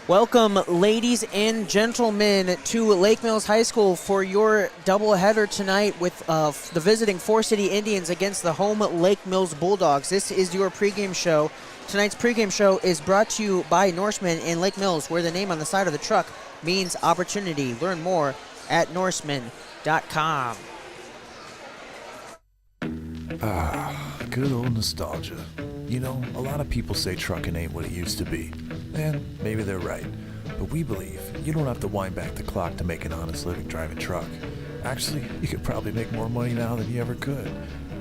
Welcome, ladies and gentlemen, to Lake Mills High School for your doubleheader tonight with the visiting Forest City Indians against the home Lake Mills Bulldogs. This is your pregame show. Tonight's pregame show is brought to you by Norseman in Lake Mills, where the name on the side of the truck means opportunity. Learn more at norseman.com. Good old nostalgia. You know, a lot of people say trucking ain't what it used to be. And maybe they're right. But we believe you don't have to wind back the clock to make an honest living driving truck. Actually, you could probably make more money now than you ever could.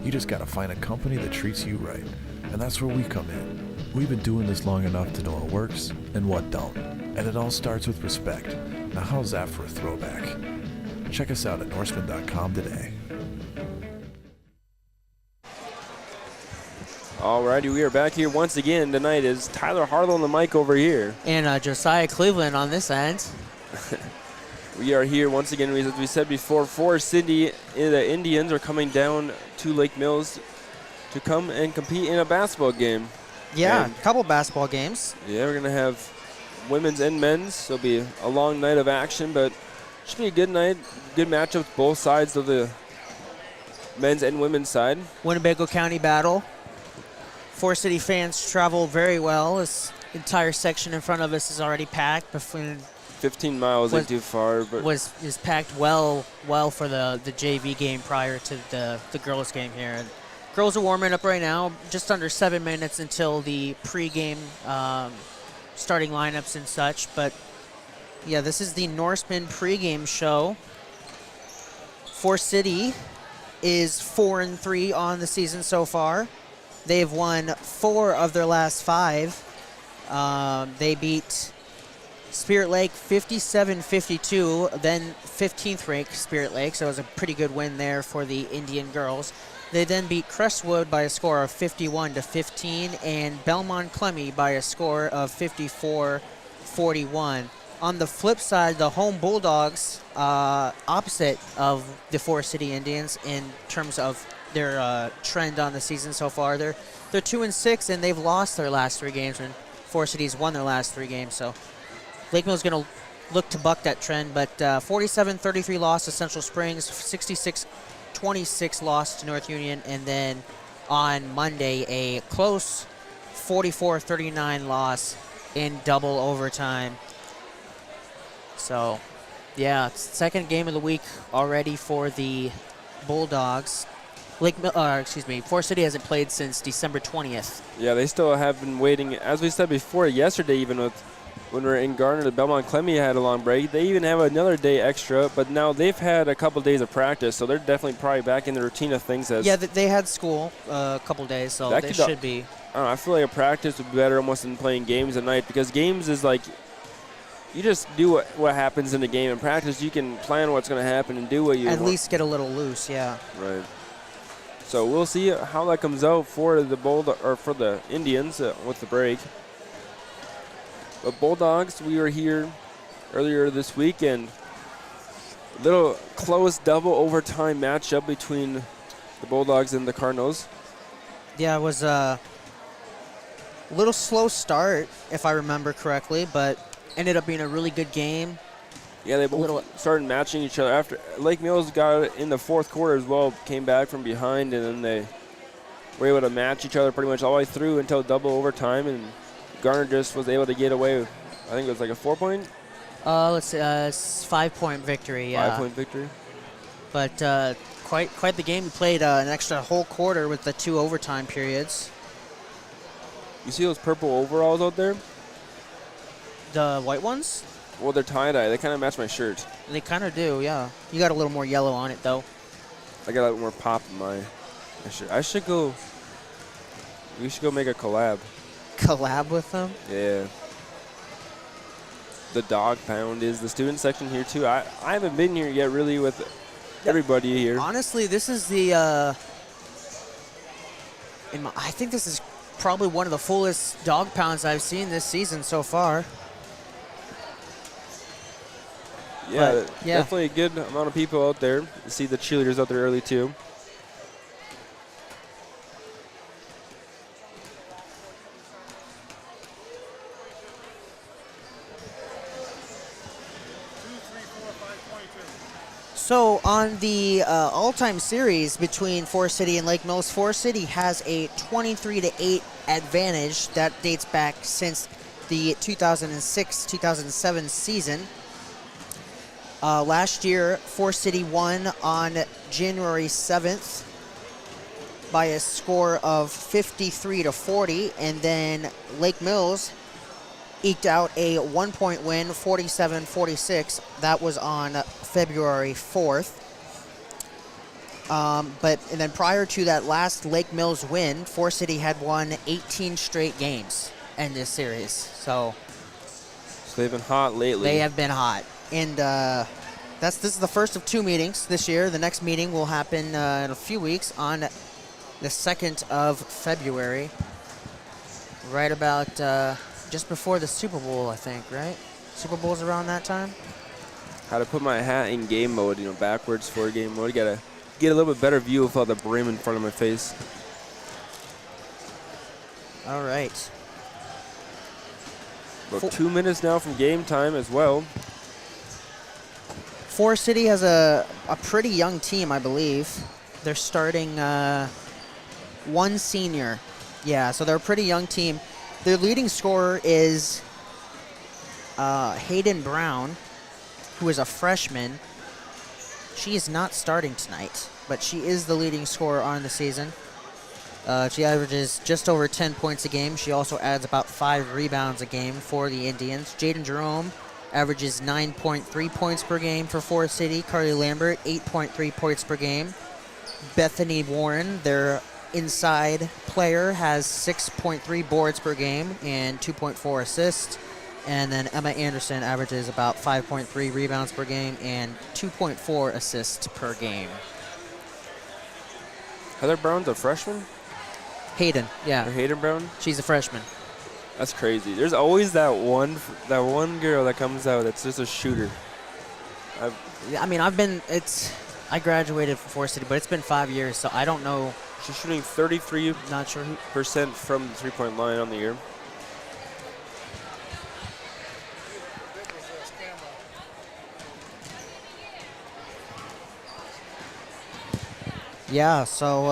You just gotta find a company that treats you right. And that's where we come in. We've been doing this long enough to know what works and what don't. And it all starts with respect. Now how's that for a throwback? Check us out at norseman.com today. Alrighty, we are back here once again. Tonight is Tyler Harlow on the mic over here. And Josiah Cleveland on this end. We are here once again, as we said before, Forest City, the Indians are coming down to Lake Mills to come and compete in a basketball game. Yeah, And a couple basketball games. yeah, we're going to have women's and men's. It'll be a long night of action, but should be a good night. Good matchups, both sides of the men's and women's side. Winnebago County battle. Forest City fans travel very well. This entire section in front of us is already packed. 15 miles ain't too far, but is packed well for the JV game prior to the girls game here. And girls are warming up right now. Just under 7 minutes until the pregame starting lineups and such. But yeah, this is the Norseman pregame show. Forest City is 4-3 on the season so far. They've won 4 of their last 5. They beat Spirit Lake 57-52, then 15th ranked Spirit Lake, so it was a pretty good win there for the Indian girls. They then beat Crestwood by a score of 51-15 and Belmont Clemmy by a score of 54-41. On the flip side, the home Bulldogs, opposite of the Forest City Indians in terms of their trend on the season so far. They're 2-6 and they've lost their last 3 games, and Forest City's won their last 3 games. So Lake Mill's going to look to buck that trend, but 47-33 loss to Central Springs, 66-26 loss to North Union, and then on Monday a close 44-39 loss in double overtime. So yeah, it's the second game of the week already for the Bulldogs. Forest City hasn't played since December 20th. yeah, they still have been waiting. As we said before, yesterday even when we were in Garner, the Belmont Clemmy had a long break. They even have another day extra, but now they've had a couple days of practice, so they're definitely probably back in the routine of things. Yeah, they had school a couple days, so they should be. I don't know, I feel like a practice would be better almost than playing games at night, because games is like you just do what happens in the game. In practice, you can plan what's going to happen and do what you at want. least get a little loose, yeah. Right. So we'll see how that comes out for the Indians with the break. But Bulldogs, we were here earlier this week, and a little close double overtime matchup between the Bulldogs and the Cardinals. Yeah, it was a little slow start, if I remember correctly, but ended up being a really good game. Yeah, they both started matching each other. After Lake Mills got it in the fourth quarter as well, came back from behind, and then they were able to match each other pretty much all the way through until double overtime, and Garner just was able to get away with, I think it was like a 4-point? Let's see, 5-point victory, yeah. 5-point victory. But quite the game. We played an extra whole quarter with the 2 overtime periods. You see those purple overalls out there? The white ones? Well, they're tie-dye. They kind of match my shirt. They kind of do, yeah. You got a little more yellow on it, though. I got a little more pop in my shirt. We should go make a collab. Collab with them? Yeah. The Dog Pound is the student section here, too. I haven't been here yet, really, with everybody here. Honestly, this is the I think this is probably one of the fullest Dog Pounds I've seen this season so far. Yeah, definitely a good amount of people out there. You see the cheerleaders out there early, too. So on the all-time series between Forest City and Lake Mills, Forest City has a 23-8 advantage that dates back since the 2006-2007 season. Last year, Forest City won on January 7th by a score of 53-40, and then Lake Mills eked out a 1-point win, 47-46. That was on February 4th. And then prior to that last Lake Mills win, Forest City had won 18 straight games in this series. So they've been hot lately. They have been hot. And this is the first of 2 meetings this year. The next meeting will happen in a few weeks on the 2nd of February, right about just before the Super Bowl, I think, right? Super Bowl's around that time. How to put my hat in game mode, backwards for game mode. You gotta get a little bit better view of the brim in front of my face. All right. About 2 minutes now from game time as well. Forest City has a pretty young team, I believe. They're starting one senior. Yeah, so they're a pretty young team. Their leading scorer is Hayden Brown, who is a freshman. She is not starting tonight, but she is the leading scorer on the season. She averages just over 10 points a game. She also adds about 5 rebounds a game for the Indians. Jaden Jerome averages 9.3 points per game for Forest City. Carly Lambert, 8.3 points per game. Bethany Warren, their inside player, has 6.3 boards per game and 2.4 assists. And then Emma Anderson averages about 5.3 rebounds per game and 2.4 assists per game. Heather Brown's a freshman? Hayden, yeah. Or Hayden Brown? She's a freshman. That's crazy. There's always that one girl that comes out that's just a shooter. I graduated from Forest City, but it's been 5 years, so I don't know. She's shooting 33% Not sure who. from the three-point line on the year. Yeah, so,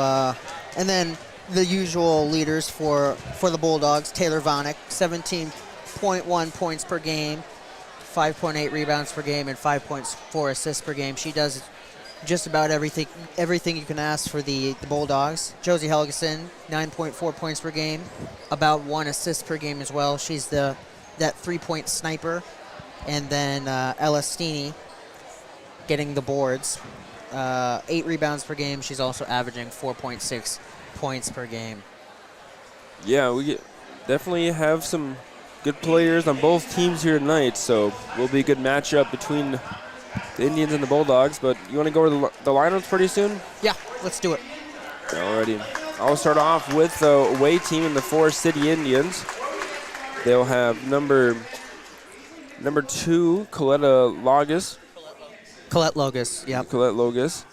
and then the usual leaders for the Bulldogs, Taylor Vanek, 17.1 points per game, 5.8 rebounds per game, and 5.4 assists per game. She does just about everything you can ask for the Bulldogs. Josie Helgeson, 9.4 points per game, about 1 assist per game as well. She's that 3-point sniper. And then Ella Steeney getting the boards. 8 rebounds per game. She's also averaging 4.6 points per game. Yeah, we definitely have some good players on both teams here tonight, so will be a good matchup between the Indians and the Bulldogs. But you want to go over the lineups pretty soon? Yeah, let's do it. Alrighty. I'll start off with the away team in the Forest City Indians. They'll have number 2, Colette Logus. Yeah. Colette Logus.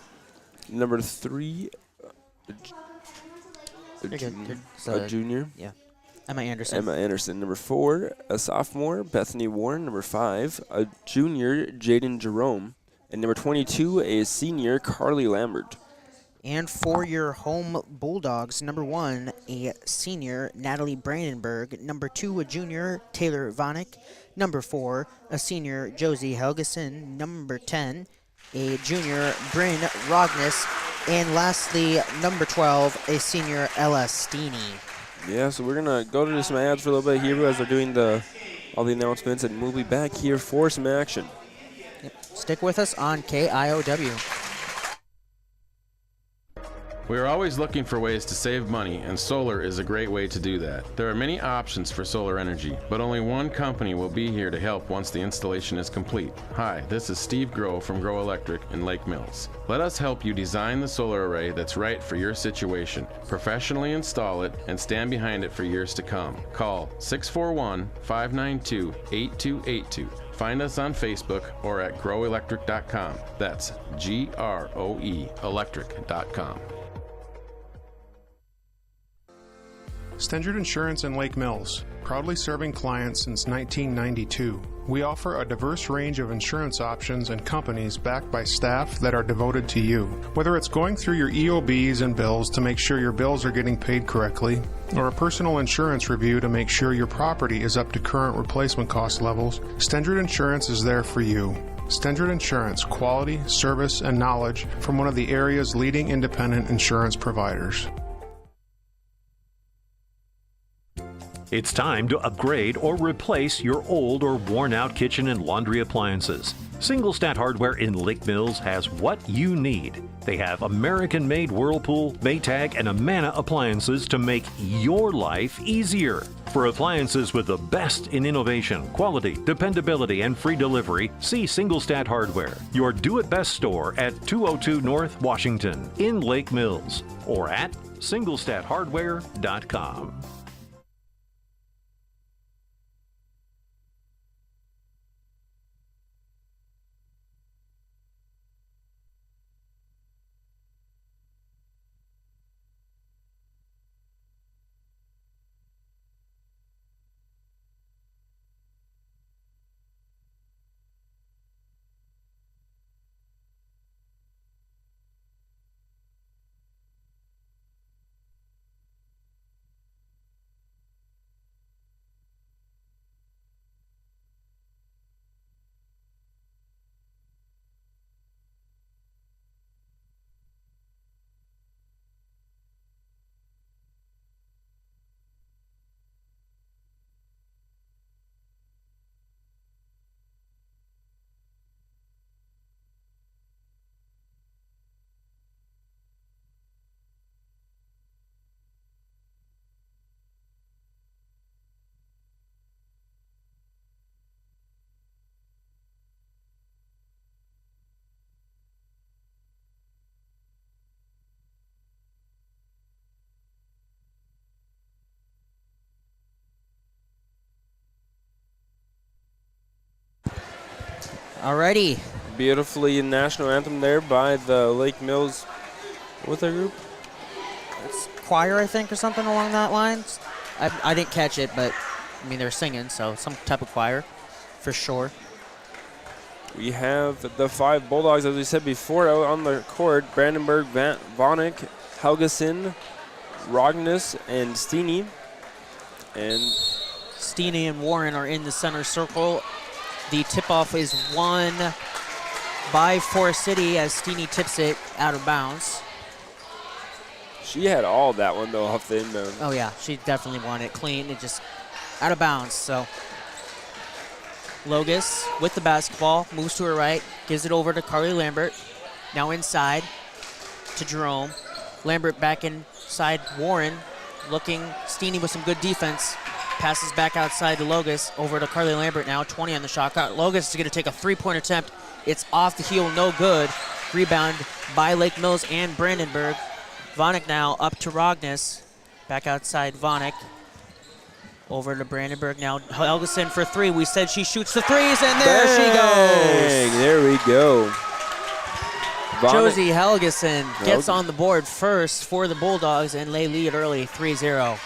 Number 3, a junior. Yeah. Emma Anderson. Number 4, a sophomore, Bethany Warren. Number 5, a junior, Jaden Jerome. And number 22, a senior, Carly Lambert. And for your home Bulldogs, number 1, a senior, Natalie Brandenburg. Number 2, a junior, Taylor Vanek. Number 4, a senior, Josie Helgeson. Number 10, a junior, Bryn Rognes. And lastly, number 12, a senior, Ella Steeney. Yeah, so we're going to go to some ads for a little bit here as they're doing all the announcements, and we'll be back here for some action. Yep. Stick with us on KIOW. We are always looking for ways to save money, and solar is a great way to do that. There are many options for solar energy, but only one company will be here to help once the installation is complete. Hi, this is Steve Groh from Groh Electric in Lake Mills. Let us help you design the solar array that's right for your situation, professionally install it, and stand behind it for years to come. Call 641-592-8282. Find us on Facebook or at growelectric.com. That's GROE electric.com. Stendard Insurance in Lake Mills. Proudly serving clients since 1992, we offer a diverse range of insurance options and companies backed by staff that are devoted to you. Whether it's going through your EOBs and bills to make sure your bills are getting paid correctly, or a personal insurance review to make sure your property is up to current replacement cost levels, Stendrud Insurance is there for you. Stendrud Insurance, quality, service, and knowledge from one of the area's leading independent insurance providers. It's time to upgrade or replace your old or worn-out kitchen and laundry appliances. Singlestat Hardware in Lake Mills has what you need. They have American-made Whirlpool, Maytag, and Amana appliances to make your life easier. For appliances with the best in innovation, quality, dependability, and free delivery, see Singlestat Hardware, your do-it-best store at 202 North Washington in Lake Mills, or at singlestathardware.com. Alrighty. Beautifully national anthem there by the Lake Mills. What's their group? It's choir, I think, or something along that line. I didn't catch it, but I mean, they're singing, so some type of choir for sure. We have the 5 Bulldogs, as we said before, out on the court. Brandenburg, Vonik, Helgeson, Rognus, and Steeny. And Steeny and Warren are in the center circle. The tip-off is won by Forest City as Steeny tips it out of bounds. she had all that one, though, off the inbound. Oh, yeah, she definitely won it clean. It just out of bounds, so. Logus with the basketball, moves to her right, gives it over to Carly Lambert. Now inside to Jerome. Lambert back inside Warren, looking Steeny with some good defense. Passes back outside to Logus, over to Carly Lambert now, 20 on the shot clock. Logus is going to take a three-point attempt. It's off the heel, no good. Rebound by Lake Mills and Brandenburg. Vonik now up to Rognus. Back outside Vonik. Over to Brandenburg now. Helgeson for three. We said she shoots the threes, and there she goes. There we go. Vonik. Josie Helgeson gets on the board first for the Bulldogs, and they lead early, 3-0.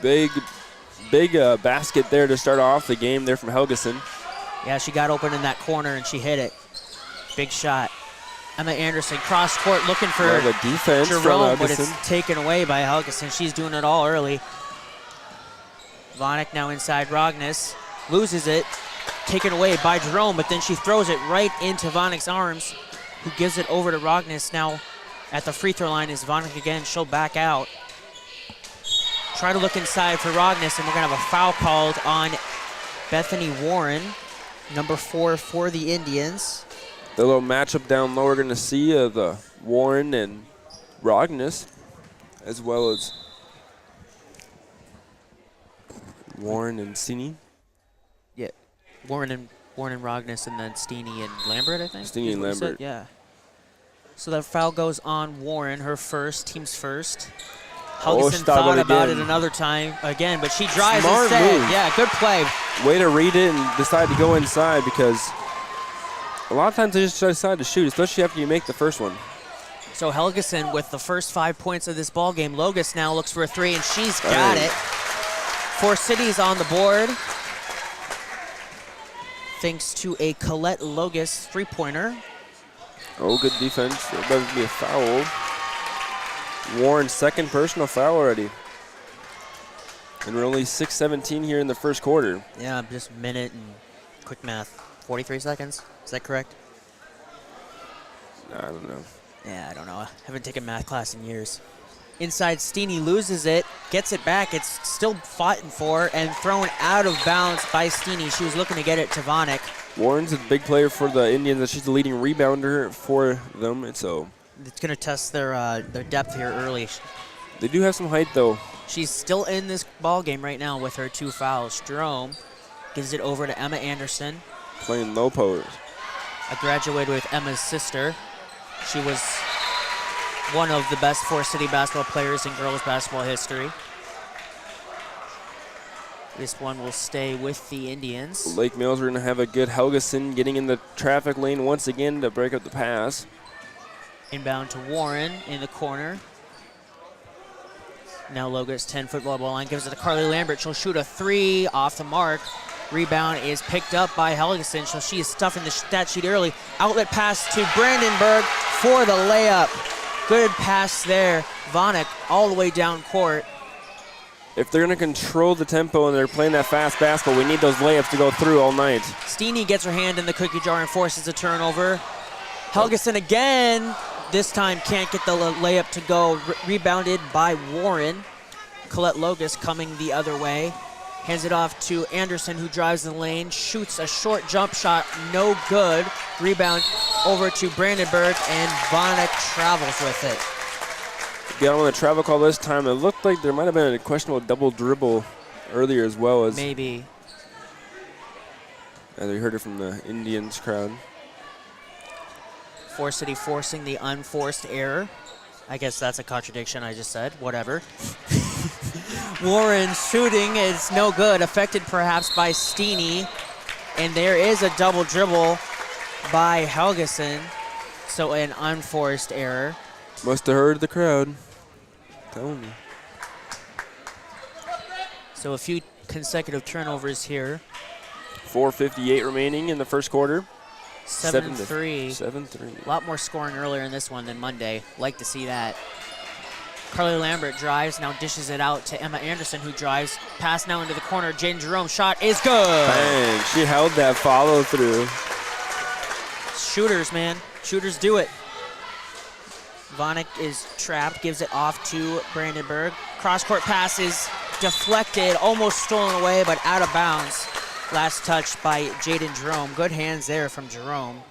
Big basket there to start off the game there from Helgeson. Yeah, she got open in that corner, and she hit it. Big shot. Emma Anderson cross court looking for the defense Jerome, from but Helgeson. it's taken away by Helgeson. She's doing it all early. Vonik now inside Rognus, loses it, taken away by Jerome, but then she throws it right into Vonik's arms, who gives it over to Rognus. Now at the free throw line is Vonik again. She'll back out. Try to look inside for Rognus, and we're going to have a foul called on Bethany Warren, number 4 for the Indians. The little matchup down low we're going to see the Warren and Rognus, as well as Warren and Steeny. Yeah, Warren and Rognus, and then Steeny and Lambert, I think. Steeny and Lambert. Yeah. So that foul goes on Warren, her first, team's first. Helgeson thought about it another time again, but she drives Smart instead. move. Yeah, good play. Way to read it and decide to go inside, because a lot of times they just decide to shoot, especially after you make the first one. So Helgeson with the first 5 points of this ball game. Logus now looks for a three, and she's got it. Forest City's on the board thanks to a Colette Logus three-pointer. Oh, good defense. There doesn't be a foul. Warren's second personal foul already. And we're only 6:17 here in the first quarter. Yeah, just a minute and quick math. 43 seconds. Is that correct? I don't know. Yeah, I don't know. I haven't taken math class in years. Inside, Steeny loses it, gets it back. It's still fought for and thrown out of bounds by Steeny. She was looking to get it to Vanek. Warren's a big player for the Indians. She's the leading rebounder for them, and so It's going to test their depth here early. they do have some height, though. She's still in this ball game right now with her 2 fouls. Jerome gives it over to Emma Anderson. Playing low post. I graduated with Emma's sister. She was one of the best Forest City basketball players in girls basketball history. This one will stay with the Indians. Lake Mills are going to have a good Helgeson getting in the traffic lane once again to break up the pass. Inbound to Warren in the corner. Now Logus, 10-foot ball line, gives it to Carly Lambert. She'll shoot a 3 off the mark. Rebound is picked up by Helgeson, so she is stuffing the stat sheet early. Outlet pass to Brandenburg for the layup. Good pass there. Vanek all the way down court. If they're going to control the tempo and they're playing that fast basketball, we need those layups to go through all night. Steeny gets her hand in the cookie jar and forces a turnover. Helgeson again. This time can't get the layup to go. Rebounded by Warren. Colette Logus coming the other way. Hands it off to Anderson, who drives the lane. Shoots a short jump shot. No good. Rebound over to Brandenburg, and Vanek travels with it. Got on the travel call this time. It looked like there might have been a questionable double dribble earlier as well. As Maybe. we heard it from the Indians crowd. Forest City forcing the unforced error. I guess that's a contradiction I just said. Whatever. Warren shooting is no good. Affected perhaps by Steeny. And there is a double dribble by Helgeson. So an unforced error. Must have heard the crowd. Tell me. So a few consecutive turnovers here. 4:58 remaining in the first quarter. 7-3. 7-3. A lot more scoring earlier in this one than Monday. Like to see that. Carly Lambert drives, now dishes it out to Emma Anderson, who drives. Pass now into the corner. Jaden Jerome shot is good. Bang. She held that follow through. Shooters, man. Shooters do it. Vanek is trapped, gives it off to Brandenburg. Cross-court pass is deflected, almost stolen away, but out of bounds. Last touch by Jaden Jerome. Good hands there from Jerome.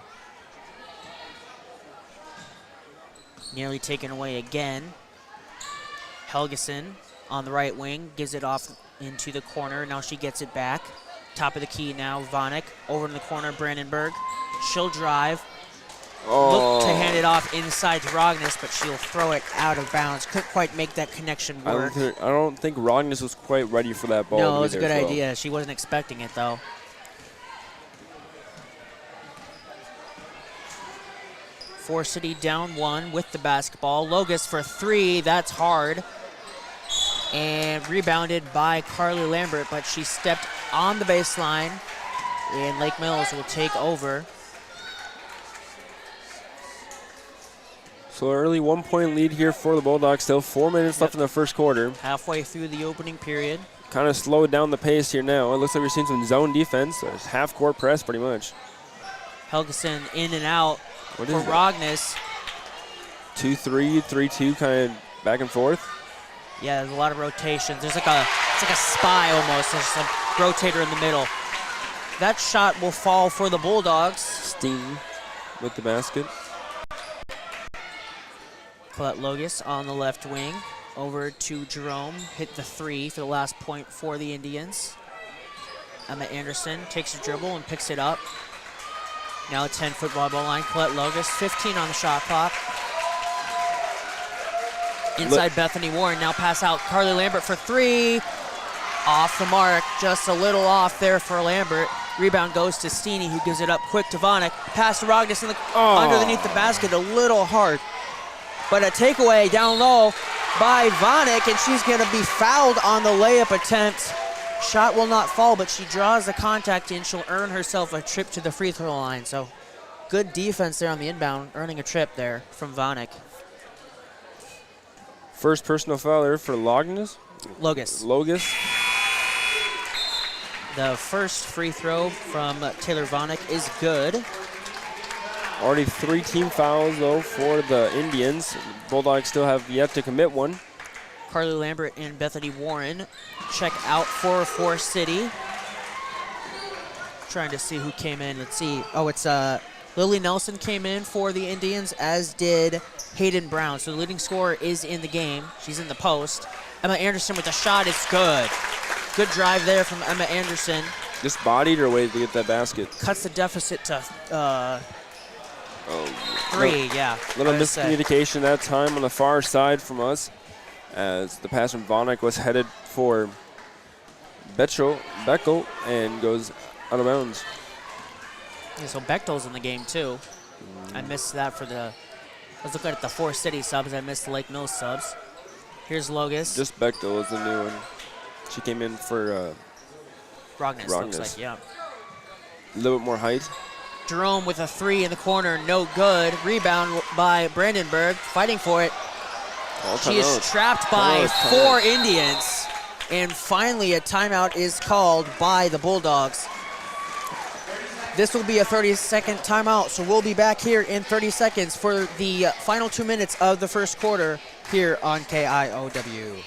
Nearly taken away again. Helgeson on the right wing, gives it off into the corner. Now she gets it back. Top of the key now, Vanek. Over in the corner, Brandenburg. She'll drive. Look to hand it off inside to Rognes, but she'll throw it out of bounds. Couldn't quite make that connection work. I don't think Rognes was quite ready for that ball. No, it was a good idea. She wasn't expecting it, though. Forest City down 1 with the basketball. Logus for 3. That's hard. And rebounded by Carly Lambert, but she stepped on the baseline, and Lake Mills will take over. So early 1-point lead here for the Bulldogs. Still 4 minutes left in the first quarter. Halfway through the opening period. Kind of slowed down the pace here now. It looks like we're seeing some zone defense. Half-court press pretty much. Helgeson in and out What for is that? Rognes. 2-3, 3-2, kind of back and forth. Yeah, there's a lot of rotations. It's like a spy almost. There's a rotator in the middle. That shot will fall for the Bulldogs. Steen with the basket. Colette Logus on the left wing. Over to Jerome. Hit the 3 for the last point for the Indians. Emma Anderson takes a dribble and picks it up. Now a 10-foot ball line. Colette Logus, 15 on the shot clock. Inside Bethany Warren, now pass out. Carly Lambert for 3. Off the mark, just a little off there for Lambert. Rebound goes to Steeny, who gives it up quick to Vanek. Pass to Rognes underneath the basket, a little hard. But a takeaway down low by Vanek, and she's going to be fouled on the layup attempt. Shot will not fall, but she draws the contact in. She'll earn herself a trip to the free throw line. So good defense there on the inbound, earning a trip there from Vanek. First personal foul there for Logus. The first free throw from Taylor Vanek is good. Already 3 team fouls, though, for the Indians. Bulldogs still have yet to commit one. Carly Lambert and Bethany Warren check out for Forest City. Trying to see who came in. Let's see. Oh, it's Lily Nelson came in for the Indians, as did Hayden Brown. So the leading scorer is in the game. She's in the post. Emma Anderson with a shot. It's good. Good drive there from Emma Anderson. Just bodied her way to get that basket. Cuts the deficit to 3, yeah. Little miscommunication that time on the far side from us, as the pass from Vanek was headed for Bechtel and goes out of bounds. Yeah, so Bechtel's in the game too. I missed that for I was looking at the Forest City subs. I missed the Lake Mills subs. Here's Logus. Just Bechtel is the new one. She came in for Rognes looks like, yeah. A little bit more height. Jerome with a 3 in the corner, no good. Rebound by Brandenburg, fighting for it. She is trapped by 4 Indians. And finally a timeout is called by the Bulldogs. This will be a 30-second timeout, so we'll be back here in 30 seconds for the final 2 minutes of the first quarter here on KIOW.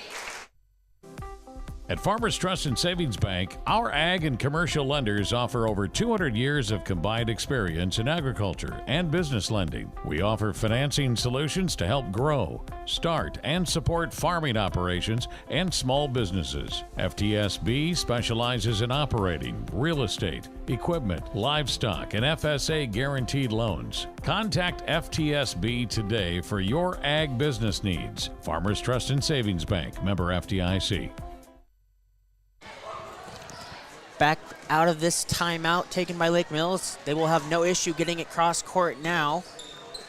At Farmers Trust and Savings Bank, our ag and commercial lenders offer over 200 years of combined experience in agriculture and business lending. We offer financing solutions to help grow, start, and support farming operations and small businesses. FTSB specializes in operating, real estate, equipment, livestock, and FSA guaranteed loans. Contact FTSB today for your ag business needs. Farmers Trust and Savings Bank, member FDIC. Back out of this timeout taken by Lake Mills. They will have no issue getting it cross court now.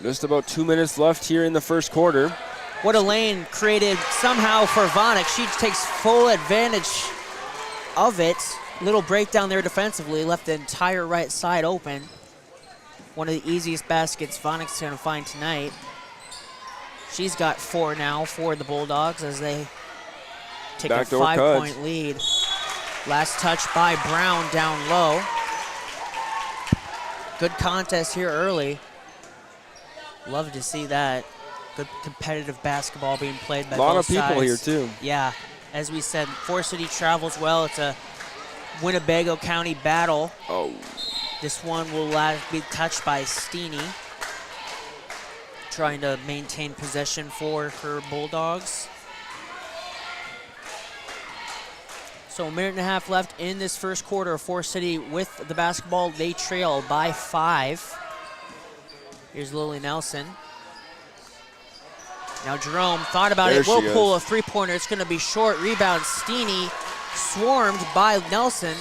Just about 2 minutes left here in the first quarter. What a lane created somehow for Vanek. She takes full advantage of it. Little breakdown there defensively, left the entire right side open. One of the easiest baskets Vanek's going to find tonight. She's got 4 now for the Bulldogs as they take a 5-point lead. Last touch by Brown down low. Good contest here early. Love to see that. Good competitive basketball being played by both sides. A lot of people here too. Yeah, as we said, Forest City travels well. It's a Winnebago County battle. Oh. This one will be touched by Steeny, trying to maintain possession for her Bulldogs. So 1.5 minutes left in this first quarter. Forest City with the basketball. They trail by 5. Here's Lily Nelson. Now Jerome thought about it. Will pull a 3-pointer. It's going to be short. Rebound. Steeny swarmed by Nelson.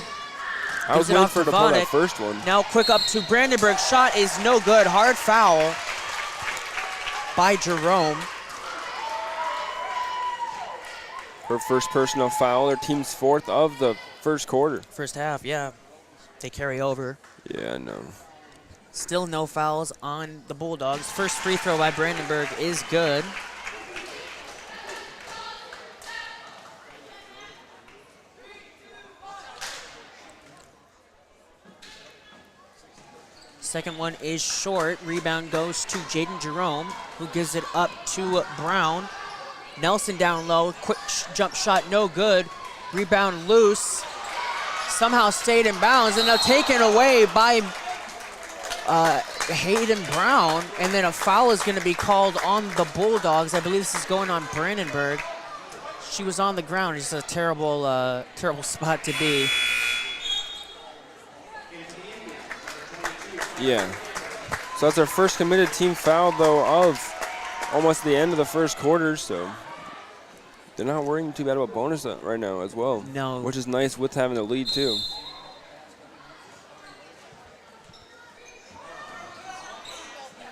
I was waiting for her to pull that first one. Now quick up to Brandenburg. Shot is no good. Hard foul by Jerome. Her first personal foul, their team's 4th of the first quarter. First half, yeah. They carry over. Yeah, no. Still no fouls on the Bulldogs. First free throw by Brandenburg is good. Second one is short. Rebound goes to Jaden Jerome, who gives it up to Brown. Nelson down low, quick jump shot, no good. Rebound loose, somehow stayed in bounds, and now taken away by Hayden Brown, and then a foul is going to be called on the Bulldogs. I believe this is going on Brandenburg. She was on the ground. It's a terrible, terrible spot to be. Yeah. So that's our first committed team foul, though, of almost the end of the first quarter, so they're not worrying too bad about bonus right now as well. No. Which is nice with having the lead, too.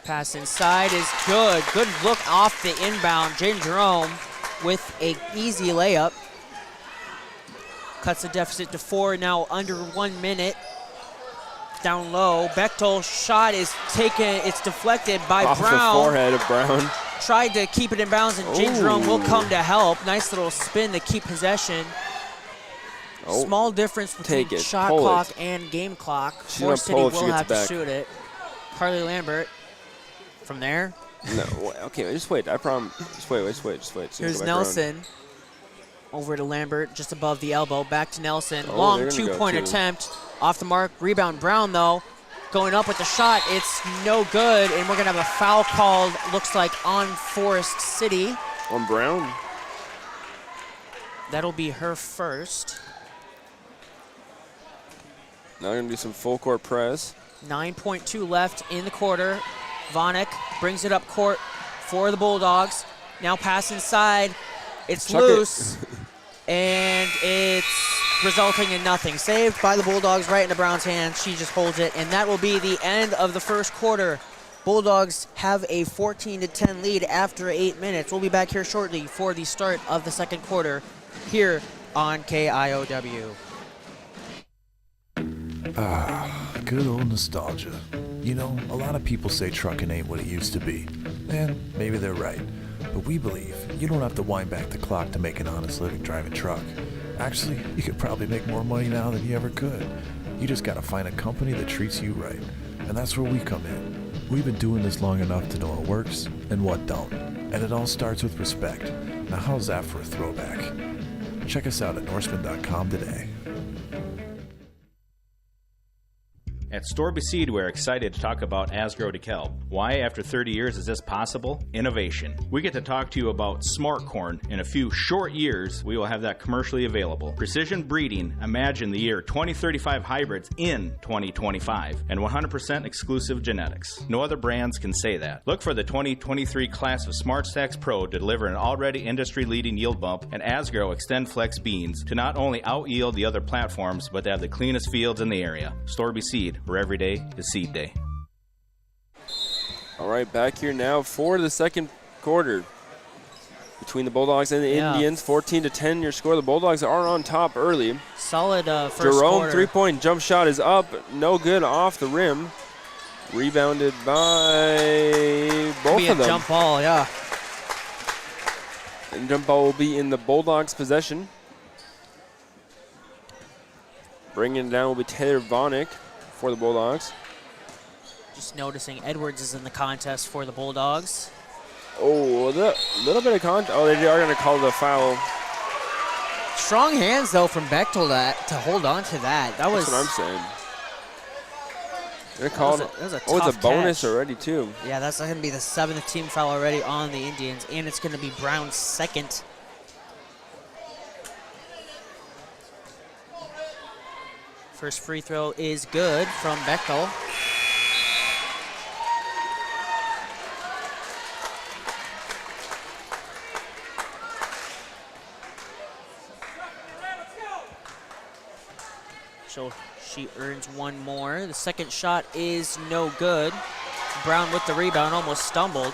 Pass inside is good. Good look off the inbound. Jaden Jerome with an easy layup. Cuts the deficit to 4, now under 1 minute. Down low, Bechtel shot is taken, it's deflected by Off Brown. the forehead of Brown. Tried to keep it in bounds, and James Jerome will come to help. Nice little spin to keep possession. Oh. Small difference between Take it, shot pull clock it. and game clock. She's Forest gonna City pull if she will gets have it to back. shoot it. Carly Lambert from there. No, okay, just wait. I promise. Just wait. Just wait. Here's Go back around. Nelson. Over to Lambert, just above the elbow. Back to Nelson. Oh, Long they're gonna go two-point too. attempt. Off the mark. Rebound Brown, though. Going up with the shot. It's no good, and we're going to have a foul called, looks like, on Forest City. On Brown. That'll be her first. Now we're going to do some full court press. 9.2 left in the quarter. Vonek brings it up court for the Bulldogs. Now pass inside. It's Chuck it. loose. And it's resulting in nothing. Saved by the Bulldogs right into Brown's hand. She just holds it. And that will be the end of the first quarter. Bulldogs have a 14-10 lead after 8 minutes. We'll be back here shortly for the start of the second quarter here on KIOW. Good old nostalgia. You know, a lot of people say trucking ain't what it used to be. And maybe they're right. But we believe you don't have to wind back the clock to make an honest living driving truck. Actually, you could probably make more money now than you ever could. You just gotta find a company that treats you right. And that's where we come in. We've been doing this long enough to know what works and what don't. And it all starts with respect. Now how's that for a throwback? Check us out at Norseman.com today. At Storby Seed, we're excited to talk about Asgrow DeKalb. Why, after 30 years, is this possible? Innovation. We get to talk to you about smart corn. In a few short years, we will have that commercially available. Precision breeding. Imagine the year 2035 hybrids in 2025. And 100% exclusive genetics. No other brands can say that. Look for the 2023 class of Smart Stacks Pro to deliver an already industry-leading yield bump and Asgrow Extend Flex beans to not only out-yield the other platforms, but to have the cleanest fields in the area. Storby Seed, where every day is seed day. All right, back here now for the second quarter. Between the Bulldogs and the Indians, 14-10 your score. The Bulldogs are on top early. Solid first Jerome quarter. three-point jump shot is up. No good off the rim. Rebounded by both Be a of them. jump ball, yeah. And jump ball will be in the Bulldogs' possession. Bringing it down will be Taylor Vonek for the Bulldogs. Just noticing Edwards is in the contest for the Bulldogs. Oh, a little bit of contact. Oh, they are going to call the foul. Strong hands, though, from Bechtel to hold on to that. That was. That's what I'm saying. They're called. That was a Oh, it's tough a bonus catch. already, too. Yeah, that's going to be the 7th team foul already on the Indians, and it's going to be Brown's second. First free throw is good from Bechtel. So she earns one more. The second shot is no good. Brown with the rebound, almost stumbled.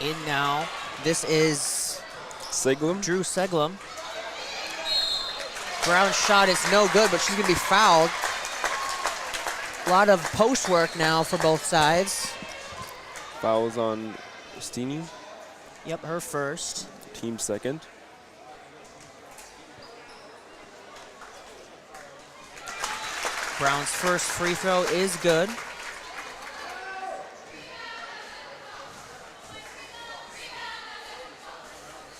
In now, this is Seglum. Drew Seglum. Brown's shot is no good, but she's going to be fouled. A lot of post work now for both sides. Fouls on Steeny, Yep, her first. team second. Brown's first free throw is good.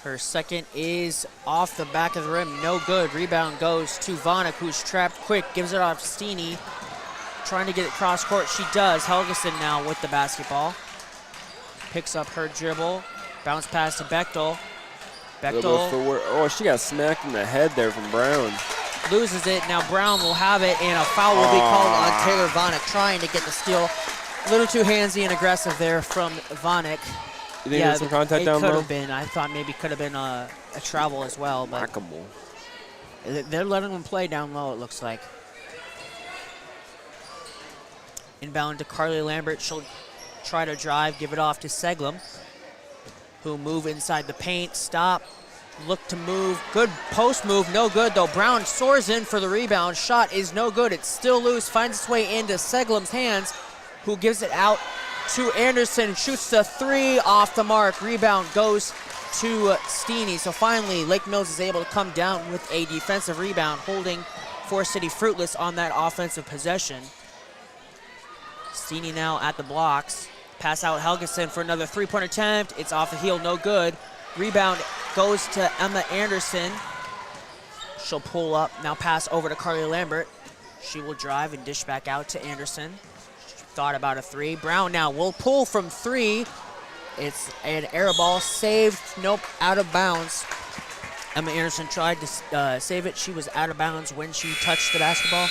Her second is off the back of the rim, no good. Rebound goes to Vonek, who's trapped quick, gives it off to Steeny. Trying to get it cross court, she does. Helgeson now with the basketball. Picks up her dribble, bounce pass to Bechtel. A little bit of Bechtel footwork. Oh, she got smacked in the head there from Brown. loses it. Now Brown will have it, and a foul will be called on Taylor Vonek, trying to get the steal. A little too handsy and aggressive there from Vonek. You think there's some contact it down could low? have been. I thought maybe could have been a travel as well, but Whack-a-mole. they're letting them play down low, it looks like. Inbound to Carly Lambert. She'll try to drive, give it off to Seglum, who move inside the paint, stop, look to move. Good post move, no good though. Brown soars in for the rebound. Shot is no good. It's still loose. Finds its way into Seglem's hands, who gives it out to Anderson. Shoots the three off the mark. Rebound goes to Steeney. So finally, Lake Mills is able to come down with a defensive rebound, holding Forest City fruitless on that offensive possession. Steeney now at the blocks. Pass out Helgeson for another three-point attempt. It's off the heel, no good. Rebound goes to Emma Anderson. She'll pull up, now pass over to Carly Lambert. She will drive and dish back out to Anderson. She thought about a three. Brown now will pull from three. It's an air ball, saved, nope, out of bounds. Emma Anderson tried to save it. She was out of bounds when she touched the basketball.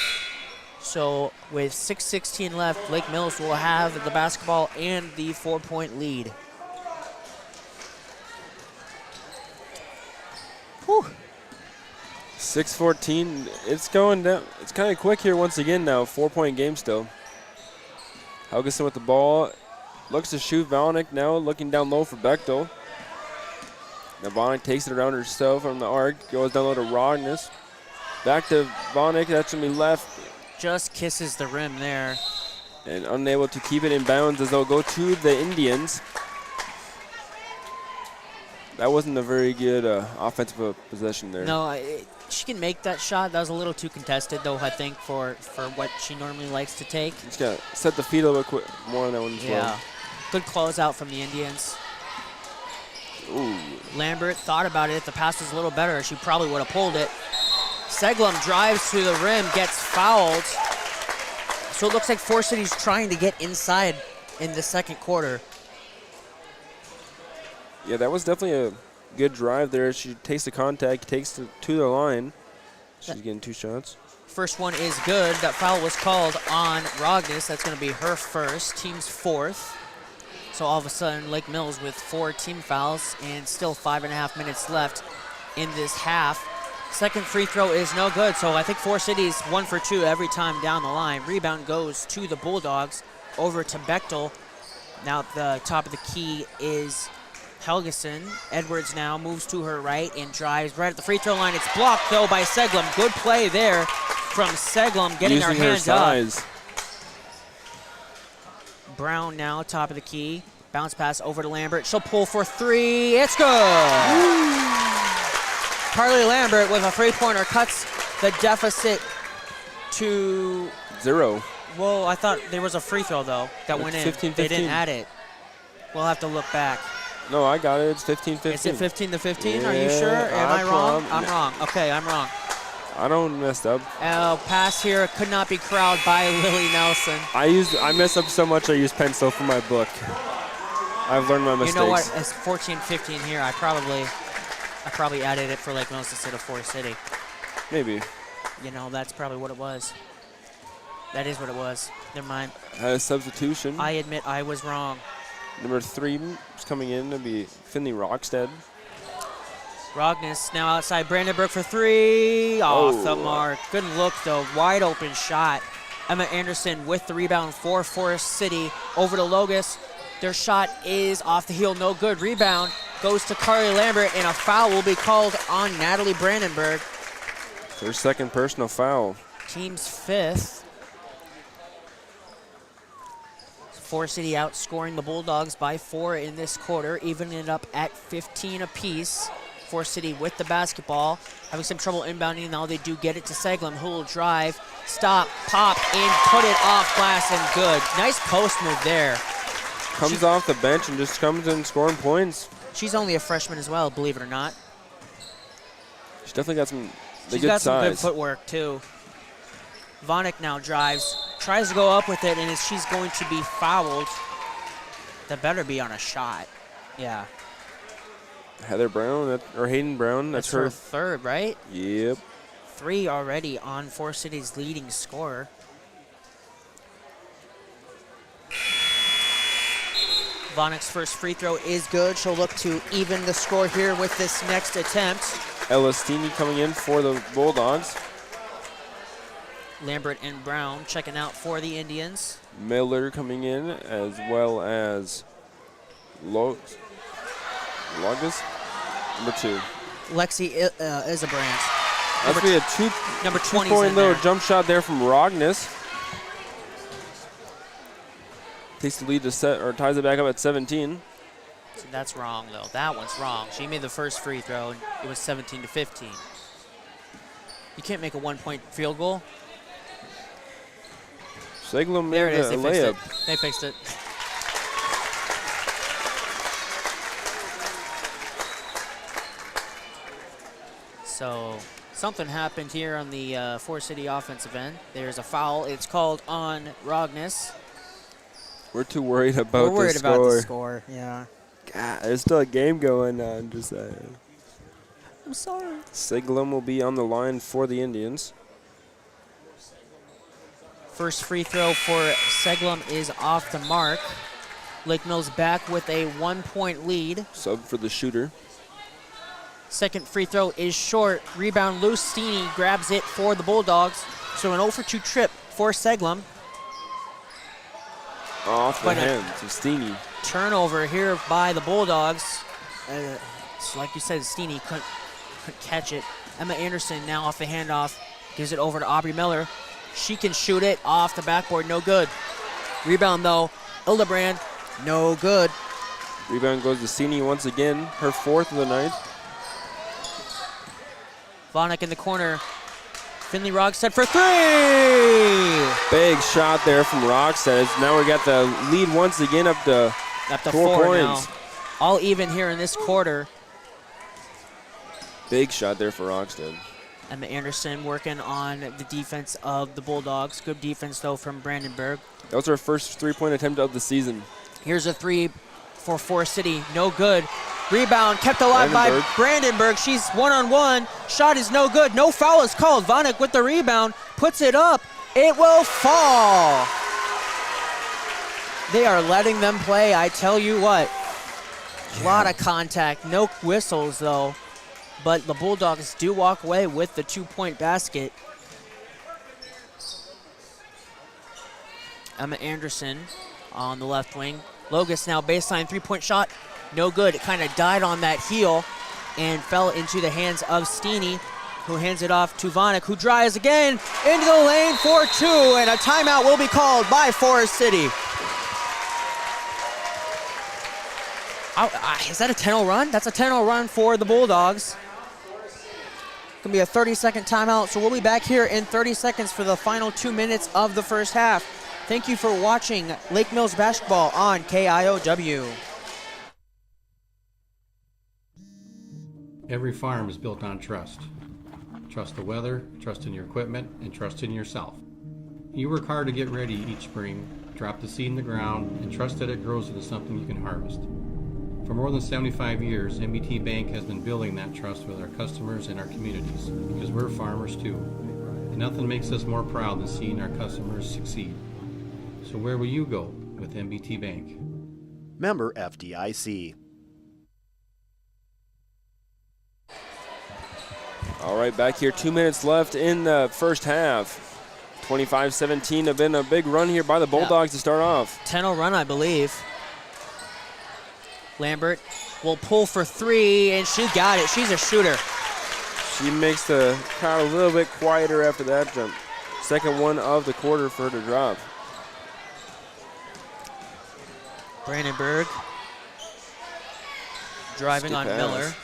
So with 6:16 left, Lake Mills will have the basketball and the 4-point lead. Whew. 6:14. It's going down. It's kind of quick here once again now. 4-point game still. Helgeson with the ball. Looks to shoot. Valnick now looking down low for Bechtel. Now Valnick takes it around herself from the arc. Goes down low to Rognus. Back to Valnick. That's going to be left. Just kisses the rim there. And unable to keep it in bounds as they'll go to the Indians. That wasn't a very good offensive possession there. No, she can make that shot. That was a little too contested, though, I think, for what she normally likes to take. Just got to set the feet a little bit more on that one as well. Good closeout from the Indians. Ooh. Lambert thought about it. If the pass was a little better, she probably would have pulled it. Seglem drives to the rim, gets fouled. So it looks like Forest City's trying to get inside in the second quarter. Yeah, that was definitely a good drive there. She takes the contact, takes it to the line. She's getting 2 shots. First one is good. That foul was called on Rognus. That's going to be her first, team's 4th. So all of a sudden, Lake Mills with 4 team fouls and still 5.5 minutes left in this half. Second free throw is no good, so I think Forest City's 1 for 2 every time down the line. Rebound goes to the Bulldogs, over to Bechtel. Now at the top of the key is Helgeson. Edwards now moves to her right and drives right at the free throw line. It's blocked, though, by Seglem. Good play there from Seglem, getting Using her hands her up. size. Brown now, top of the key. Bounce pass over to Lambert. She'll pull for 3. It's good! Carly Lambert with a three-pointer cuts the deficit to 0. Well, I thought there was a free throw, though, that went in. 15-15. They didn't add it. We'll have to look back. No, I got it. It's 15-15. Is it 15-15? Are you Yeah, sure? Am I wrong? I'm no. wrong. Okay, I'm wrong. I don't messed up. Pass here could not be corralled by Lily Nelson. I messed up so much I used pencil for my book. I've learned my mistakes. You know what? It's 14-15 here. I probably added it for Lake Mills instead of Forest City. Maybe. You know, that's probably what it was. That is what it was. Never mind. A substitution. I admit I was wrong. Number 3 is coming in to be Finley Rockstead. Rognus now outside Brandenburg for 3. Off the mark. Good look, though. Wide open shot. Emma Anderson with the rebound for Forest City. Over to Logus. Their shot is off the heel. No good. Rebound goes to Carly Lambert, and a foul will be called on Natalie Brandenburg. Their second personal foul. Team's 5th. Forest City outscoring the Bulldogs by 4 in this quarter, evening it up at 15 apiece. Forest City with the basketball, having some trouble inbounding. Now they do get it to Seglem, who will drive, stop, pop, and put it off glass and good. Nice post move there. Comes off the bench and just comes in scoring points. She's only a freshman as well, believe it or not. She's definitely got some She's good got some size. good footwork, too. Vonnick now drives, tries to go up with it, and as she's going to be fouled, that better be on a shot. Yeah. Heather Brown, or Hayden Brown, that's her her. third, right? Yep. 3 already on Forest City's leading scorer. Vonnick's first free throw is good. She'll look to even the score here with this next attempt. Elastini coming in for the Bulldogs. Lambert and Brown checking out for the Indians. Miller coming in, as well as Logus, number 2. Lexi Isabrand. That's be a Number 20 two-point little jump shot there from Rogness. Takes the lead to set, or ties it back up at 17. So that's wrong, though. That one's wrong. She made the first free throw, and it was 17-15. You can't make a one-point field goal. Seglum There made it is. a They fixed layup. it. They fixed it. So something happened here on the Forest City offensive end. There's a foul. It's called on Rogness. We're too worried about We're worried the about score. the score. Yeah. God, there's still a game going on. Just saying. I'm sorry. Seglum will be on the line for the Indians. First free throw for Seglum is off the mark. Lake Mills back with a 1-point lead. Sub for the shooter. Second free throw is short. Rebound loose. Steeny grabs it for the Bulldogs. So an 0 for 2 trip for Seglum. Off the But a- hands of Steeny. Turnover here by the Bulldogs. So like you said, Steeny couldn't catch it. Emma Anderson now off the handoff. Gives it over to Aubrey Miller. She can shoot it off the backboard. No good. Rebound, though. Hildebrand. No good. Rebound goes to Steeny once again. Her fourth of the night. Vonik in the corner. Finley Rogstad for 3! Big shot there from Rockstead. Now we got the lead once again up to Up to 4 4 points. now. All even here in this quarter. Big shot there for Rockstead. Emma Anderson working on the defense of the Bulldogs. Good defense, though, from Brandenburg. That was her first three-point attempt of the season. Here's a 3 for Forest City. No good. Rebound kept alive by Brandenburg. She's one-on-one. Shot is no good. No foul is called. Vonik with the rebound. Puts it up. It will fall. They are letting them play, I tell you what. A lot of contact. No whistles, though. But the Bulldogs do walk away with the 2-point basket. Emma Anderson on the left wing. Logus now baseline 3-point shot. No good. It kind of died on that heel and fell into the hands of Steeny, who hands it off to Vonik, who drives again into the lane for 2, and a timeout will be called by Forest City. Is that a 10-0 run? That's a 10-0 run for the Bulldogs. Going to be a 30-second timeout, so we'll be back here in 30 seconds for the final 2 minutes of the first half. Thank you for watching Lake Mills basketball on KIOW. Every farm is built on trust. Trust the weather, trust in your equipment, and trust in yourself. You work hard to get ready each spring, drop the seed in the ground, and trust that it grows into something you can harvest. For more than 75 years, MBT Bank has been building that trust with our customers and our communities, because we're farmers too. And nothing makes us more proud than seeing our customers succeed. So where will you go with MBT Bank? Member FDIC. All right, back here, 2 minutes left in the first half. 25-17 have been a big run here by the Bulldogs to start off. 10-0 run, I believe. Lambert will pull for 3, and she got it. She's a shooter. She makes the crowd a little bit quieter after that jump. Second one of the quarter for her to drop. Brandenburg driving on pass. Miller.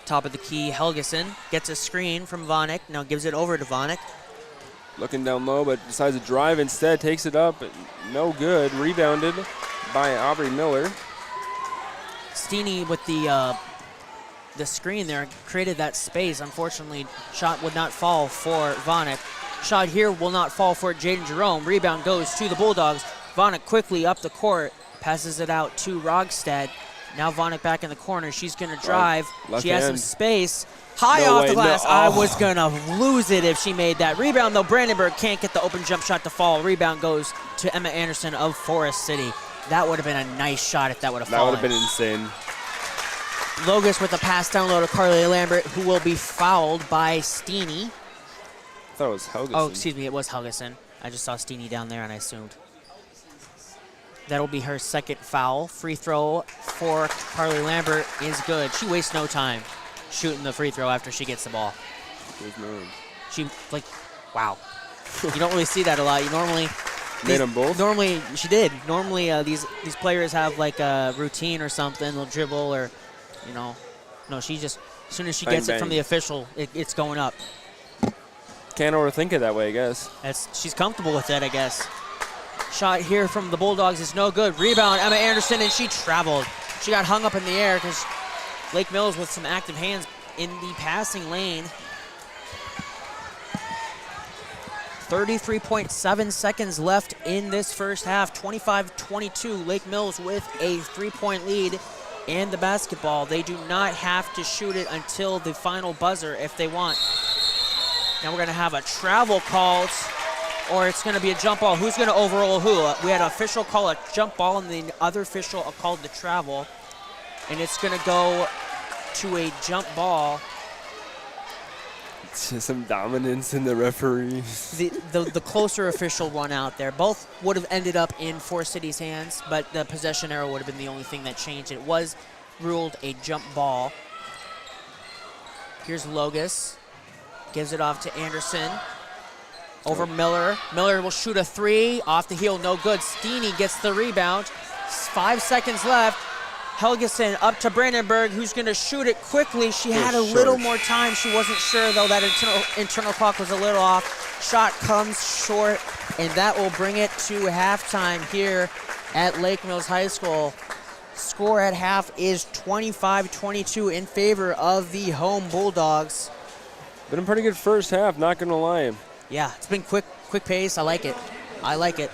Top of the key, Helgeson gets a screen from Vonik. Now gives it over to Vonik. Looking down low, but decides to drive instead. Takes it up. No good. Rebounded by Aubrey Miller. Steeny with the screen there created that space. Unfortunately, shot would not fall for Vonik. Shot here will not fall for Jaden Jerome. Rebound goes to the Bulldogs. Vonik quickly up the court, passes it out to Rogstad. Now Vonik back in the corner. She's going to drive. She has some space. High off the glass. I was going to lose it if she made that. Rebound, though. Brandenburg can't get the open jump shot to fall. Rebound goes to Emma Anderson of Forest City. That would have been a nice shot if that would have fallen. That would have been insane. Logus with the pass down low to Carly Lambert, who will be fouled by Steeny. I thought it was Helgeson. Oh, excuse me, it was Helgeson. I just saw Steeny down there and I assumed. That'll be her second foul. Free throw for Carly Lambert is good. She wastes no time shooting the free throw after she gets the ball. She, wow. You don't really see that a lot. You normally made them both? Normally, she did. Normally, these players have like a routine or something. They'll dribble or, No, she just, as soon as she gets it from the official, it's going up. Can't overthink it that way, I guess. She's comfortable with that, I guess. Shot here from the Bulldogs is no good. Rebound, Emma Anderson, and she traveled. She got hung up in the air because Lake Mills with some active hands in the passing lane. 33.7 seconds left in this first half. 25-22, Lake Mills with a 3-point lead and the basketball. They do not have to shoot it until the final buzzer if they want. Now we're going to have a travel called, or it's going to be a jump ball. Who's going to overrule who? We had an official call a jump ball, and the other official called the travel. And it's going to go to a jump ball. It's just some dominance in the referees. The closer official one out there. Both would have ended up in Forest City's hands, but the possession arrow would have been the only thing that changed. It was ruled a jump ball. Here's Logus. Gives it off to Anderson. Over Miller. Miller will shoot a three. Off the heel, no good. Steeny gets the rebound. 5 seconds left. Helgeson up to Brandenburg, who's going to shoot it quickly. She had a little more time. She wasn't sure, though. That internal clock was a little off. Shot comes short, and that will bring it to halftime here at Lake Mills High School. Score at half is 25-22 in favor of the home Bulldogs. Been a pretty good first half, not going to lie. Yeah, it's been quick pace. I like it. Alrighty,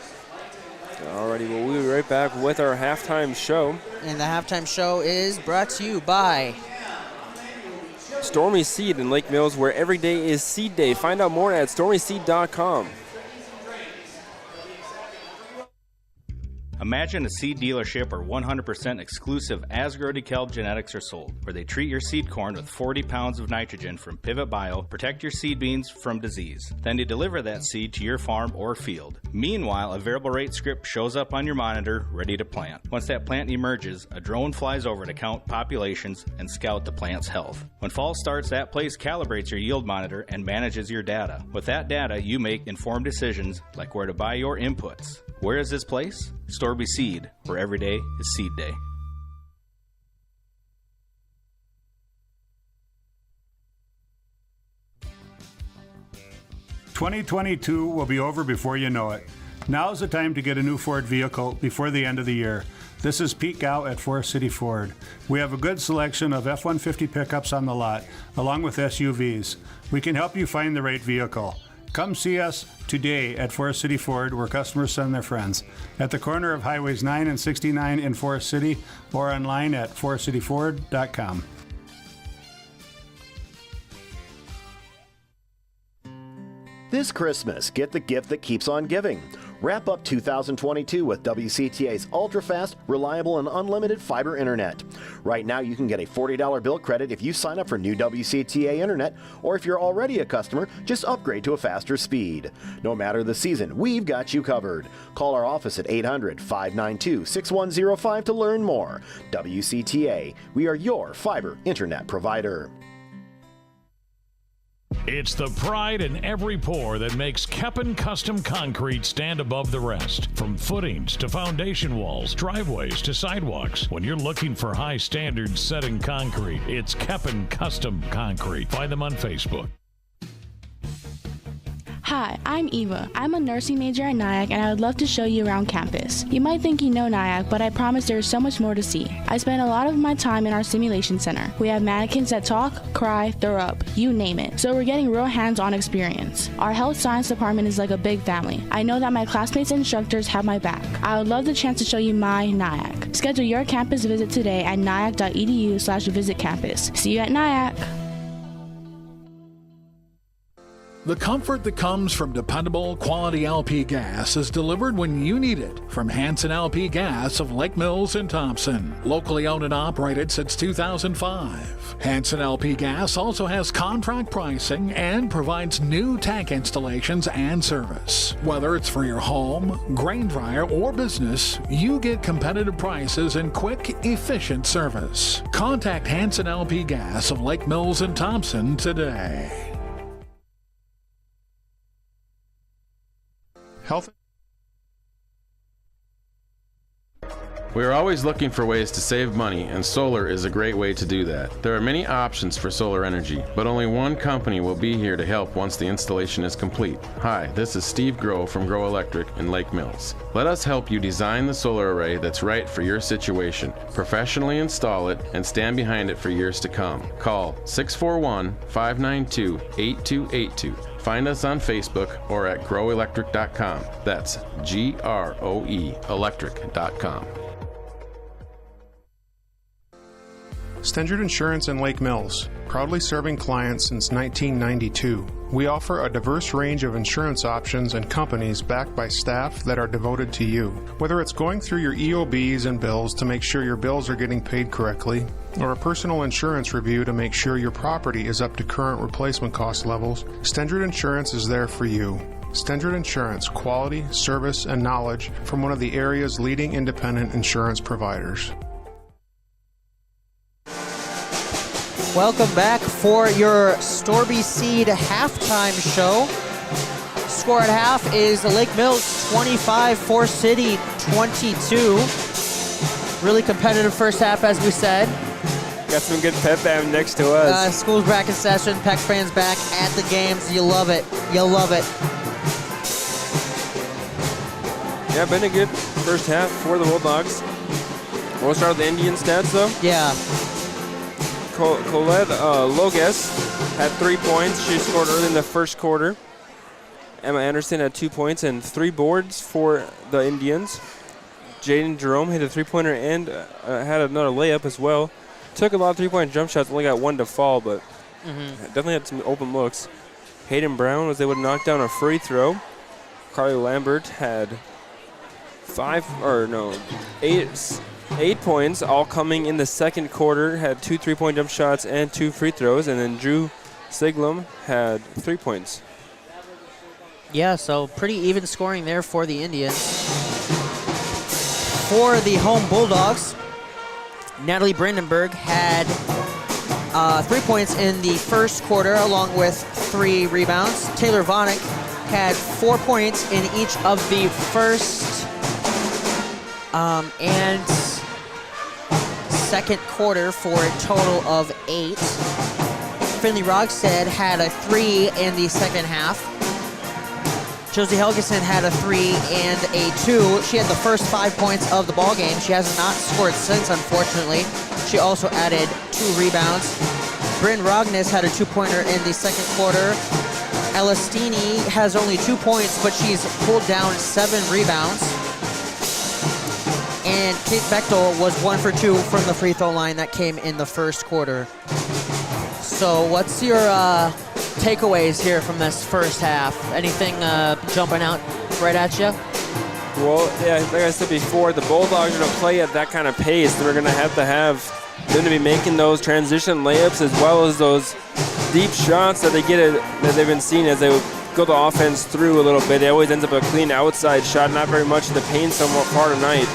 well, we'll be right back with our halftime show. And the halftime show is brought to you by Stormy Seed in Lake Mills, where every day is seed day. Find out more at stormyseed.com. Imagine a seed dealership where 100% exclusive Asgrow DeKalb genetics are sold, where they treat your seed corn with 40 pounds of nitrogen from Pivot Bio, protect your seed beans from disease. Then they deliver that seed to your farm or field. Meanwhile, a variable rate script shows up on your monitor, ready to plant. Once that plant emerges, a drone flies over to count populations and scout the plant's health. When fall starts, that place calibrates your yield monitor and manages your data. With that data, you make informed decisions like where to buy your inputs. Where is this place? Storby Seed, where every day is seed day. $2022 will be over before you know it. Now's the time to get a new Ford vehicle before the end of the year. This is Pete Gow at Forest City Ford. We have a good selection of F-150 pickups on the lot, along with SUVs. We can help you find the right vehicle. Come see us today at Forest City Ford, where customers send their friends. At the corner of Highways 9 and 69 in Forest City, or online at forestcityford.com. This Christmas, get the gift that keeps on giving. Wrap up 2022 with WCTA's ultra-fast, reliable, and unlimited fiber internet. Right now, you can get a $40 bill credit if you sign up for new WCTA internet, or if you're already a customer, just upgrade to a faster speed. No matter the season, we've got you covered. Call our office at 800-592-6105 to learn more. WCTA, we are your fiber internet provider. It's the pride in every pour that makes Keppen Custom Concrete stand above the rest. From footings to foundation walls, driveways to sidewalks. When you're looking for high standards set in concrete, it's Keppen Custom Concrete. Find them on Facebook. Hi, I'm Eva. I'm a nursing major at Nyack, and I would love to show you around campus. You might think you know Nyack, but I promise there is so much more to see. I spend a lot of my time in our simulation center. We have mannequins that talk, cry, throw up, you name it. So we're getting real hands-on experience. Our health science department is like a big family. I know that my classmates and instructors have my back. I would love the chance to show you my Nyack. Schedule your campus visit today at nyack.edu/visitcampus. See you at Nyack. The comfort that comes from dependable, quality LP gas is delivered when you need it from Hanson LP Gas of Lake Mills and Thompson. Locally owned and operated since 2005. Hanson LP Gas also has contract pricing and provides new tank installations and service. Whether it's for your home, grain dryer, or business, you get competitive prices and quick, efficient service. Contact Hanson LP Gas of Lake Mills and Thompson today. Health. We are always looking for ways to save money, and solar is a great way to do that. There are many options for solar energy, but only one company will be here to help once the installation is complete. Hi, this is Steve Groh from Groh Electric in Lake Mills. Let us help you design the solar array that's right for your situation, professionally install it, and stand behind it for years to come. Call 641-592-8282. Find us on Facebook or at growelectric.com. That's GROE electric.com. Stendard Insurance in Lake Mills, proudly serving clients since 1992. We offer a diverse range of insurance options and companies backed by staff that are devoted to you. Whether it's going through your EOBs and bills to make sure your bills are getting paid correctly, or a personal insurance review to make sure your property is up to current replacement cost levels, Stendard Insurance is there for you. Stendard Insurance, quality, service, and knowledge from one of the area's leading independent insurance providers. Welcome back for your Storby Seed halftime show. Score at half is Lake Mills 25, Forest City 22. Really competitive first half, as we said. Got some good pep band next to us. School's back in session. Peck fans back at the games. You love it. You'll love it. Yeah, been a good first half for the Bulldogs. We'll start with the Indian stats, though. Yeah. Colette Loges had 3 points. She scored early in the first quarter. Emma Anderson had 2 points and 3 boards for the Indians. Jaden Jerome hit a three-pointer and had another layup as well. Took a lot of three-point jump shots, only got 1 to fall, but definitely had some open looks. Hayden Brown was able to knock down a free throw. Carly Lambert had 8 points, all coming in the second quarter. Had 2 3-point jump shots and 2 free throws. And then Drew Siglum had 3 points. Yeah, so pretty even scoring there for the Indians. For the home Bulldogs, Natalie Brandenburg had 3 points in the first quarter, along with 3 rebounds. Taylor Vonick had 4 points in each of the first and second quarter for a total of 8. Finley Rogstad had a 3 in the second half. Josie Helgeson had a 3 and a 2. She had the first 5 points of the ball game. She has not scored since, unfortunately. She also added 2 rebounds. Bryn Rognes had a 2-pointer in the second quarter. Elastini has only 2 points, but she's pulled down 7 rebounds. And Kate Bechtel was 1 for 2 from the free throw line. That came in the first quarter. So what's your takeaways here from this first half? Anything jumping out right at you? Well, yeah, like I said before, the Bulldogs are going to play at that kind of pace. They're going to have them to be making those transition layups as well as those deep shots that they've been seeing as they go the offense through a little bit. It always ends up a clean outside shot, not very much in the paint somewhat far tonight.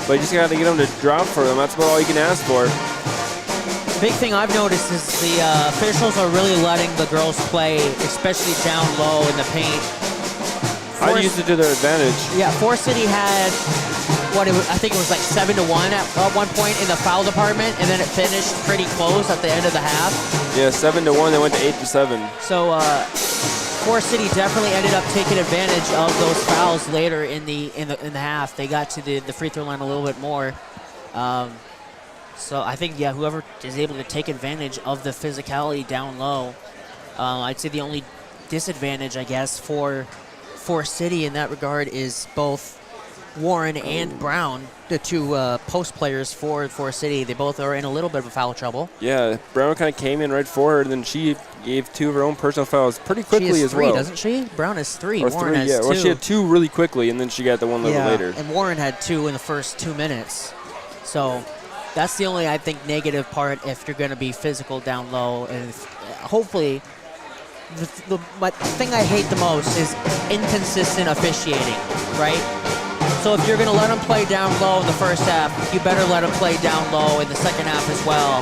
But you just got to get them to drop for them. That's about all you can ask for. The big thing I've noticed is the officials are really letting the girls play, especially down low in the paint. I used it to their advantage. Yeah, Forest City had, I think it was like 7-1 at one point in the foul department, and then it finished pretty close at the end of the half. Yeah, 7-1, they went to 8-7. So Forest City definitely ended up taking advantage of those fouls later in the half. They got to the free throw line a little bit more. So I think, yeah, whoever is able to take advantage of the physicality down low, I'd say the only disadvantage, I guess, for Forest City in that regard is both Warren and Brown, the two post players for Forest City, they both are in a little bit of foul trouble. Yeah, Brown kind of came in right for her, and then she gave 2 of her own personal fouls pretty quickly she has as 3, well. Doesn't she? Brown has 3. Or Warren 3, has yeah. 2. Well, she had 2 really quickly, and then she got the one a little later. And Warren had 2 in the first 2 minutes. So that's the only, I think, negative part if you're going to be physical down low. And hopefully, the thing I hate the most is inconsistent officiating, right? So if you're going to let them play down low in the first half, you better let them play down low in the second half as well.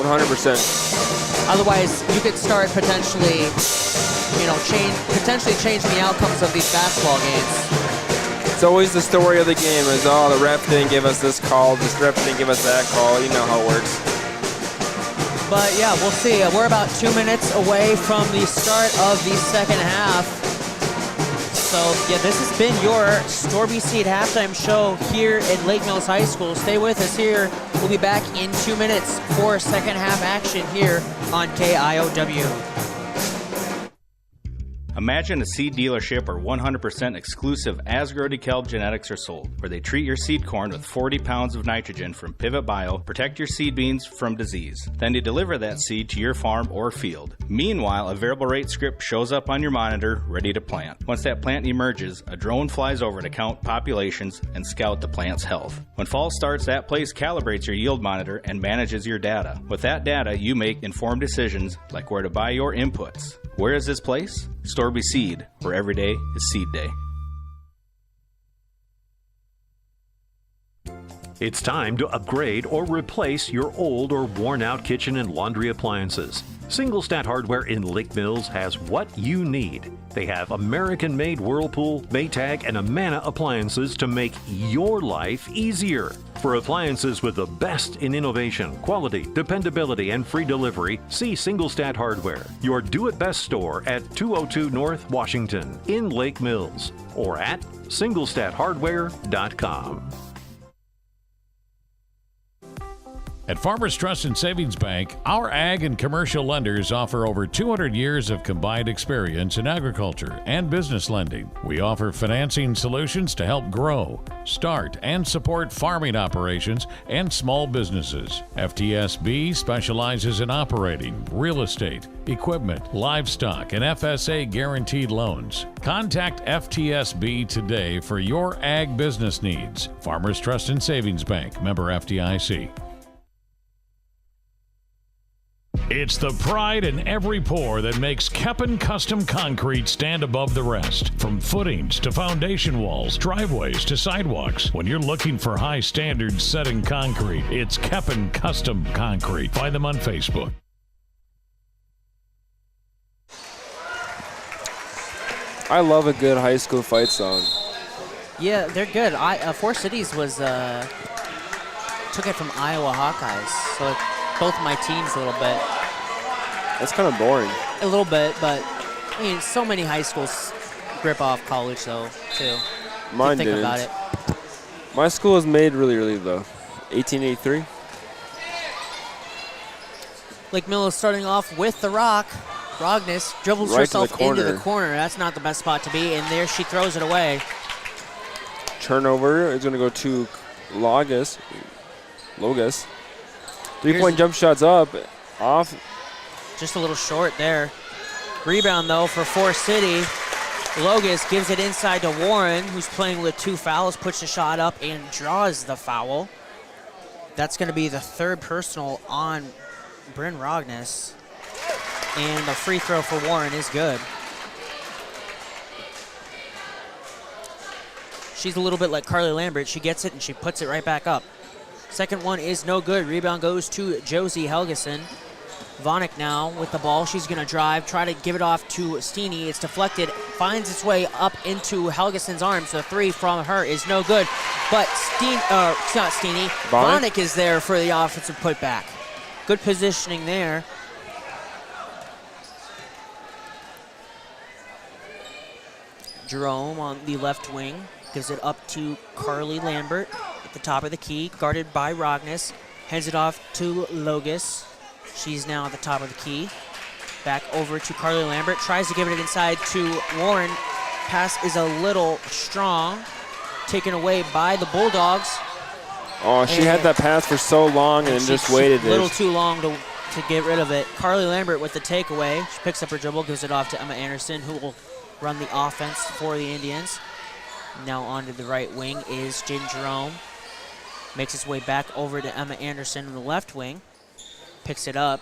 100%. Otherwise, you could start potentially changing the outcomes of these basketball games. It's always the story of the game is, the ref didn't give us this call, this ref didn't give us that call. You know how it works. But yeah, we'll see. We're about 2 minutes away from the start of the second half. So yeah, this has been your Storby Seed halftime show here at Lake Mills High School. Stay with us here. We'll be back in 2 minutes for second half action here on KIOW. Imagine a seed dealership where 100% exclusive Asgrow DeKalb genetics are sold, where they treat your seed corn with 40 pounds of nitrogen from Pivot Bio, protect your seed beans from disease. Then they deliver that seed to your farm or field. Meanwhile, a variable rate script shows up on your monitor, ready to plant. Once that plant emerges, a drone flies over to count populations and scout the plant's health. When fall starts, that place calibrates your yield monitor and manages your data. With that data, you make informed decisions like where to buy your inputs. Where is this place? Storby Seed, where every day is seed day. It's time to upgrade or replace your old or worn-out kitchen and laundry appliances. Single Stat Hardware in Lake Mills has what you need. They have American-made Whirlpool, Maytag, and Amana appliances to make your life easier. For appliances with the best in innovation, quality, dependability, and free delivery, see Single Stat Hardware, your do-it-best store at 202 North Washington in Lake Mills, or at singlestathardware.com. At Farmers Trust and Savings Bank, our ag and commercial lenders offer over 200 years of combined experience in agriculture and business lending. We offer financing solutions to help grow, start, and support farming operations and small businesses. FTSB specializes in operating, real estate, equipment, livestock, and FSA guaranteed loans. Contact FTSB today for your ag business needs. Farmers Trust and Savings Bank, member FDIC. It's the pride in every pour that makes Keppen Custom Concrete stand above the rest. From footings to foundation walls, driveways to sidewalks. When you're looking for high standards set in concrete, it's Keppen Custom Concrete. Find them on Facebook. I love a good high school fight song. Yeah, they're good. Forest Cities was took it from Iowa Hawkeyes, so both of my teams a little bit. That's kind of boring. A little bit, but I mean, so many high schools grip off college though too. Mine think didn't. About it. My school was made really early though, 1883. Lake Mills starting off with the rock. Rogness dribbles Right herself into the corner. That's not the best spot to be, and there she throws it away. Turnover is going to go to Logus. 3-point jump shots up, off. Just a little short there. Rebound, though, for Forest City. Logus gives it inside to Warren, who's playing with 2 fouls, puts the shot up and draws the foul. That's going to be the 3rd personal on Bryn Rogness. And the free throw for Warren is good. She's a little bit like Carly Lambert. She gets it and she puts it right back up. Second one is no good. Rebound goes to Josie Helgeson. Vonik now with the ball. She's going to drive, try to give it off to Steeny. It's deflected, finds its way up into Helgeson's arms. The 3 from her is no good. But it's not Steeny. Vonik is there for the offensive putback. Good positioning there. Jerome on the left wing gives it up to Carly Lambert at the top of the key, guarded by Rogness. Hands it off to Logus. She's now at the top of the key. Back over to Carly Lambert. Tries to give it inside to Warren. Pass is a little strong. taken away by the Bulldogs. Oh, she had that pass for so long and just waited. A little too long to get rid of it. Carly Lambert with the takeaway. She picks up her dribble, gives it off to Emma Anderson, who will run the offense for the Indians. Now onto the right wing is Jaden Jerome. Makes his way back over to Emma Anderson in the left wing. Picks it up.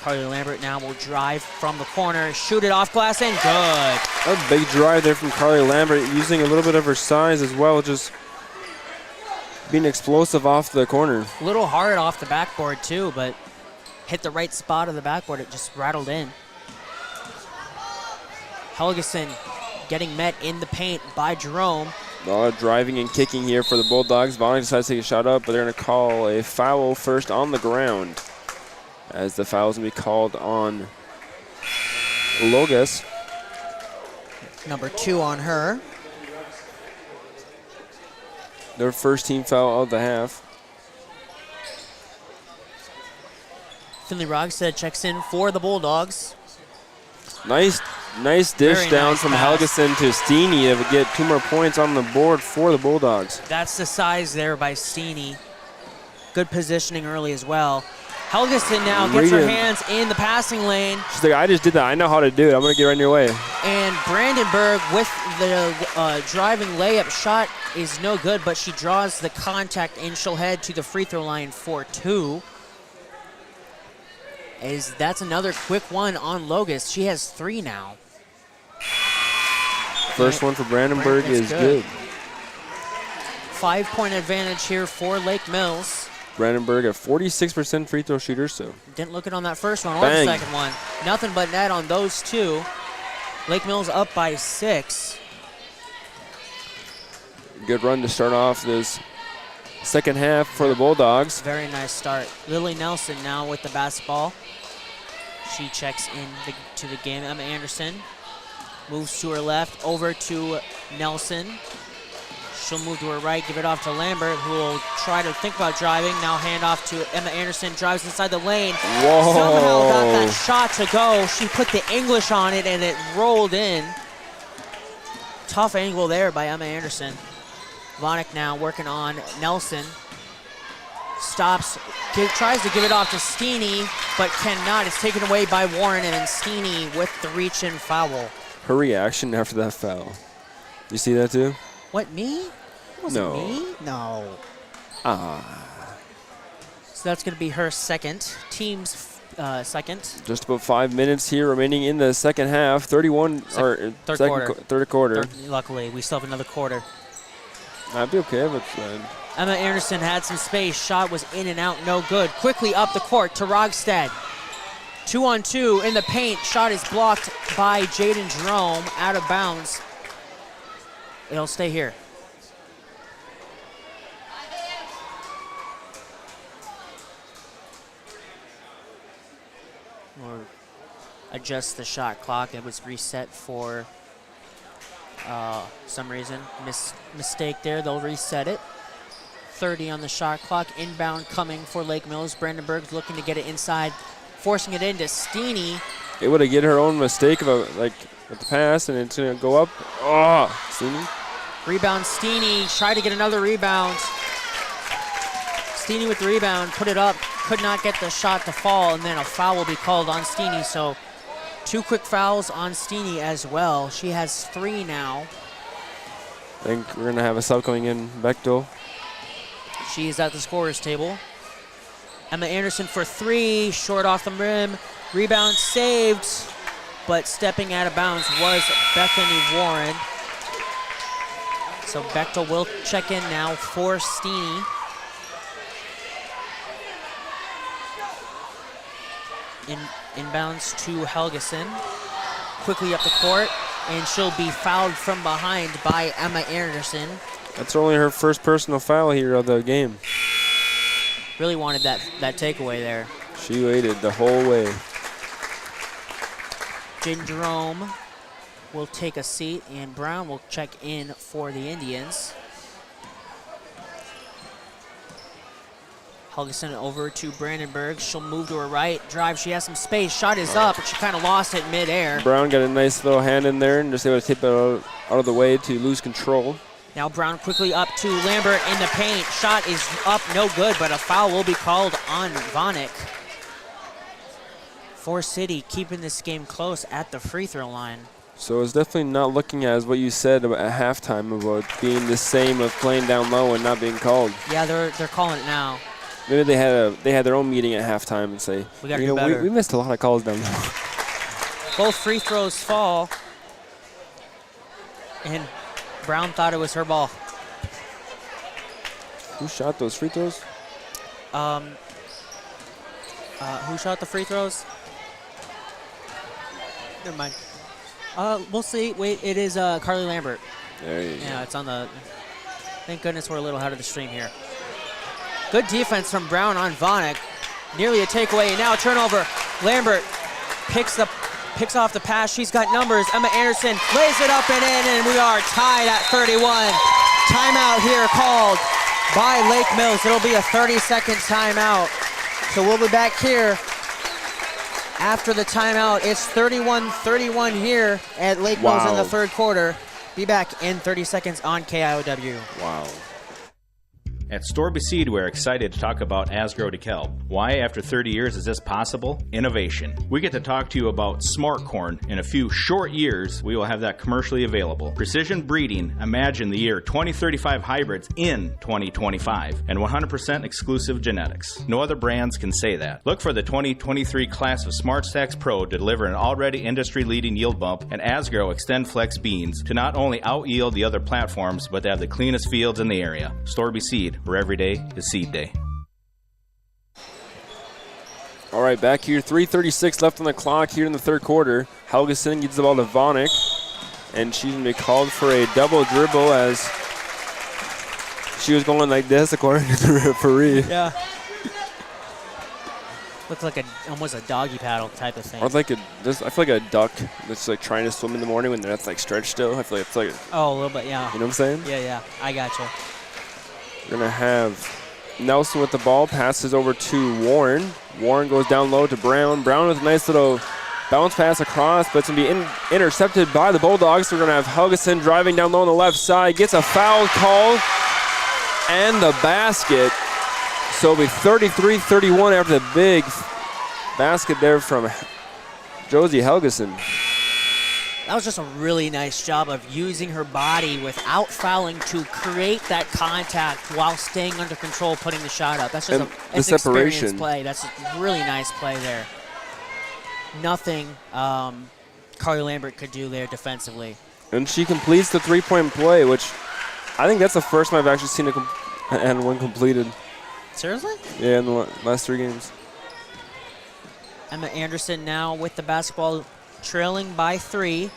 Carly Lambert now will drive from the corner, shoot it off glass, and good. A big drive there from Carly Lambert, using a little bit of her size as well, just being explosive off the corner. A little hard off the backboard too, but hit the right spot of the backboard. It just rattled in. Helgeson getting met in the paint by Jerome. A lot of driving and kicking here for the Bulldogs. Volley decides to take a shot up, but they're going to call a foul first on the ground, as the foul's going to be called on Logus. Number 2 on her. Their first team foul of the half. Finley Rogstad checks in for the Bulldogs. Nice dish Very down nice from pass. Helgeson to Steeny to get 2 more points on the board for the Bulldogs. That's the size there by Steeny. Good positioning early as well. Helgeson now gets her hands in the passing lane. She's like, I just did that. I know how to do it. I'm going to get right in your way. And Brandenburg with the driving layup shot is no good, but she draws the contact and she'll head to the free throw line for 2. That's another quick one on Logus. She has 3 now. First one for Brandenburg is good. 5-point advantage here for Lake Mills. Brandenburg, a 46% free throw shooter, so. Didn't look it on that first one or Bang. the second one. Nothing but net on those 2. Lake Mills up by 6. Good run to start off this second half for the Bulldogs. Very nice start. Lily Nelson now with the basketball. She checks in to the game. Emma Anderson moves to her left, over to Nelson. She'll move to her right, give it off to Lambert, who will try to think about driving. Now hand off to Emma Anderson, drives inside the lane. Whoa. Somehow got that shot to go. She put the English on it, and it rolled in. Tough angle there by Emma Anderson. Vonik now working on Nelson. Stops, tries to give it off to Steeny, but cannot. It's taken away by Warren, and then Steeny with the reach-in foul. Her reaction after that foul. You see that too? What, me? It wasn't me. No. So that's going to be her second. Team's second. Just about 5 minutes here remaining in the second half. 31 or third quarter. Luckily, we still have another quarter. I'd be okay with Emma Anderson had some space. Shot was in and out, no good. Quickly up the court to Rogstad. 2-on-2 in the paint. Shot is blocked by Jaden Jerome, out of bounds. It'll stay here. Or adjust the shot clock. It was reset for some reason. Mistake there. They'll reset it. 30 on the shot clock. Inbound coming for Lake Mills. Brandenburg's looking to get it inside, forcing it into Steeny. able to get her own mistake of with the pass, and it's going to go up. Oh, Steeny. Rebound, Steeny. Tried to get another rebound. Steeny with the rebound, put it up, could not get the shot to fall, and then a foul will be called on Steeny. So 2 quick fouls on Steeny as well. She has 3 now. I think we're going to have a sub coming in, Bechtel. She is at the scorer's table. Emma Anderson for 3, short off the rim. Rebound saved, but stepping out of bounds was Bethany Warren. So Bechtel will check in now for Steeny. Inbounds to Helgeson. Quickly up the court, and she'll be fouled from behind by Emma Anderson. That's only her first personal foul here of the game. Really wanted that takeaway there. She waited the whole way. Jaden Jerome will take a seat, and Brown will check in for the Indians. Helgeson over to Brandenburg. She'll move to her right, drive. She has some space. Shot is up, but she kind of lost it midair. Brown got a nice little hand in there and just able to tip it out of the way to lose control. Now Brown quickly up to Lambert in the paint. Shot is up, no good, but a foul will be called on Vonick. Forest City keeping this game close at the free throw line. So it's definitely not looking as what you said about at halftime about being the same of playing down low and not being called. Yeah, they're calling it now. Maybe they had their own meeting at halftime and say, We gotta do better. We missed a lot of calls down low. Both free throws fall, and Brown thought it was her ball. Who shot those free throws? Who shot the free throws? Never mind. We'll see. Wait, it is Carly Lambert. There you go. Yeah, it's on the. Thank goodness we're a little ahead of the stream here. Good defense from Brown on Vonick. Nearly a takeaway. Now a turnover. Lambert picks off the pass. She's got numbers. Emma Anderson lays it up and in, and we are tied at 31. Timeout here called by Lake Mills. It'll be a 30-second timeout. So we'll be back here after the timeout. It's 31-31 here at Lake Mills in the third quarter. Be back in 30 seconds on KIOW. Wow. At Storby Seed, we're excited to talk about Asgrow DeKalb. Why, after 30 years, is this possible? Innovation. We get to talk to you about smart corn. In a few short years, we will have that commercially available. Precision breeding. Imagine the year 2035 hybrids in 2025. And 100% exclusive genetics. No other brands can say that. Look for the 2023 class of Smart Stacks Pro to deliver an already industry-leading yield bump and Asgrow Extend Flex beans to not only out-yield the other platforms, but to have the cleanest fields in the area. Storby Seed, where every day is seed day. All right, back here, 3:36 left on the clock here in the third quarter. Helgeson gives the ball to Vonick, and she's going to be called for a double dribble as she was going like this according to the referee. Yeah. Looks like almost a doggy paddle type of thing. Or like I feel like a duck that's like trying to swim in the morning when that's like stretched still. I feel like it's like Oh, a little bit, yeah. You know what I'm saying? Yeah, I gotcha. We're going to have Nelson with the ball, passes over to Warren. Warren goes down low to Brown. Brown with a nice little bounce pass across, but it's going to be intercepted by the Bulldogs. We're going to have Helgeson driving down low on the left side, gets a foul call, and the basket. So it'll be 33-31 after the big basket there from Josie Helgeson. That was just a really nice job of using her body without fouling to create that contact while staying under control, putting the shot up. That's just the experienced play. That's a really nice play there. Nothing Carly Lambert could do there defensively. And she completes the three-point play, which I think that's the first time I've actually seen and one completed. Seriously? Yeah, in the last 3 games. Emma Anderson now with the basketball, trailing by 3.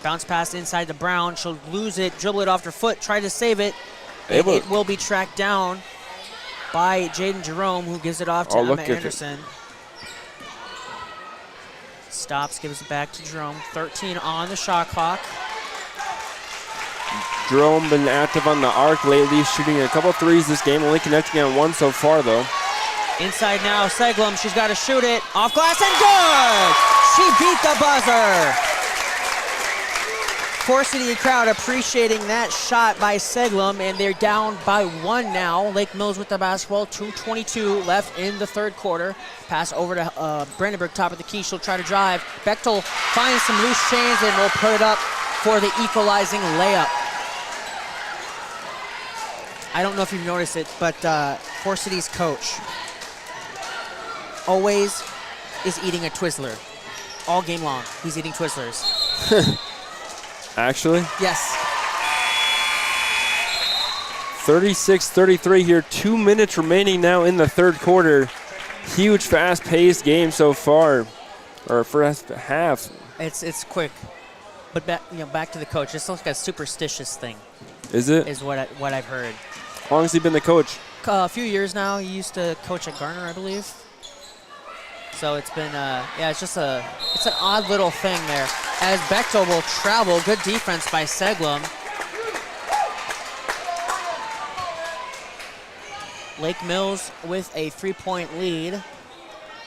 Bounce pass inside to Brown. She'll lose it, dribble it off her foot, try to save it. It will be tracked down by Jaden Jerome, who gives it off to Emma Anderson. Stops, gives it back to Jerome. 13 on the shot clock. Jerome been active on the arc lately, shooting a couple threes this game, only connecting on 1 so far, though. Inside now, Seglum. She's got to shoot it. Off glass and good! She beat the buzzer. Forest City crowd appreciating that shot by Seglum, and they're down by 1 now. Lake Mills with the basketball, 2:22 left in the third quarter. Pass over to Brandenburg, top of the key. She'll try to drive. Bechtel finds some loose chains and will put it up for the equalizing layup. I don't know if you've noticed it, but Forest City's coach always is eating a Twizzler. All game long, he's eating Twizzlers. Actually? Yes. 36-33 here, 2 minutes remaining now in the third quarter. Huge, fast-paced game so far, or first half. It's quick, but back to the coach. This looks like a superstitious thing. Is it? Is what I've heard. How long has he been the coach? A few years now. He used to coach at Garner, I believe. So it's been, it's an odd little thing there. As Bechtel will travel, good defense by Seglum. Lake Mills with a 3-point lead.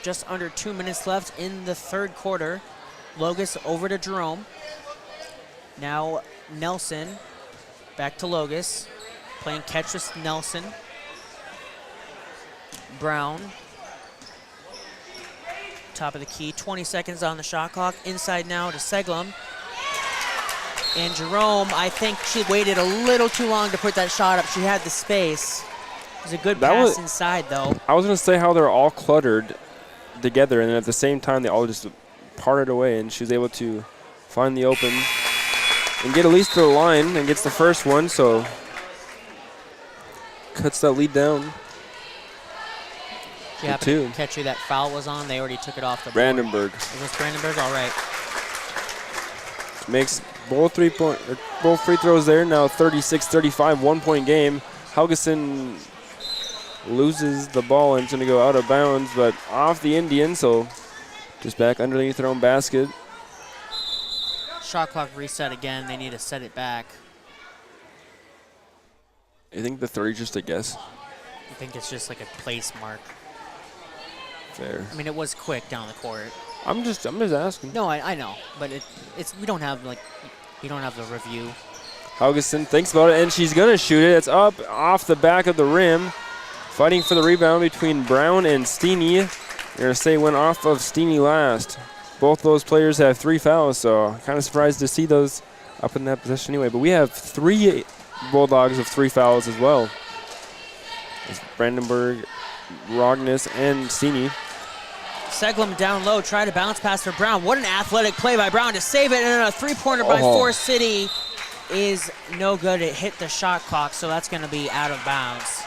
Just under 2 minutes left in the third quarter. Logus over to Jerome. Now Nelson back to Logus. Playing catch with Nelson. Brown. Top of the key. 20 seconds on the shot clock. Inside now to Seglum. And Jerome, I think she waited a little too long to put that shot up. She had the space. It was a good pass inside, though. I was going to say how they're all cluttered together, and then at the same time, they all just parted away, and she was able to find the open and get at least to the line and gets the first one, so cuts that lead down. She happened to catch who that foul was on. They already took it off the board. Brandenburg. It was Brandenburg? All right. Makes both free throws there. Now 36-35, 1-point game. Helgeson loses the ball and it's going to go out of bounds, but off the Indians, so just back underneath their own basket. Shot clock reset again. They need to set it back. I think the 30 just a guess. I think it's just like a place mark. Fair. I mean, it was quick down the court. I'm just asking. No, I know, but it's we don't have the review. Helgeson thinks about it, and she's going to shoot it. It's up off the back of the rim. Fighting for the rebound between Brown and Steeney. You're going to say went off of Steeney last. Both those players have 3 fouls, so kind of surprised to see those up in that position anyway. But we have 3 Bulldogs of 3 fouls as well. It's Brandenburg, Rognus, and Steeney. Seglum down low, try to bounce pass for Brown. What an athletic play by Brown to save it, and then a 3-pointer by Forest City is no good. It hit the shot clock, so that's going to be out of bounds.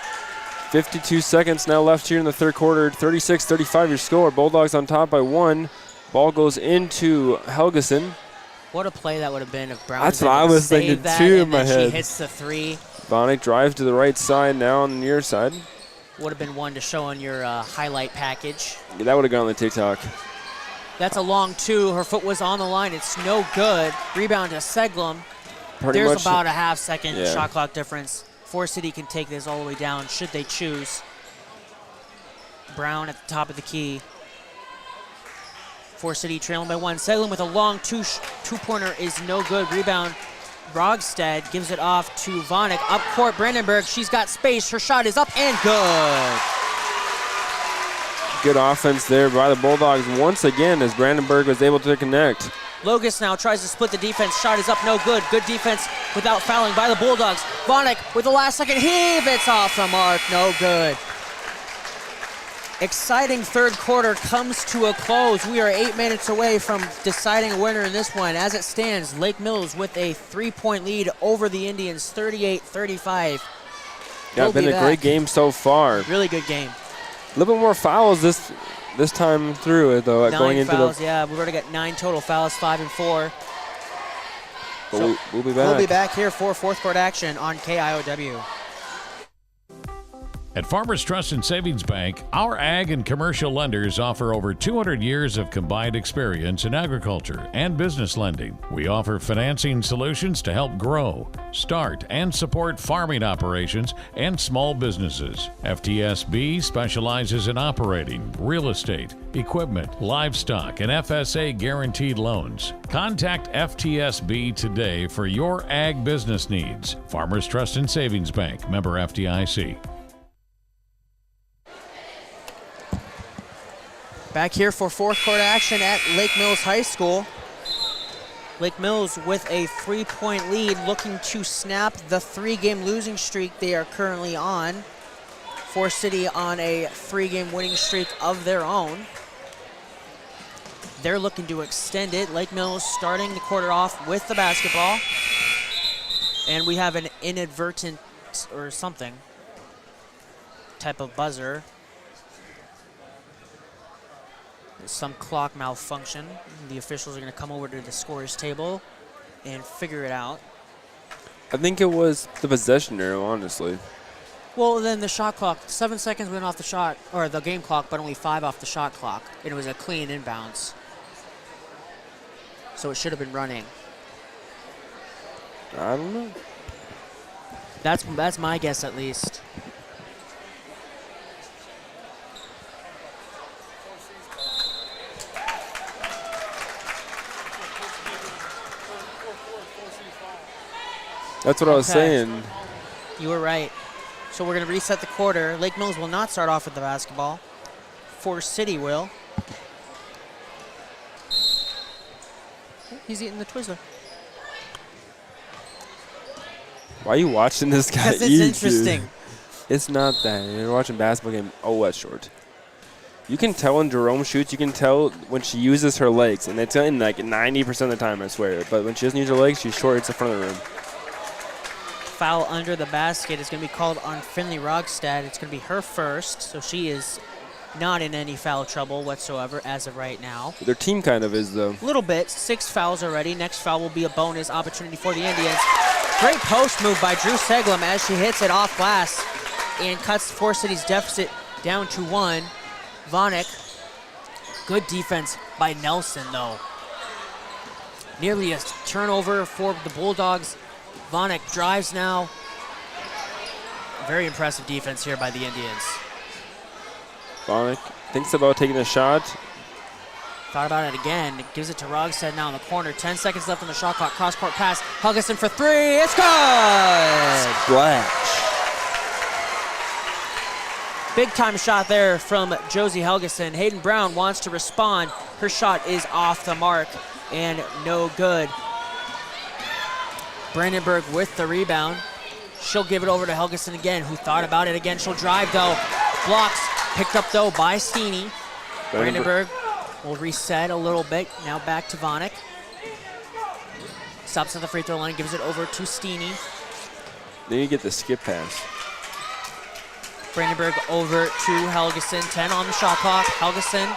52 seconds now left here in the third quarter. 36-35 your score. Bulldogs on top by 1. Ball goes into Helgeson. What a play that would have been if Brown That's what I was thinking too in my head. She hits the 3. Bonnick drives to the right side now on the near side. Would have been one to show on your highlight package. Yeah, that would have gone on the TikTok. That's a long 2. Her foot was on the line. It's no good. Rebound to Seglum. Pretty There's much about a half-second yeah. shot clock difference. Forest City can take this all the way down should they choose. Brown at the top of the key. Forest City trailing by 1. Seglum with a long two-pointer is no good. Rebound. Rogstad gives it off to Vonik. Up court, Brandenburg. She's got space. Her shot is up and good. Good offense there by the Bulldogs once again as Brandenburg was able to connect. Logus now tries to split the defense. Shot is up, no good. Good defense without fouling by the Bulldogs. Vonik with the last second heave. It's off the mark, no good. Exciting third quarter comes to a close. We are 8 minutes away from deciding a winner in this one. As it stands, Lake Mills with a 3-point lead over the Indians, 38-35. Yeah, been a great game so far. Really good game. A little bit more fouls this time through it, though. 9 going into fouls, yeah. We've already got 9 total fouls, 5 and 4. But So we'll be back. We'll be back here for fourth court action on KIOW. At Farmers Trust and Savings Bank, our ag and commercial lenders offer over 200 years of combined experience in agriculture and business lending. We offer financing solutions to help grow, start, and support farming operations and small businesses. FTSB specializes in operating, real estate, equipment, livestock, and FSA guaranteed loans. Contact FTSB today for your ag business needs. Farmers Trust and Savings Bank, member FDIC. Back here for fourth court action at Lake Mills High School. Lake Mills with a 3-point lead, looking to snap the 3-game losing streak they are currently on. Forest City on a 3-game winning streak of their own. They're looking to extend it. Lake Mills starting the quarter off with the basketball. And we have an inadvertent or something type of buzzer. Some clock malfunction. The officials are going to come over to the scorer's table and figure it out. I think it was the possession arrow, honestly. Well, then the shot clock, 7 seconds went off the shot, or the game clock, but only 5 off the shot clock. And it was a clean inbounds. So it should have been running. I don't know. That's my guess, at least. That's what I was saying. You were right. So we're going to reset the quarter. Lake Mills will not start off with the basketball. Forest City will. He's eating the Twizzler. Why are you watching this guy eat? Because it's interesting. Dude? It's not that. You're watching basketball game. Oh, that's short. You can tell when Jerome shoots. You can tell when she uses her legs. And it's in like 90% of the time, I swear. But when she doesn't use her legs, she's short. It's the front of the room. Foul under the basket is going to be called on Finley Rogstad. It's going to be her first. So she is not in any foul trouble whatsoever as of right now. Their team kind of is, though. A little bit. 6 fouls already. Next foul will be a bonus opportunity for the Indians. Great post move by Drew Seglem as she hits it off glass and cuts Forest City's deficit down to 1. Vonek. Good defense by Nelson, though. Nearly a turnover for the Bulldogs. Vonek drives now. Very impressive defense here by the Indians. Vonek thinks about taking a shot. Thought about it again. Gives it to Rogstad now in the corner. 10 seconds left on the shot clock. Cross-court pass. Helgeson for 3. It's good! Splash. Big-time shot there from Josie Helgeson. Hayden Brown wants to respond. Her shot is off the mark and no good. Brandenburg with the rebound. She'll give it over to Helgeson again, who thought about it again. She'll drive, though. Blocks. Picked up, though, by Steeny. Brandenburg will reset a little bit. Now back to Vonek. Stops at the free throw line, gives it over to Steeny. Then you get the skip pass. Brandenburg over to Helgeson. 10 on the shot clock. Helgeson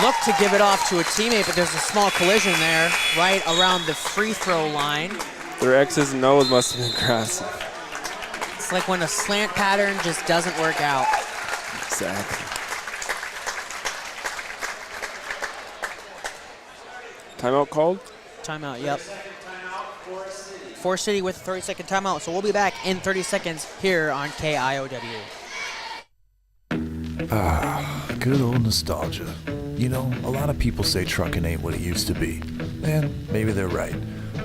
looked to give it off to a teammate, but there's a small collision there right around the free throw line. Their X's and O's must have been crossing. It's like when a slant pattern just doesn't work out. Exactly. Timeout called? Timeout, yep. Forest City with a 30-second timeout, so we'll be back in 30 seconds here on KIOW. Good old nostalgia. You know, a lot of people say trucking ain't what it used to be. And maybe they're right.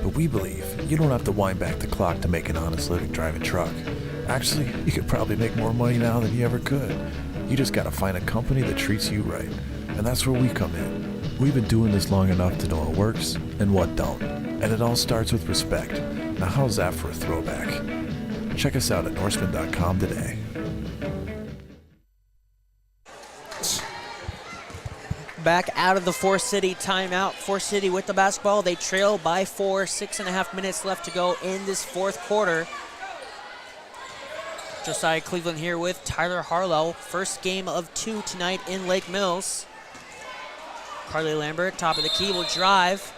But we believe you don't have to wind back the clock to make an honest living driving truck. Actually, you could probably make more money now than you ever could. You just gotta find a company that treats you right. And that's where we come in. We've been doing this long enough to know what works and what don't. And it all starts with respect. Now how's that for a throwback? Check us out at Norseman.com today. Back out of the Forest City timeout. Forest City with the basketball. They trail by 4. 6.5 minutes left to go in this fourth quarter. Josiah Cleveland here with Tyler Harlow. First game of 2 tonight in Lake Mills. Carly Lambert, top of the key, will drive.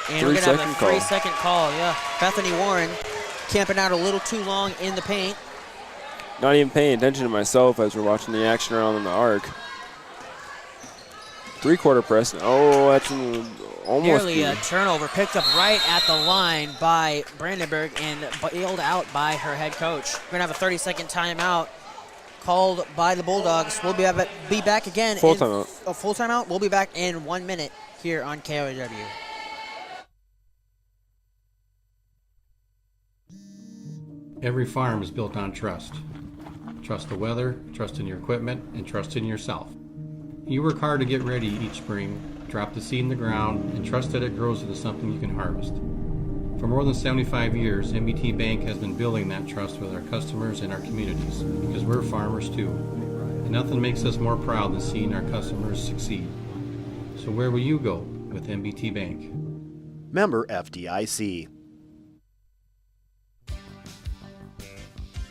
And we're going to have a 3-second call. Yeah, Bethany Warren camping out a little too long in the paint. Not even paying attention to myself as we're watching the action around in the arc. 3-quarter press. Oh, that's almost nearly a turnover. Picked up right at the line by Brandenburg and bailed out by her head coach. We're going to have a 30-second timeout called by the Bulldogs. We'll be back again. Full timeout. A full timeout. We'll be back in 1 minute here on KIOW. Every farm is built on trust. Trust the weather, trust in your equipment, and trust in yourself. You work hard to get ready each spring, drop the seed in the ground, and trust that it grows into something you can harvest. For more than 75 years, MBT Bank has been building that trust with our customers and our communities, because we're farmers too. And nothing makes us more proud than seeing our customers succeed. So where will you go with MBT Bank? Member FDIC.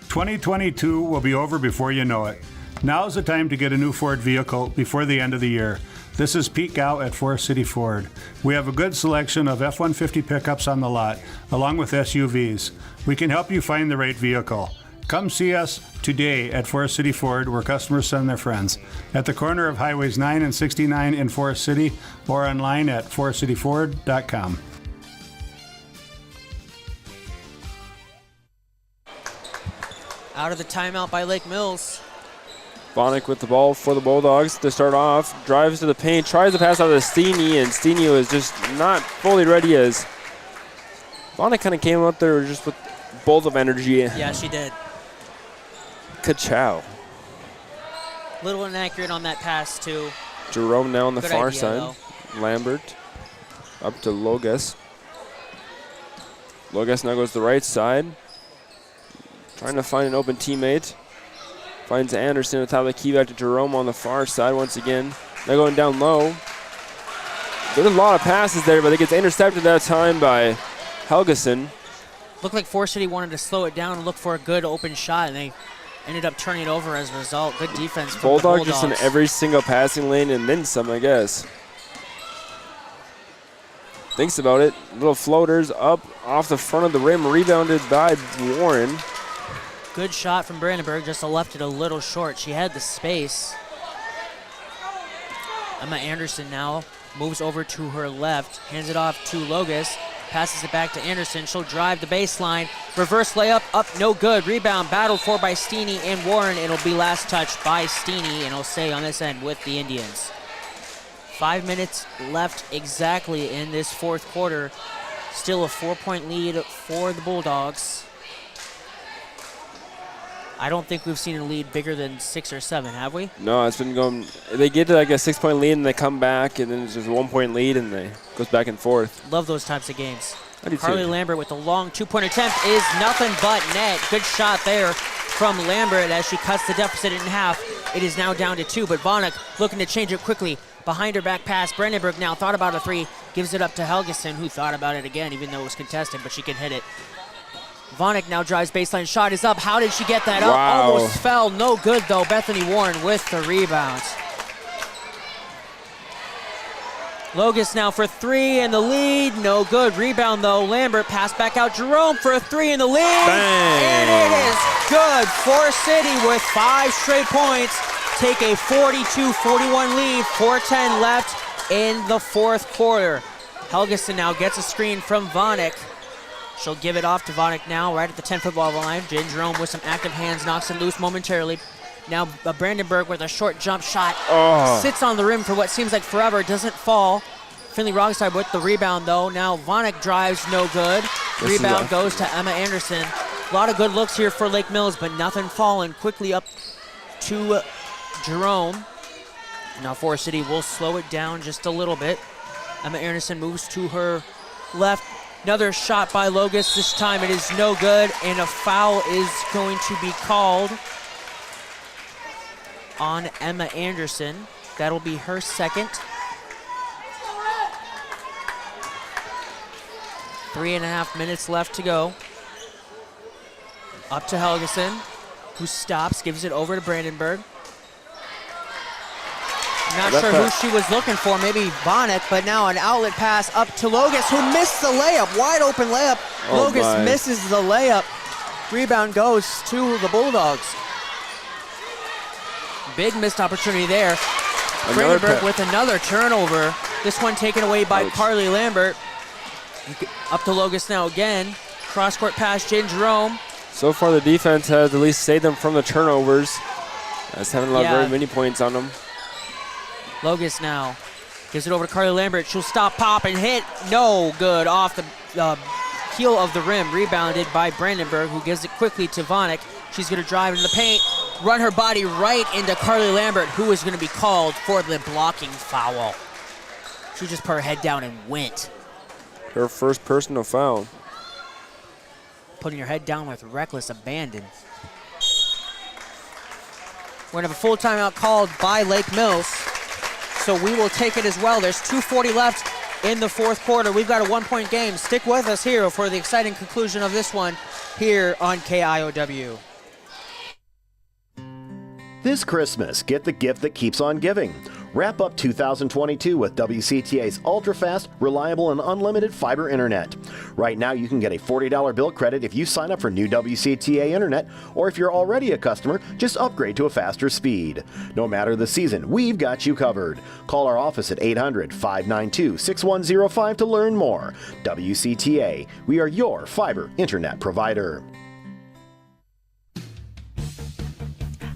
2022 will be over before you know it. Now is the time to get a new Ford vehicle before the end of the year. This is Pete Gow at Forest City Ford. We have a good selection of F-150 pickups on the lot, along with SUVs. We can help you find the right vehicle. Come see us today at Forest City Ford, where customers send their friends, at the corner of Highways 9 and 69 in Forest City, or online at forestcityford.com. Out of the timeout by Lake Mills. Vonek with the ball for the Bulldogs to start off. Drives to the paint, tries to pass out to Steeny, and Steeny was just not fully ready as Vonna kind of came up there just with bolt of energy. Yeah, she did. Ka-chow. Little inaccurate on that pass, too. Jerome now on the Good far idea, side. though. Lambert up to Logas. Logas now goes to the right side. Trying to find an open teammate. Finds Anderson at the top of the key, back to Jerome on the far side once again. They're going down low. There's a lot of passes there, but it gets intercepted that time by Helgeson. Looked like Forest City wanted to slow it down and look for a good open shot, and they ended up turning it over as a result. Good defense from the Bulldogs just in Bulldogs. every single passing lane and then some, I guess. Thinks about it. Little floaters up off the front of the rim, rebounded by Warren. Good shot from Brandenburg, just left it a little short. She had the space. Emma Anderson now moves over to her left, hands it off to Logas, passes it back to Anderson. She'll drive the baseline. Reverse layup, up, no good. Rebound, battled for by Steeney and Warren. It'll be last touch by Steeney, and it'll stay on this end with the Indians. 5 minutes left exactly in this fourth quarter. Still a 4-point lead for the Bulldogs. I don't think we've seen a lead bigger than 6 or 7, have we? No, it's been going. They get to like a 6-point lead and they come back, and then it's just a 1-point lead and they goes back and forth. Love those types of games. I do Carly too. Lambert with the long 2-point attempt is nothing but net. Good shot there from Lambert as she cuts the deficit in half. It is now down to 2, but Vonnegut looking to change it quickly. Behind her back pass, Brandenburg now thought about a 3, gives it up to Helgeson, who thought about it again, even though it was contested, but she can hit it. Vonnegut now drives baseline, shot is up. How did she get that up? Wow. Almost fell, no good though. Bethany Warren with the rebound. Logas now for 3 in the lead, no good. Rebound though, Lambert pass back out. Jerome for a 3 in the lead. Bang. And it is good. Forest City with 5 straight points. Take a 42-41 lead, 4:10 left in the fourth quarter. Helgeson now gets a screen from Vonnegut. She'll give it off to Vonnegut now, right at the 10-foot ball line. Jen Jerome with some active hands, knocks it loose momentarily. Now Brandenburg with a short jump shot. Sits on the rim for what seems like forever, doesn't fall. Finley Rogside with the rebound though. Now Vonnegut drives, no good. Rebound goes to Emma Anderson. A lot of good looks here for Lake Mills, but nothing falling. Quickly up to Jerome. Now Forest City will slow it down just a little bit. Emma Anderson moves to her left. Another shot by Logas. This time it is no good, and a foul is going to be called on Emma Anderson. That'll be her second. 3.5 minutes left to go. Up to Helgeson, who stops, gives it over to Brandenburg. Not sure who she was looking for, maybe Vonnegut, but now an outlet pass up to Logas, who missed the layup, wide open layup. Logas misses the layup. Rebound goes to the Bulldogs. Big missed opportunity there. Brandenburg with another turnover. This one taken away by Carly Lambert. Up to Logas now again. Cross-court pass, Jen Jerome. So far the defense has at least saved them from the turnovers. That's haven't allowed very many points on them. Logas now gives it over to Carly Lambert. She'll stop, pop, and hit. No good off the heel of the rim. Rebounded by Brandenburg, who gives it quickly to Vonnegut. She's going to drive into the paint, run her body right into Carly Lambert, who is going to be called for the blocking foul. She just put her head down and went. Her first personal foul. Putting your head down with reckless abandon. We're going to have a full timeout called by Lake Mills. So we will take it as well. There's 2:40 left in the fourth quarter. We've got a 1-point game. Stick with us here for the exciting conclusion of this one here on KIOW. This Christmas, get the gift that keeps on giving. Wrap up 2022 with WCTA's ultra-fast, reliable, and unlimited fiber internet. Right now, you can get a $40 bill credit if you sign up for new WCTA internet, or if you're already a customer, just upgrade to a faster speed. No matter the season, we've got you covered. Call our office at 800-592-6105 to learn more. WCTA, we are your fiber internet provider.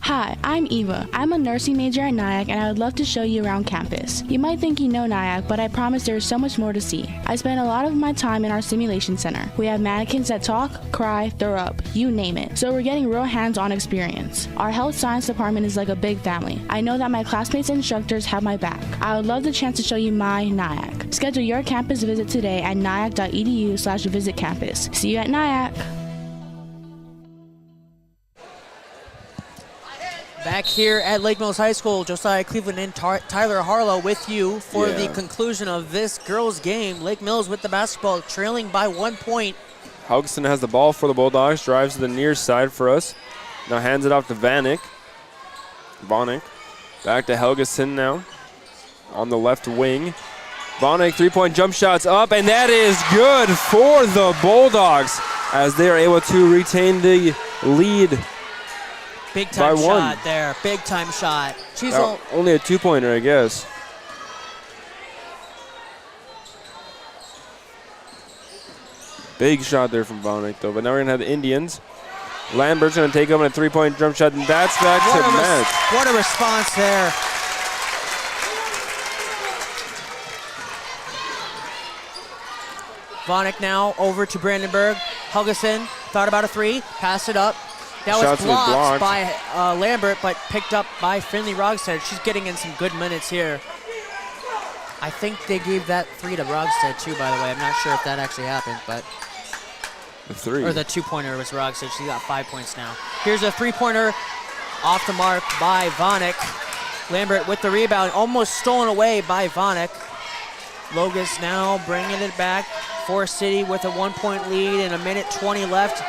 Hi, I'm Eva. I'm a nursing major at NIAC and I would love to show you around campus. You might think you know NIAC, but I promise there is so much more to see. I spend a lot of my time in our simulation center. We have mannequins that talk, cry, throw up, you name it. So we're getting real hands-on experience. Our health science department is like a big family. I know that my classmates and instructors have my back. I would love the chance to show you my NIAC. Schedule your campus visit today at niac.edu/visitcampus. See you at NIAC. Back here at Lake Mills High School, Josiah Cleveland and Tyler Harlow with you for the conclusion of this girls' game. Lake Mills with the basketball, trailing by 1 point. Helgeson has the ball for the Bulldogs, drives to the near side for us. Now hands it off to Vanek. Back to Helgeson now on the left wing. Vanek, three-point jump shots up, and that is good for the Bulldogs as they are able to retain the lead. Big time shot there. Big time shot. She's only a two-pointer, I guess. Big shot there from Vanek, though. But now we're going to have the Indians. Lambert's going to take him a three-point jump shot, and that's back to Metz. What a response there. Vanek now over to Brandenburg. Helgeson thought about a three, passed it up. That was blocked by Lambert, but picked up by Finley Rogstead. She's getting in some good minutes here. I think they gave that three to Rogstead too, by the way. I'm not sure if that actually happened, but the three or the two-pointer was Rogstead. She's got 5 points now. Here's a three-pointer off the mark by Vanek. Lambert with the rebound, almost stolen away by Vanek. Logus now bringing it back. Forest City with a 1 point lead and a minute 20 left.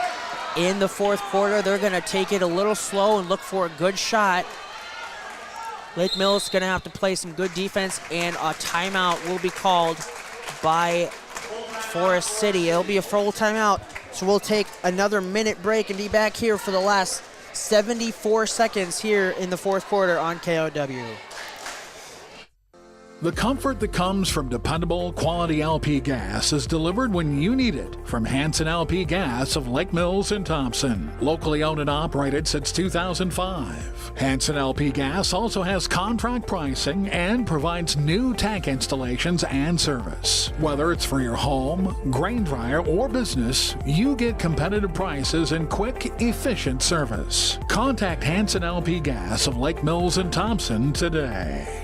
In the fourth quarter, they're going to take it a little slow and look for a good shot. Lake Mills going to have to play some good defense, and a timeout will be called by Forest City. It'll be a full timeout, so we'll take another minute break and be back here for the last 74 seconds here in the fourth quarter on KOW. The comfort that comes from dependable, quality LP gas is delivered when you need it from Hanson LP Gas of Lake Mills and Thompson. Locally owned and operated since 2005. Hanson LP Gas also has contract pricing and provides new tank installations and service. Whether it's for your home, grain dryer, or business, you get competitive prices and quick, efficient service. Contact Hanson LP Gas of Lake Mills and Thompson today.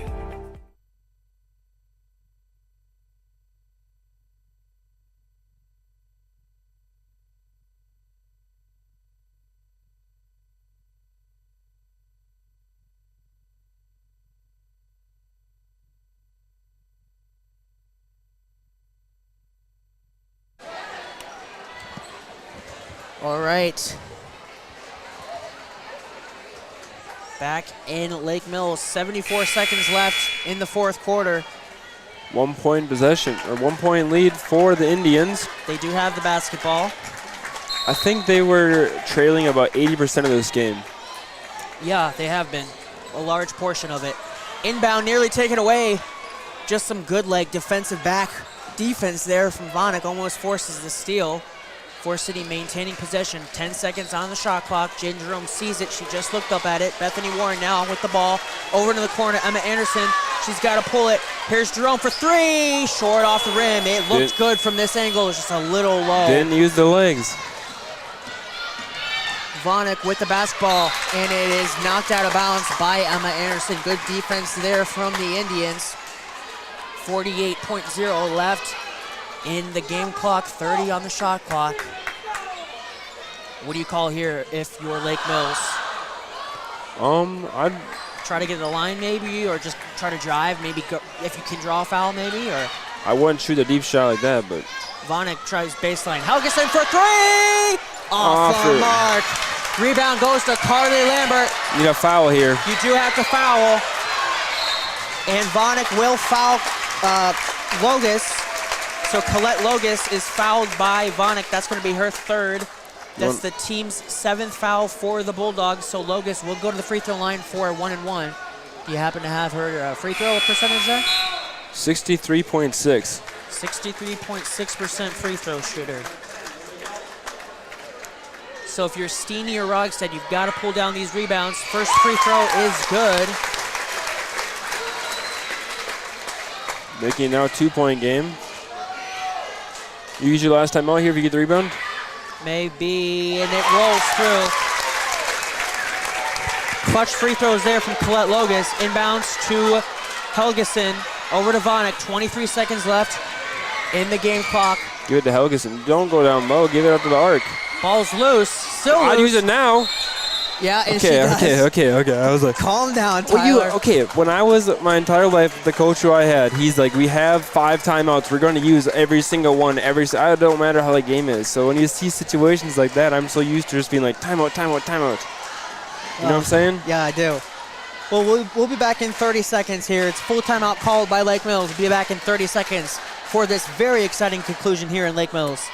All right. Back in Lake Mills, 74 seconds left in the fourth quarter. 1 point possession, or 1 point lead for the Indians. They do have the basketball. I think they were trailing about 80% of this game. Yeah, they have been. A large portion of it. Inbound nearly taken away. Just some good leg defensive back defense there from Vanek. Almost forces the steal. Forest City maintaining possession. 10 seconds on the shot clock. Jen Jerome sees it. She just looked up at it. Bethany Warren now with the ball. Over to the corner. Emma Anderson. She's got to pull it. Here's Jerome for three. Short off the rim. It looked good from this angle. It's just a little low. Didn't use the legs. Vanek with the basketball, and it is knocked out of bounds by Emma Anderson. Good defense there from the Indians. 48.0 left in the game clock, 30 on the shot clock. What do you call here if you're Lake Mills? I'd try to get to the line maybe, or just try to drive, maybe go, if you can draw a foul maybe, or? I wouldn't shoot a deep shot like that, but. Vanek tries baseline. Helgeson for three! Off the mark. Rebound goes to Carly Lambert. Need a foul here. You do have to foul. And Vanek will foul Logus. So Colette Logus is fouled by Vanek. That's going to be her third. That's the team's 7th foul for the Bulldogs. So Logus will go to the free throw line for 1-and-1. Do you happen to have her free throw percentage there? 63.6. 63.6% free throw shooter. So if you're Steeny or Rogstad, you've got to pull down these rebounds. First free throw is good. Making it now a 2-point game. You use your last time out here if you get the rebound? Maybe, and it rolls through. Clutch free throws there from Colette Logus. Inbounds to Helgeson. Over to Vonek. 23 seconds left in the game clock. Give it to Helgeson. Don't go down low. Give it up to the arc. Ball's loose. Still loose. I'd use it now. Yeah, and she does. Okay. I was like, calm down, Tyler. When I was my entire life, the coach who I had, he's like, we have 5 timeouts. We're going to use every single one. I don't matter how the game is. So when you see situations like that, I'm so used to just being like, timeout. You know what I'm saying? Yeah, I do. Well, we'll be back in 30 seconds here. It's full timeout called by Lake Mills. We'll be back in 30 seconds for this very exciting conclusion here in Lake Mills.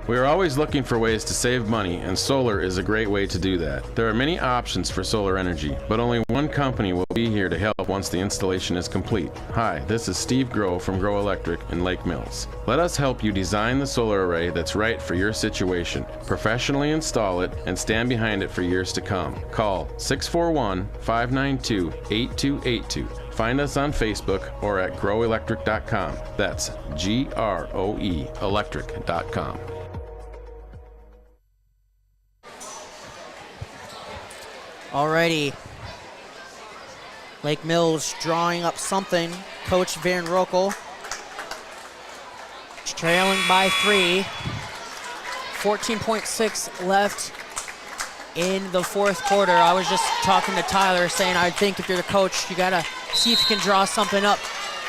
We are always looking for ways to save money, and solar is a great way to do that. There are many options for solar energy, but only one company will be here to help once the installation is complete. Hi, this is Steve Groh from Groh Electric in Lake Mills. Let us help you design the solar array that's right for your situation, professionally install it, and stand behind it for years to come. Call 641-592-8282. Find us on Facebook or at growelectric.com. That's GROE electric.com. Alrighty. Lake Mills drawing up something. Coach Van Rokel trailing by 3. 14.6 left in the fourth quarter. I was just talking to Tyler saying I think if you're the coach, you got to see if you can draw something up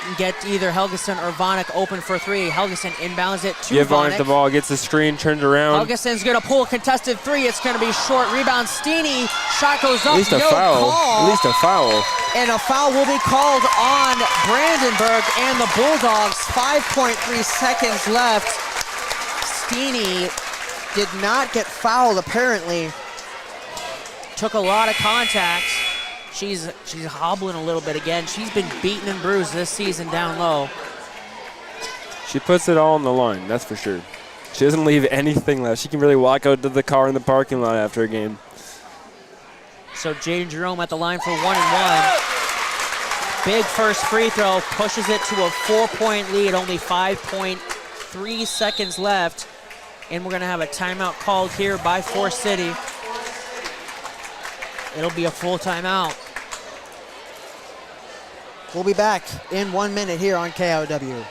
and get either Helgeson or Vonek open for 3. Helgeson inbounds it to Give Vonek. Vonek the ball, gets the screen, turns around. Helgeson's going to pull a contested 3. It's going to be short. Rebound, Steeny. Shot goes up. At least a No foul. call. At least a foul. And a foul will be called on Brandenburg and the Bulldogs. 5.3 seconds left. Steeny did not get fouled, apparently. Took a lot of contact. She's hobbling a little bit again. She's been beaten and bruised this season down low. She puts it all on the line, that's for sure. She doesn't leave anything left. She can really walk out to the car in the parking lot after a game. So Jaden Jerome at the line for 1-and-1. Big first free throw, pushes it to a 4-point lead, only 5.3 seconds left. And we're gonna have a timeout called here by Forest City. It'll be a full timeout. We'll be back in 1 minute here on KIOW.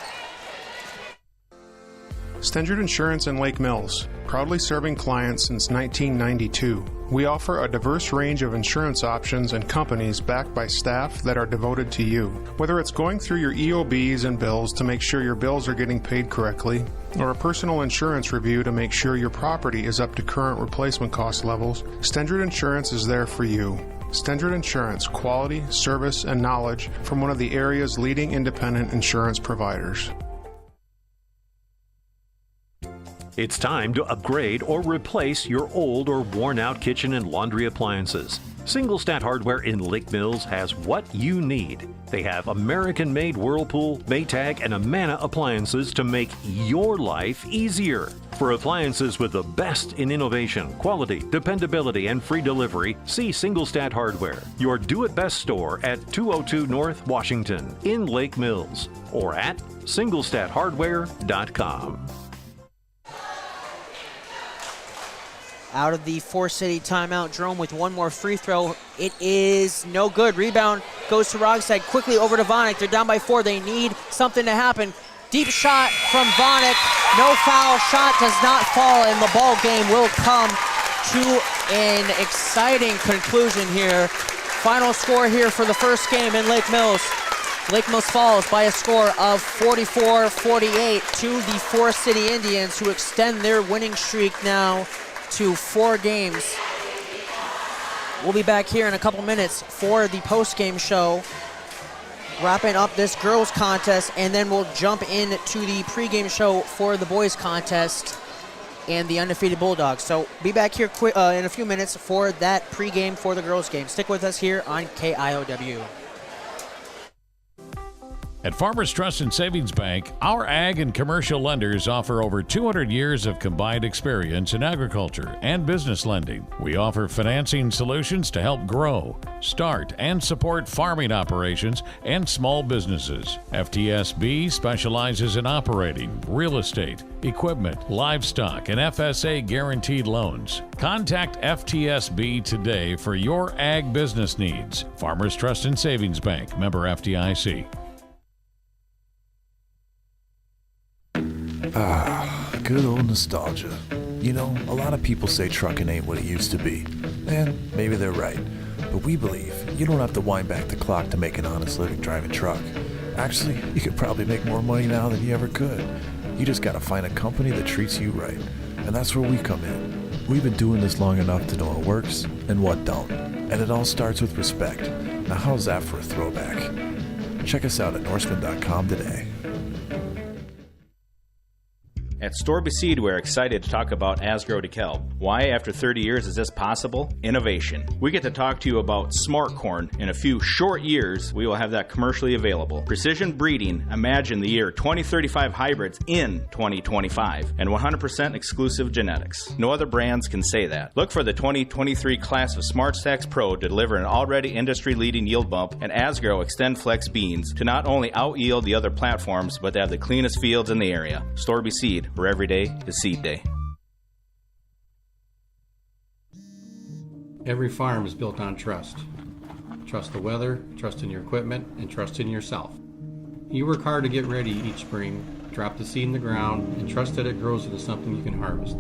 Stendard Insurance in Lake Mills, proudly serving clients since 1992. We offer a diverse range of insurance options and companies backed by staff that are devoted to you. Whether it's going through your EOBs and bills to make sure your bills are getting paid correctly, or a personal insurance review to make sure your property is up to current replacement cost levels, Stendard Insurance is there for you. Stendard Insurance, quality, service, and knowledge from one of the area's leading independent insurance providers. It's time to upgrade or replace your old or worn-out kitchen and laundry appliances. Singlestat Hardware in Lake Mills has what you need. They have American-made Whirlpool, Maytag, and Amana appliances to make your life easier. For appliances with the best in innovation, quality, dependability, and free delivery, see Singlestat Hardware, your do-it-best store at 202 North Washington in Lake Mills, or at singlestathardware.com. Out of the Forest City timeout, Jerome with one more free throw. It is no good. Rebound goes to Rogstad. Quickly over to Vonek. They're down by 4. They need something to happen. Deep shot from Vonek. No foul. Shot does not fall, and the ball game will come to an exciting conclusion here. Final score here for the first game in Lake Mills. Lake Mills falls by a score of 44-48 to the Forest City Indians, who extend their winning streak now to 4 games. We'll be back here in a couple minutes for the post-game show, wrapping up this girls contest, and then we'll jump into the pregame show for the boys contest and the undefeated Bulldogs. So be back here in a few minutes for that pregame for the girls game. Stick with us here on KIOW. At Farmers Trust and Savings Bank, our ag and commercial lenders offer over 200 years of combined experience in agriculture and business lending. We offer financing solutions to help grow, start, and support farming operations and small businesses. FTSB specializes in operating, real estate, equipment, livestock, and FSA guaranteed loans. Contact FTSB today for your ag business needs. Farmers Trust and Savings Bank, member FDIC. Good old nostalgia. You know, a lot of people say trucking ain't what it used to be. And maybe they're right. But we believe you don't have to wind back the clock to make an honest living driving truck. Actually, you could probably make more money now than you ever could. You just gotta find a company that treats you right. And that's where we come in. We've been doing this long enough to know what works and what don't. And it all starts with respect. Now how's that for a throwback? Check us out at Norseman.com today. At Storby Seed, we're excited to talk about Asgrow DeKalb. Why, after 30 years, is this possible? Innovation. We get to talk to you about smart corn. In a few short years, we will have that commercially available. Precision breeding. Imagine the year 2035 hybrids in 2025. And 100% exclusive genetics. No other brands can say that. Look for the 2023 class of SmartStax Pro to deliver an already industry-leading yield bump and Asgrow XtendFlex beans to not only out-yield the other platforms, but to have the cleanest fields in the area. Storby Seed, where every day is seed day. Every farm is built on trust. Trust the weather, trust in your equipment, and trust in yourself. You work hard to get ready each spring, drop the seed in the ground, and trust that it grows into something you can harvest.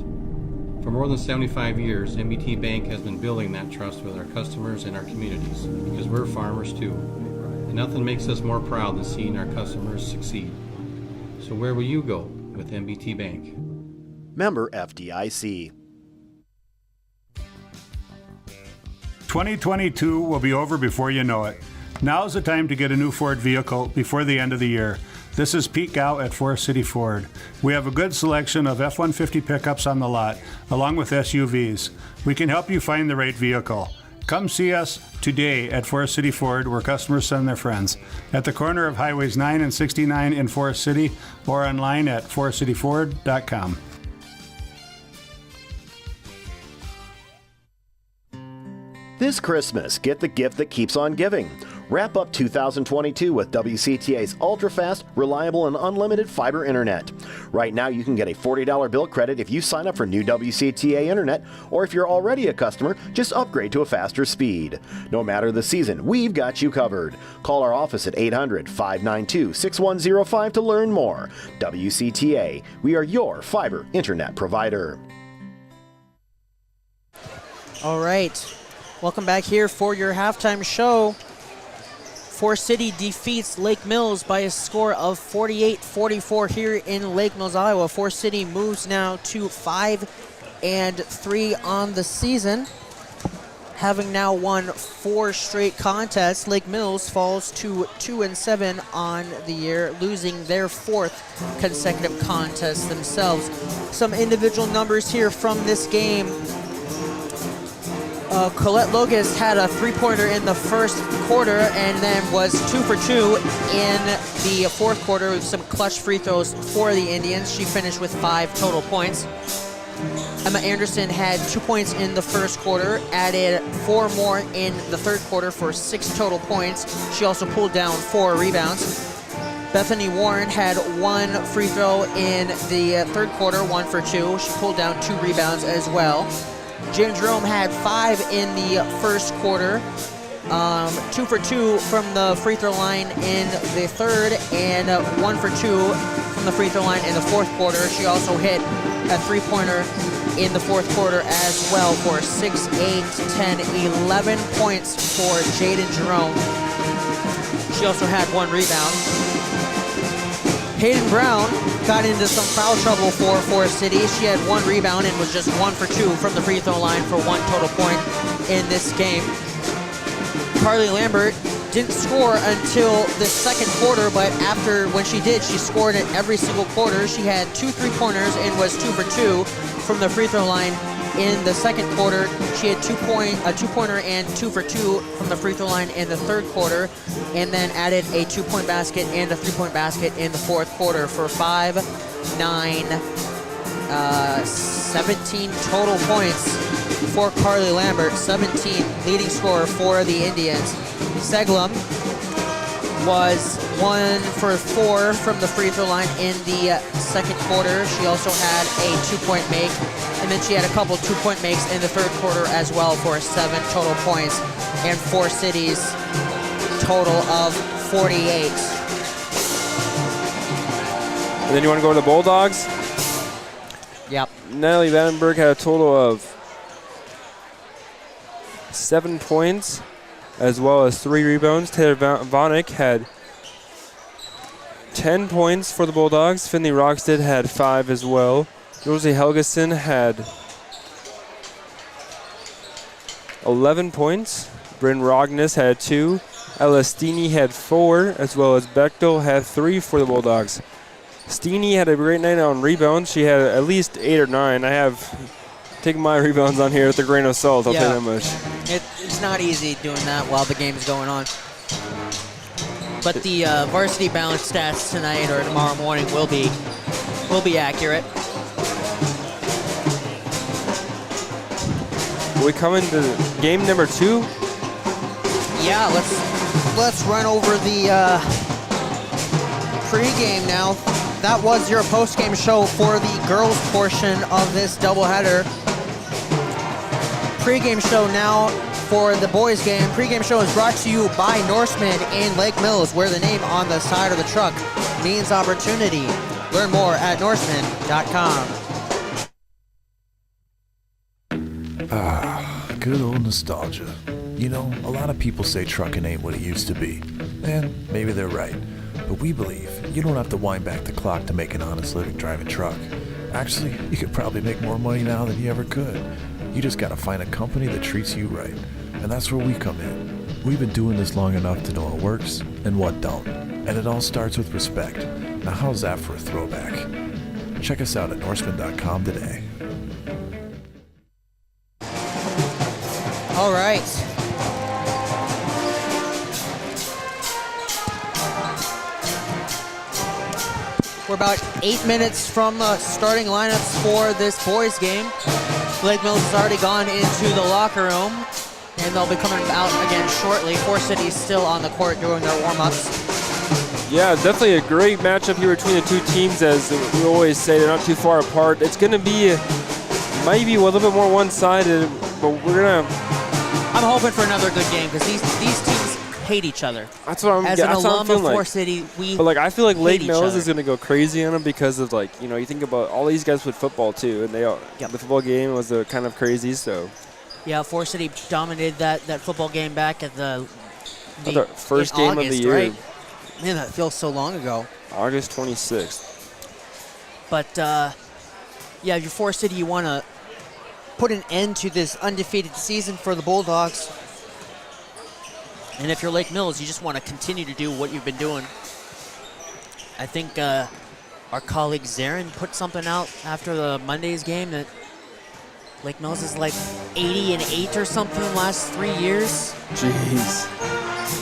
For more than 75 years, MBT Bank has been building that trust with our customers and our communities, because we're farmers too. And nothing makes us more proud than seeing our customers succeed. So where will you go with MBT Bank? Member FDIC. 2022 will be over before you know it. Now's the time to get a new Ford vehicle before the end of the year. This is Pete Gow at Forest City Ford. We have a good selection of F-150 pickups on the lot, along with SUVs. We can help you find the right vehicle. Come see us today at Forest City Ford, where customers send their friends, at the corner of Highways 9 and 69 in Forest City, or online at forestcityford.com. This Christmas, get the gift that keeps on giving. Wrap up 2022 with WCTA's ultra-fast, reliable, and unlimited fiber internet. Right now, you can get a $40 bill credit if you sign up for new WCTA internet, or if you're already a customer, just upgrade to a faster speed. No matter the season, we've got you covered. Call our office at 800-592-6105 to learn more. WCTA, we are your fiber internet provider. All right. Welcome back here for your halftime show. Forest City defeats Lake Mills by a score of 48-44 here in Lake Mills, Iowa. Forest City moves now to 5-3 on the season. Having now won 4 straight contests, Lake Mills falls to 2-7 on the year, losing their 4th consecutive contest themselves. Some individual numbers here from this game. Colette Logus had a 3-pointer in the first quarter and then was 2 for 2 in the fourth quarter with some clutch free throws for the Indians. She finished with 5 total points. Emma Anderson had 2 points in the first quarter, added 4 more in the third quarter for 6 total points. She also pulled down 4 rebounds. Bethany Warren had 1 free throw in the third quarter, 1 for 2. She pulled down 2 rebounds as well. Jane Jerome had 5 in the first quarter, 2 for 2 from the free throw line in the third, and 1 for 2 from the free throw line in the fourth quarter. She also hit a 3-pointer in the fourth quarter as well for 6, 8, 10, 11 points for Jaden Jerome. She also had 1 rebound. Hayden Brown got into some foul trouble for Forest City. She had 1 rebound and was just 1 for 2 from the free throw line for 1 total point in this game. Carly Lambert didn't score until the second quarter, but when she did, she scored at every single quarter. She had 2 3-pointers and was 2 for 2 from the free throw line in the second quarter. She had a two-pointer and 2 for 2 from the free throw line in the third quarter, and then added a 2-point basket and a 3-point basket in the fourth quarter for 17 total points for Carly Lambert, 17 leading scorer for the Indians. Seglum was 1 for 4 from the free throw line in the second quarter. She also had a 2-point make, and then she had a couple 2-point makes in the third quarter as well for 7 total points and 4 City's total of 48. And then you want to go to the Bulldogs? Yep. Natalie Vandenberg had a total of 7 points as well as 3 rebounds. Taylor Vonick had 10 points for the Bulldogs. Finley Rockstead had 5 as well. Rosie Helgeson had 11 points. Bryn Rognes had 2. Ella Steeney had 4, as well as Bechtel had 3 for the Bulldogs. Steeney had a great night on rebounds. She had at least 8 or 9. I have taken my rebounds on here with a grain of salt, I'll tell you that much. It's not easy doing that while the game is going on. But the varsity balance stats tonight or tomorrow morning will be accurate. We come into game number 2. Yeah, let's run over the pregame now. That was your postgame show for the girls portion of this doubleheader. Pregame show now for the boys game. Pregame show is brought to you by Norseman in Lake Mills, where the name on the side of the truck means opportunity. Learn more at norseman.com. Good old nostalgia. You know, a lot of people say trucking ain't what it used to be. And maybe they're right. But we believe you don't have to wind back the clock to make an honest living driving truck. Actually, you could probably make more money now than you ever could. You just gotta find a company that treats you right. And that's where we come in. We've been doing this long enough to know what works and what don't. And it all starts with respect. Now how's that for a throwback? Check us out at Norseman.com today. All right. We're about 8 minutes from starting lineups for this boys game. Lake Mills has already gone into the locker room, and they'll be coming out again shortly. Forest City's still on the court doing their warm-ups. Yeah, definitely a great matchup here between the two teams. As we always say, they're not too far apart. It's going to be maybe a little bit more one-sided, but I'm hoping for another good game because these teams hate each other. That's what I'm. As an alum of Forest City, But I feel like Lake Mills other. is going to go crazy on them because of you think about all these guys with football too, and the football game was kind of crazy. So yeah, Forest City dominated that football game back at the first game August, of the year. Right? Man, that feels so long ago. August 26th. But yeah, if you're Forest City, you want to put an end to this undefeated season for the Bulldogs. And if you're Lake Mills, you just want to continue to do what you've been doing. I think our colleague Zarin put something out after the Monday's game that Lake Mills is like 80-8 or something the last 3 years. Jeez.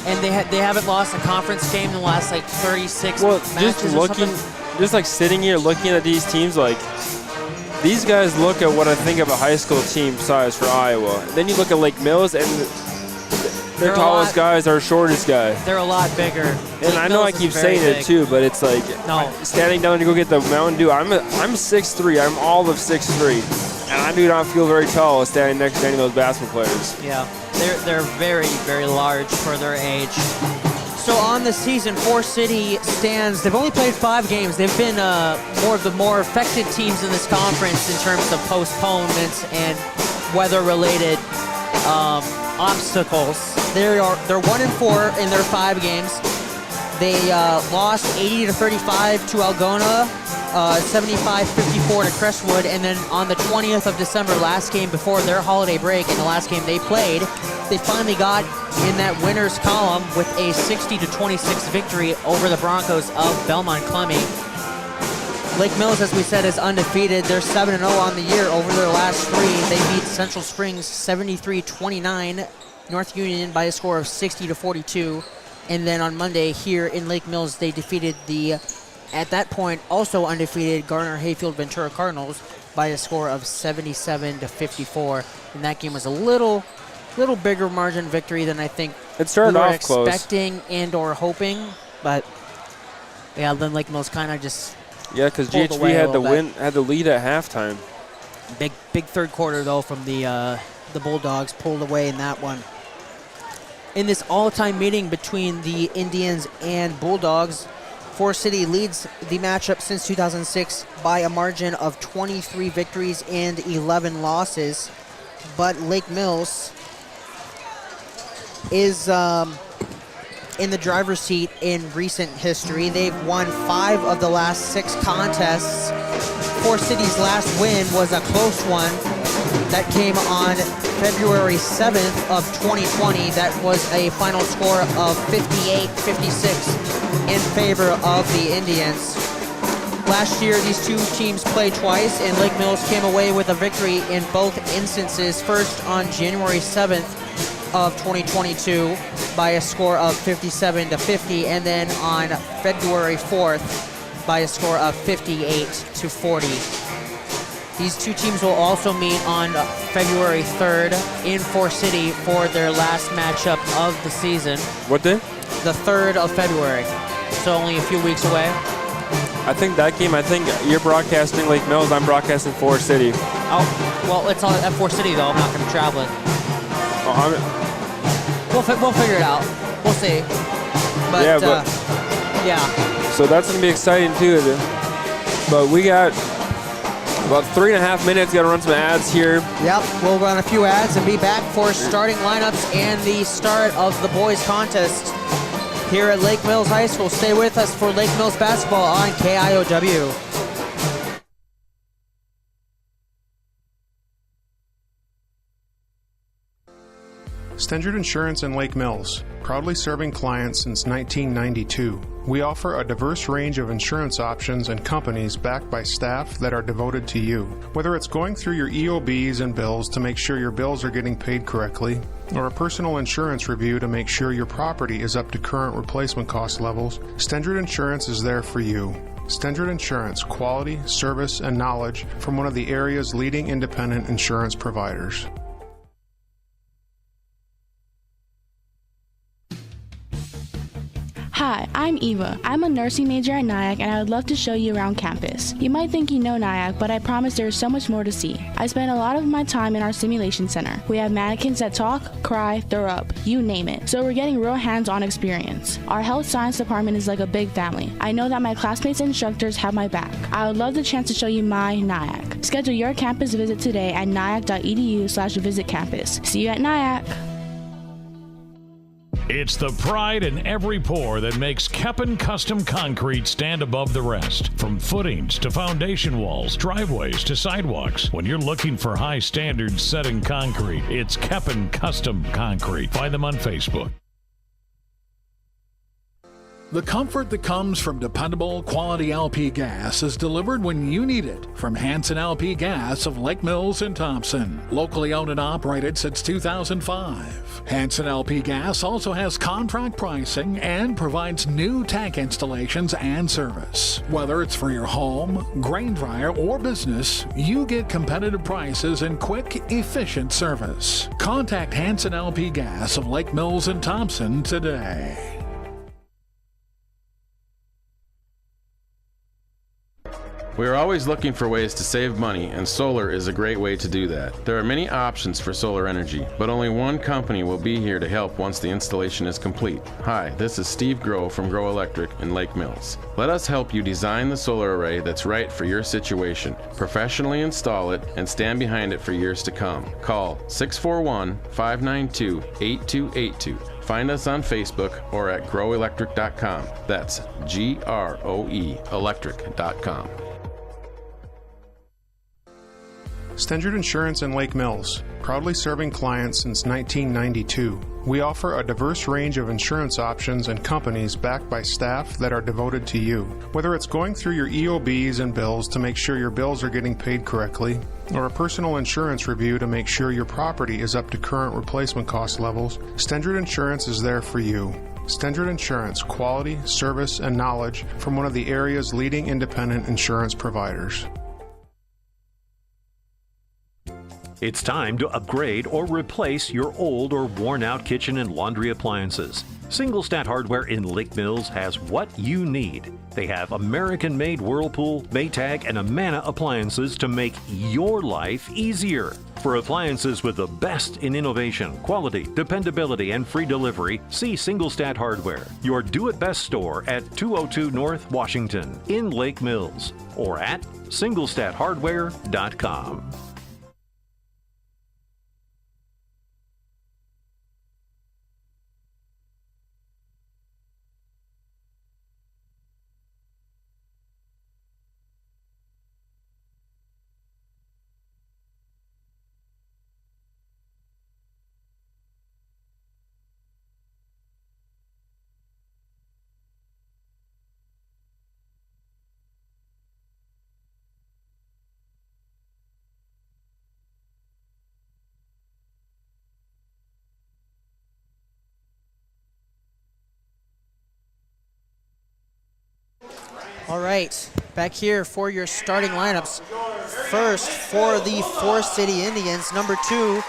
And they haven't lost a conference game in the last 36 matches or something. Just sitting here looking at these teams, these guys look at what I think of a high school team size for Iowa. Then you look at Lake Mills, and their tallest guy is our shortest guy. They're a lot bigger. And I know I keep saying it too, but it's standing down to go get the Mountain Dew. I'm 6'3". I'm all of 6'3", and I do not feel very tall standing next to any of those basketball players. Yeah, they're very, very large for their age. So on the season, Forest City stands. They've only played 5 games. They've been more of the more affected teams in this conference in terms of postponements and weather-related obstacles. They're 1-4 in their 5 games. They lost 80-35 to Algona, 75-54 to Crestwood, and then on the 20th of December, last game before their holiday break, and the last game they played, they finally got in that winners column with a 60-26 victory over the Broncos of Belmont Clemmy. Lake Mills, as we said, is undefeated. They're 7-0 on the year over their last 3. They beat Central Springs 73-29, North Union by a score of 60-42. And then on Monday here in Lake Mills, they defeated the, at that point, also undefeated Garner Hayfield Ventura Cardinals by a score of 77-54. And that game was a little bigger margin victory than I think it started we were off close. expecting and or hoping. But yeah, then Lake Mills kind of just because pulled GHV away a had the little bit. had the lead at halftime. Big third quarter though from the Bulldogs, pulled away in that one. In this all-time meeting between the Indians and Bulldogs, Forest City leads the matchup since 2006 by a margin of 23 victories and 11 losses. But Lake Mills is in the driver's seat in recent history. They've won 5 of the last 6 contests. Forest City's last win was a close one that came on February 7th of 2020. That was a final score of 58-56 in favor of the Indians. Last year, these two teams played twice, and Lake Mills came away with a victory in both instances. First on January 7th of 2022 by a score of 57-50, and then on February 4th by a score of 58-40. These two teams will also meet on February 3rd in Forest City for their last matchup of the season. What day? The 3rd of February, so only a few weeks away. I think that game, you're broadcasting Lake Mills, I'm broadcasting Forest City. Oh, well, it's at Forest City, though. I'm not going to travel it. We'll figure it out. We'll see. But, yeah. So that's going to be exciting, too. But we got about 3.5 minutes. Got to run some ads here. Yep, we'll run a few ads and be back for starting lineups and the start of the boys contest here at Lake Mills High School. Stay with us for Lake Mills basketball on KIOW. Stengert Insurance in Lake Mills, proudly serving clients since 1992. We offer a diverse range of insurance options and companies backed by staff that are devoted to you. Whether it's going through your EOBs and bills to make sure your bills are getting paid correctly, or a personal insurance review to make sure your property is up to current replacement cost levels, Stengert Insurance is there for you. Stengert Insurance, quality, service, and knowledge from one of the area's leading independent insurance providers. Hi, I'm Eva. I'm a nursing major at NIAC, and I would love to show you around campus. You might think you know NIAC, but I promise there is so much more to see. I spend a lot of my time in our simulation center. We have mannequins that talk, cry, throw up, you name it. So we're getting real hands-on experience. Our health science department is like a big family. I know that my classmates and instructors have my back. I would love the chance to show you my NIAC. Schedule your campus visit today at niac.edu/visitcampus. See you at NIAC. It's the pride in every pour that makes Keppen Custom Concrete stand above the rest. From footings to foundation walls, driveways to sidewalks. When you're looking for high standards set in concrete, it's Keppen Custom Concrete. Find them on Facebook. The comfort that comes from dependable quality LP gas is delivered when you need it from Hanson LP Gas of Lake Mills and Thompson. Locally owned and operated since 2005. Hanson LP Gas also has contract pricing and provides new tank installations and service. Whether it's for your home, grain dryer, or business, you get competitive prices and quick, efficient service. Contact Hanson LP Gas of Lake Mills and Thompson today. We are always looking for ways to save money, and solar is a great way to do that. There are many options for solar energy, but only one company will be here to help once the installation is complete. Hi, this is Steve Groh from Groh Electric in Lake Mills. Let us help you design the solar array that's right for your situation, professionally install it, and stand behind it for years to come. Call 641-592-8282. Find us on Facebook or at growelectric.com. That's GROE electric.com. Stengert Insurance in Lake Mills, proudly serving clients since 1992. We offer a diverse range of insurance options and companies backed by staff that are devoted to you. Whether it's going through your EOBs and bills to make sure your bills are getting paid correctly, or a personal insurance review to make sure your property is up to current replacement cost levels, Stendrud Insurance is there for you. Stendrud Insurance, quality, service, and knowledge from one of the area's leading independent insurance providers. It's time to upgrade or replace your old or worn-out kitchen and laundry appliances. Singlestat Hardware in Lake Mills has what you need. They have American-made Whirlpool, Maytag, and Amana appliances to make your life easier. For appliances with the best in innovation, quality, dependability, and free delivery, see Singlestat Hardware, your do-it-best store at 202 North Washington in Lake Mills, or at singlestathardware.com. All right, back here for your starting lineups. First, for the Forest City Indians, number 2,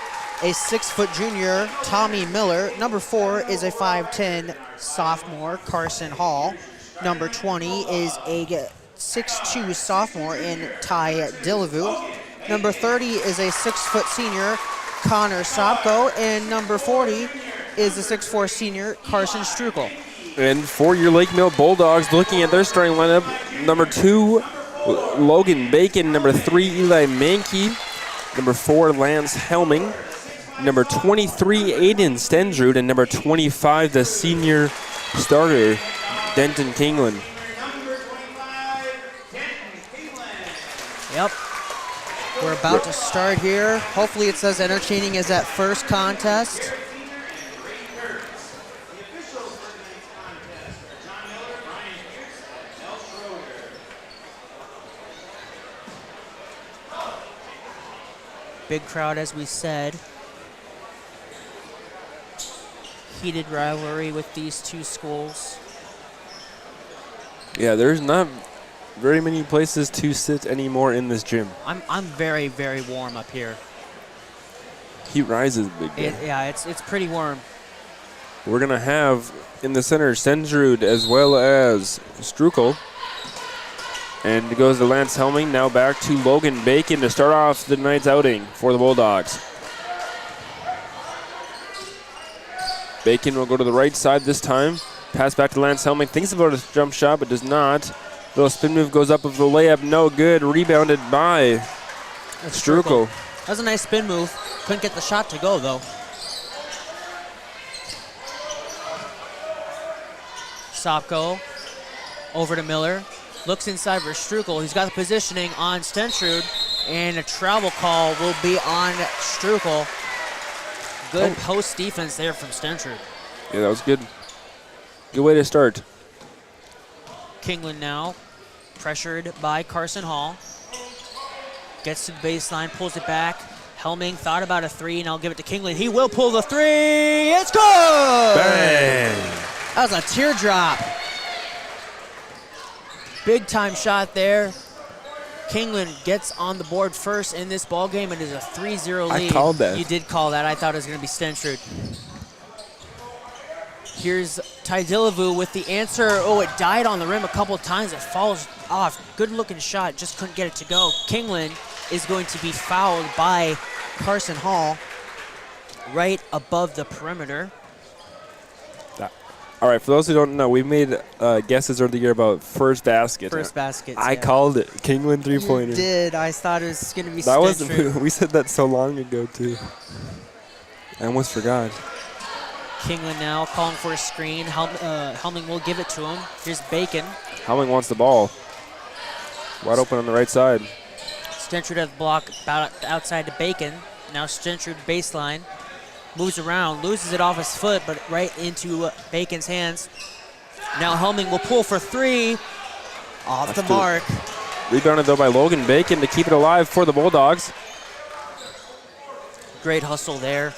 a 6-foot junior, Tommy Miller. Number 4 is a 5'10" sophomore, Carson Hall. Number 20 is a 6'2" sophomore in Ty Dillevu. Number 30 is a 6-foot senior, Connor Sopko. And number 40 is a 6'4" senior, Carson Strukel. And for your Lake Mill Bulldogs, looking at their starting lineup, number 2, Logan Bacon. Number 3, Eli Mankey. Number 4, Lance Helming. Number 23, Aiden Stendrud. And number 25, the senior starter, Denton Kingland. Yep. We're about to start here. Hopefully it's as entertaining as that first contest. Big crowd, as we said. Heated rivalry with these two schools. Yeah, there's not very many places to sit anymore in this gym. I'm very, very warm up here. Heat rises, big guy. Yeah, it's pretty warm. We're going to have in the center Stendrud as well as Strukel. And it goes to Lance Helming. Now back to Logan Bacon to start off the night's outing for the Bulldogs. Bacon will go to the right side this time. Pass back to Lance Helming. Thinks about a jump shot, but does not. Little spin move goes up with the layup. No good. Rebounded by Strukel. That was a nice spin move. Couldn't get the shot to go, though. Sopko over to Miller. Looks inside for Strukel. He's got the positioning on Stendrud, and a travel call will be on Strukel. Good post defense there from Stendrud. Yeah, that was good. Good way to start. Kingland now pressured by Carson Hall. Gets to the baseline, pulls it back. Helming thought about a 3, and I'll give it to Kingland. He will pull the 3. It's good! Bang! That was a teardrop. Big time shot there. Kingland gets on the board first in this ball game. It is a 3-0 lead. I called that. You did call that. I thought it was going to be Stendrud. Here's Ty Dillevu with the answer. Oh, it died on the rim a couple of times. It falls off. Good looking shot. Just couldn't get it to go. Kingland is going to be fouled by Carson Hall right above the perimeter. All right, for those who don't know, we made guesses earlier about first basket. First baskets. I called it. Kingland three-pointer. You did. I thought it was going to be That was Stendrud. we said that so long ago, too. I almost forgot. Kingland now calling for a screen. Helming will give it to him. Here's Bacon. Helming wants the ball. Wide open on the right side. Stendrud has the block about outside to Bacon. Now Stendrud baseline. moves around, loses it off his foot, but right into Bacon's hands. Now Helming will pull for 3, off the mark. Rebounded though by Logan Bacon to keep it alive for the Bulldogs. Great hustle there.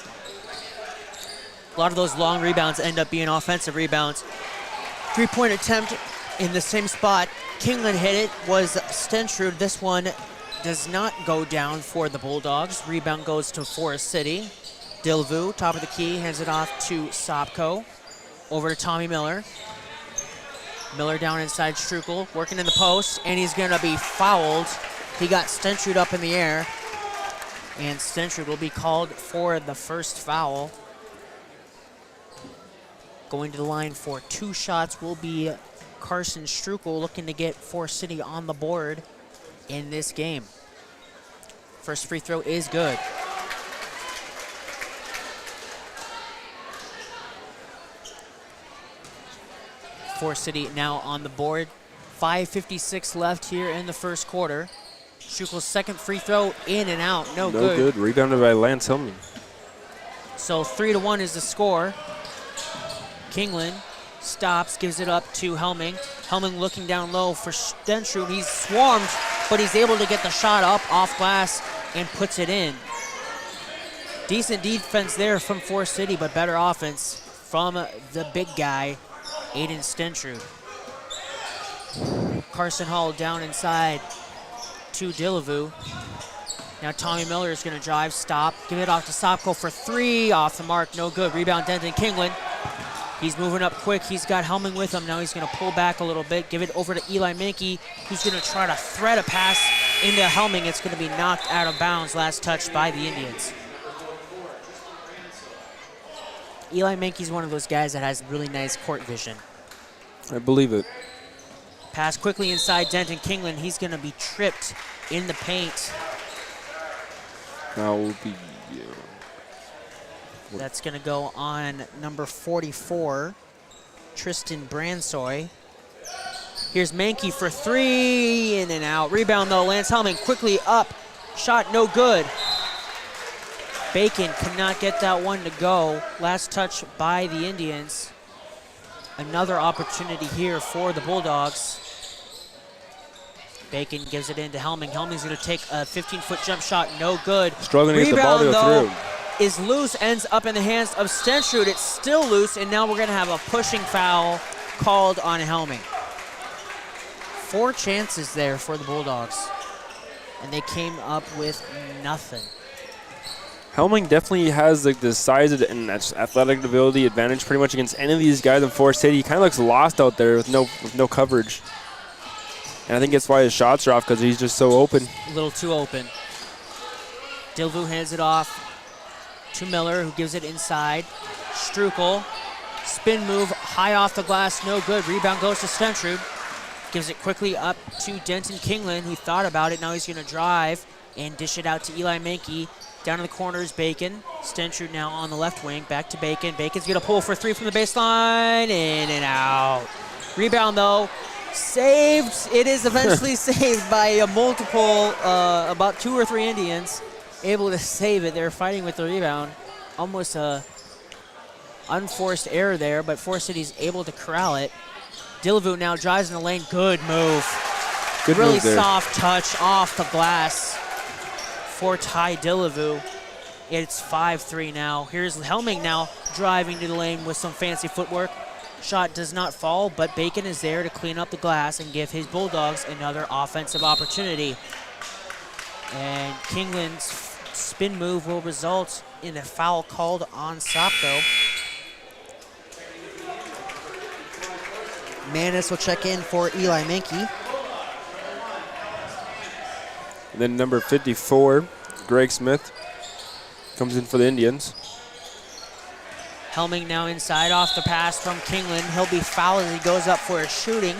A lot of those long rebounds end up being offensive rebounds. 3-point attempt in the same spot. Kingland hit it, was Stentrud. This one does not go down for the Bulldogs. Rebound goes to Forest City. Dilvu, top of the key, hands it off to Sopko. Over to Tommy Miller. Miller down inside Strukel, working in the post, and he's gonna be fouled. He got Stentrud up in the air, and Stentrud will be called for the first foul. Going to the line for 2 shots will be Carson Strukel, looking to get Forest City on the board in this game. First free throw is good. Forest City now on the board. 5:56 left here in the first quarter. Strukel's second free throw in and out, no good. No good, rebounded by Lance Hillman. So 3-1 is the score. Kingland stops, gives it up to Helming. Helming looking down low for Stentrud. He's swarmed, but he's able to get the shot up off glass and puts it in. Decent defense there from Forest City, but better offense from the big guy, Aiden Stentrud. Carson Hall down inside to Dillivu. Now Tommy Miller is going to drive, stop, give it off to Sopko for 3, off the mark, no good. Rebound Denton Kingland. He's moving up quick. He's got Helming with him. Now he's going to pull back a little bit, give it over to Eli Mankey, who's going to try to thread a pass into Helming. It's going to be knocked out of bounds, last touch by the Indians. Eli Mankey's one of those guys that has really nice court vision. I believe it. Pass quickly inside Denton Kingland. He's going to be tripped in the paint. Now will be... That's going to go on number 44, Tristan Bransoy. Here's Mankey for 3, in and out. Rebound though, Lance Helming quickly up. Shot no good. Bacon cannot get that one to go. Last touch by the Indians. Another opportunity here for the Bulldogs. Bacon gives it in to Helming. Helming's going to take a 15-foot jump shot, no good. Struggling to get the ball to go through. Is loose, ends up in the hands of Stentrud. It's still loose, and now we're going to have a pushing foul called on Helming. 4 chances there for the Bulldogs, and they came up with nothing. Helming definitely has like the size and athletic ability advantage pretty much against any of these guys in Forest City. He kind of looks lost out there with no coverage. And I think that's why his shots are off, because he's just so open. A little too open. Dilvu hands it off to Miller, who gives it inside. Strukel, spin move, high off the glass, no good. Rebound goes to Stentrud. Gives it quickly up to Denton Kingland. He thought about it, now he's gonna drive and dish it out to Eli Mankey. Down in the corner is Bacon. Stentrud now on the left wing, back to Bacon. Bacon's gonna pull for 3 from the baseline, in and out. Rebound though, saved. It is eventually saved by a multiple, about 2 or 3 Indians. Able to save it. They're fighting with the rebound. Almost a unforced error there, but Forest City's able to corral it. Dillivu now drives in the lane. Good move. Good really move there. Soft touch off the glass for Ty Dillivu. It's 5-3 now. Here's Helming now driving to the lane with some fancy footwork. Shot does not fall, but Bacon is there to clean up the glass and give his Bulldogs another offensive opportunity. And Kingland's spin move will result in a foul called on Sopko. Manis will check in for Eli Mankey. And then number 54, Greg Smith, comes in for the Indians. Helming now inside off the pass from Kingland. He'll be fouled as he goes up for a shooting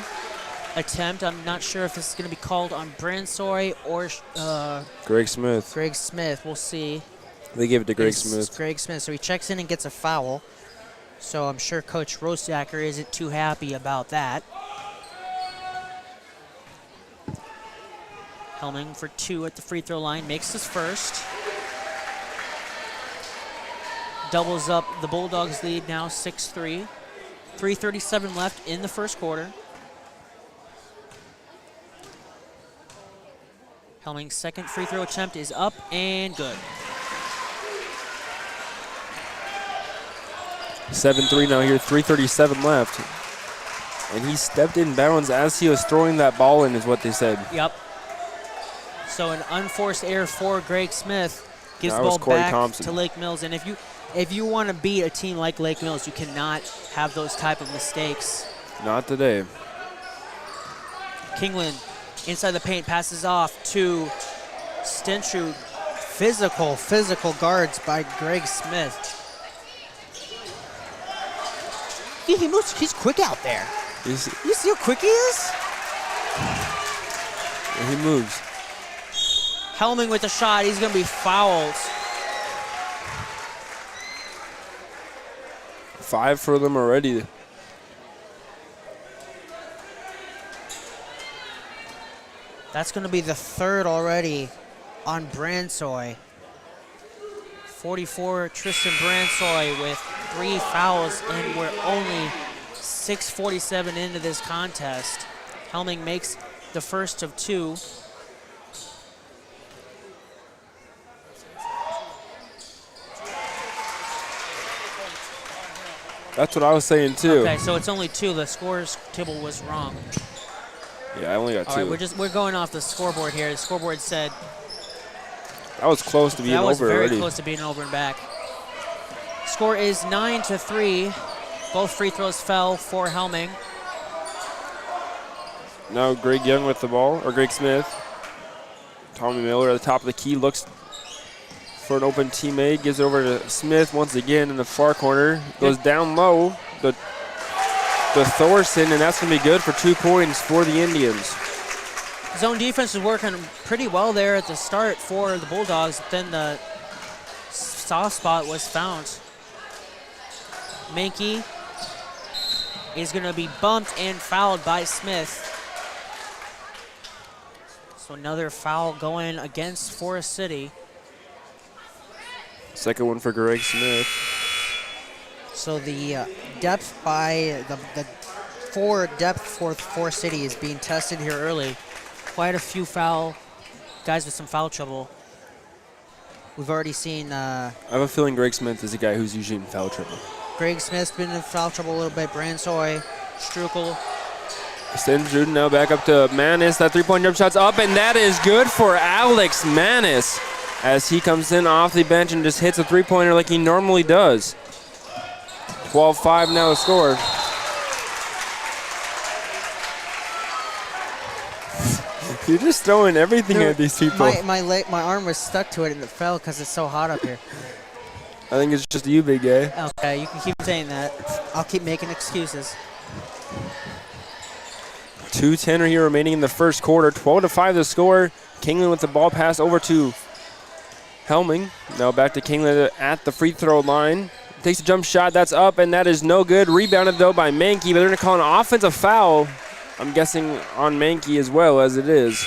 attempt. I'm not sure if this is going to be called on Bransoy or Greg Smith. Greg Smith. We'll see. They gave it to Greg It's Smith. Greg Smith. So he checks in and gets a foul. So I'm sure Coach Rosacker isn't too happy about that. Helming for 2 at the free throw line. Makes his first. doubles up the Bulldogs' lead now 6-3. 3:37 left in the first quarter. Helming's second free throw attempt is up and good. 7-3 now here, 3:37 left. And he stepped in bounds as he was throwing that ball in, is what they said. Yep. So an unforced error for Greg Smith gives the That was ball Corey back Thompson. to Lake Mills. And if you want to beat a team like Lake Mills, you cannot have those type of mistakes. Not today. Kingland inside the paint, passes off to Stentrud. Physical guards by Greg Smith. He moves, he's quick out there. You see how quick he is? He moves. Helming with the shot, he's gonna be fouled. 5 for them already. That's gonna be the third already on Bransoy. 44, Tristan Bransoy with 3 fouls, and we're only 6:47 into this contest. Helming makes the first of 2. That's what I was saying too. Okay, so it's only 2. The scores table was wrong. Yeah, I only got 2. All right, we're going off the scoreboard here. The scoreboard said That was close to being over already. That was very close to being over and back. Score is 9-3. Both free throws fell for Helming. Now Greg Young with the ball, or Greg Smith. Tommy Miller at the top of the key looks for an open teammate, gives it over to Smith once again in the far corner. Goes down low to Thorson, and that's going to be good for 2 points for the Indians. Zone defense is working pretty well there at the start for the Bulldogs. Then the soft spot was found. Mankey is going to be bumped and fouled by Smith. So another foul going against Forest City. Second one for Greg Smith. So the depth by the forward depth for Forest City is being tested here early. Quite a few guys with some foul trouble. We've already seen. I have a feeling Greg Smith is a guy who's usually in foul trouble. Greg Smith's been in foul trouble a little bit. Bransoy, Strukel. Stentrud now back up to Manis. That 3-point jump shot's up, and that is good for Alex Manis as he comes in off the bench and just hits a 3-pointer like he normally does. 12-5 now the score. You're just throwing everything at these people. My arm was stuck to it and it fell because it's so hot up here. I think it's just you, big guy. Okay, you can keep saying that. I'll keep making excuses. 2:10 here remaining in the first quarter. 12-5 the score. Kingland with the ball pass over to Helming. Now back to Kingland at the free throw line. Takes a jump shot. That's up, and that is no good. Rebounded, though, by Mankey, but they're going to call an offensive foul. I'm guessing on Mankey as well, as it is.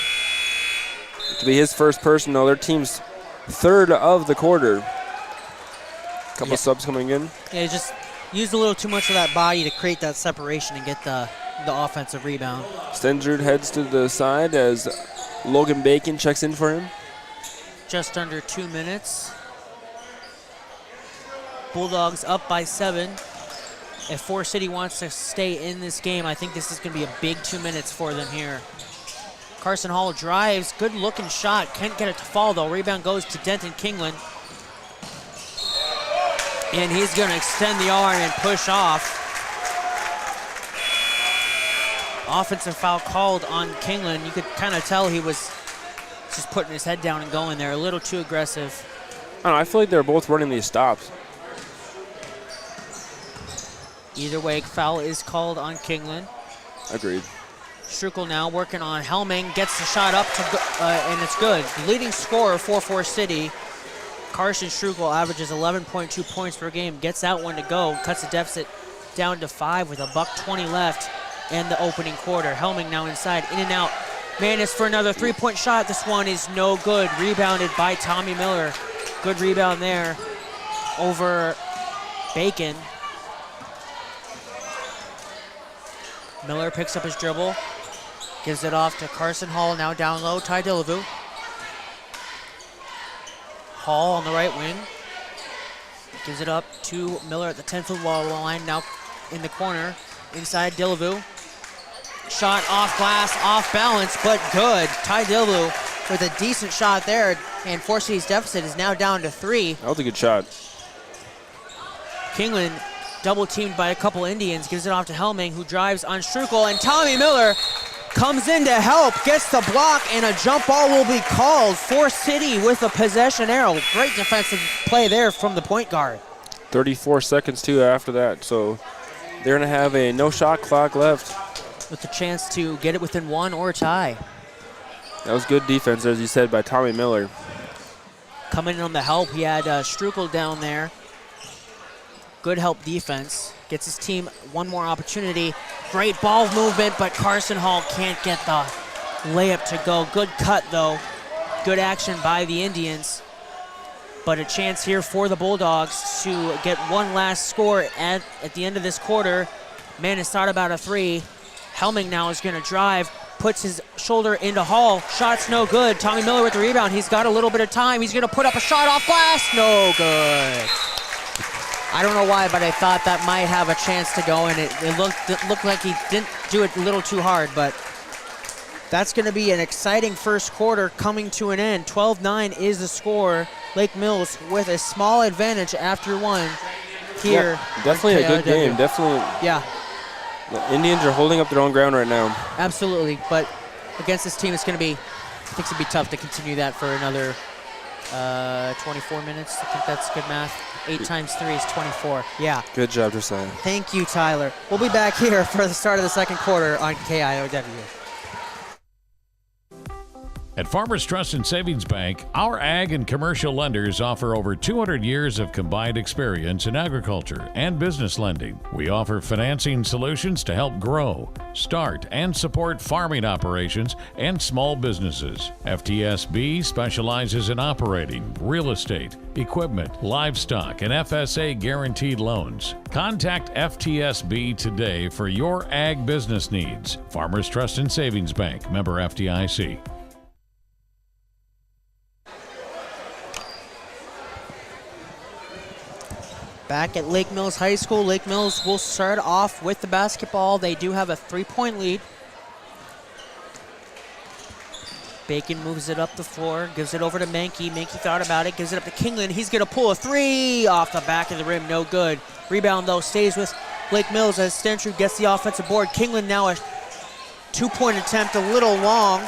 To be his first personal, their team's third of the quarter. Couple subs coming in. Yeah, just used a little too much of that body to create that separation and get the offensive rebound. Stentrud heads to the side as Logan Bacon checks in for him. Just under 2 minutes. Bulldogs up by 7. If Forest City wants to stay in this game, I think this is going to be a big 2 minutes for them here. Carson Hall drives. Good looking shot. Can't get it to fall though. Rebound goes to Denton Kingland. And he's going to extend the arm and push off. Offensive foul called on Kingland. You could kind of tell he was just putting his head down and going there. A little too aggressive. I don't know, I feel like they're both running these stops. Either way, foul is called on Kingland. Agreed. Strukel now working on Helming. Gets the shot up, and it's good. The leading scorer for Forest City, Carson Strukel, averages 11.2 points per game. Gets that one to go. Cuts the deficit down to 5 with $1:20 left in the opening quarter. Helming now inside, in and out. Manis for another 3-point shot. This one is no good. Rebounded by Tommy Miller. Good rebound there over Bacon. Miller picks up his dribble. Gives it off to Carson Hall, now down low. Ty Dillevue. Hall on the right wing. Gives it up to Miller at the 10-foot wall line, now in the corner. Inside Dillevue. Shot off glass, off balance, but good. Ty Dillevue with a decent shot there, and Forest City's deficit is now down to 3. That was a good shot. Kingland double teamed by a couple Indians, gives it off to Helming, who drives on Strukel, and Tommy Miller comes in to help, gets the block, and a jump ball will be called. Forest City with a possession arrow. Great defensive play there from the point guard. 34 seconds too after that, so they're gonna have a no shot clock left. With a chance to get it within 1 or tie. That was good defense, as you said, by Tommy Miller. Coming in on the help, he had Strukel down there. Good help defense. Gets his team one more opportunity. Great ball movement, but Carson Hall can't get the layup to go. Good cut, though. Good action by the Indians. But a chance here for the Bulldogs to get one last score at the end of this quarter. Man has thought about a 3. Helming now is going to drive, puts his shoulder into Hall. Shot's no good. Tommy Miller with the rebound. He's got a little bit of time. He's going to put up a shot off glass. No good. I don't know why, but I thought that might have a chance to go, and it looked like he didn't do it a little too hard, but that's going to be an exciting first quarter coming to an end. 12-9 is the score. Lake Mills with a small advantage after 1 here. Yeah, definitely a good game. Definitely. Yeah. The Indians are holding up their own ground right now. Absolutely, but against this team, it's going to be, I think it's going to be tough to continue that for another 24 minutes. I think that's good math. 8 times 3 is 24. Yeah. Good job, Josiah. Thank you, Tyler. We'll be back here for the start of the second quarter on KIOW. At Farmers Trust and Savings Bank, our ag and commercial lenders offer over 200 years of combined experience in agriculture and business lending. We offer financing solutions to help grow, start, and support farming operations and small businesses. FTSB specializes in operating, real estate, equipment, livestock, and FSA guaranteed loans. Contact FTSB today for your ag business needs. Farmers Trust and Savings Bank, member FDIC. Back at Lake Mills High School, Lake Mills will start off with the basketball. They do have a 3-point lead. Bacon moves it up the floor, gives it over to Mankey. Mankey thought about it, gives it up to Kingland. He's going to pull a 3 off the back of the rim, no good. Rebound, though, stays with Lake Mills as Stentrud gets the offensive board. Kingland now a 2-point attempt, a little long.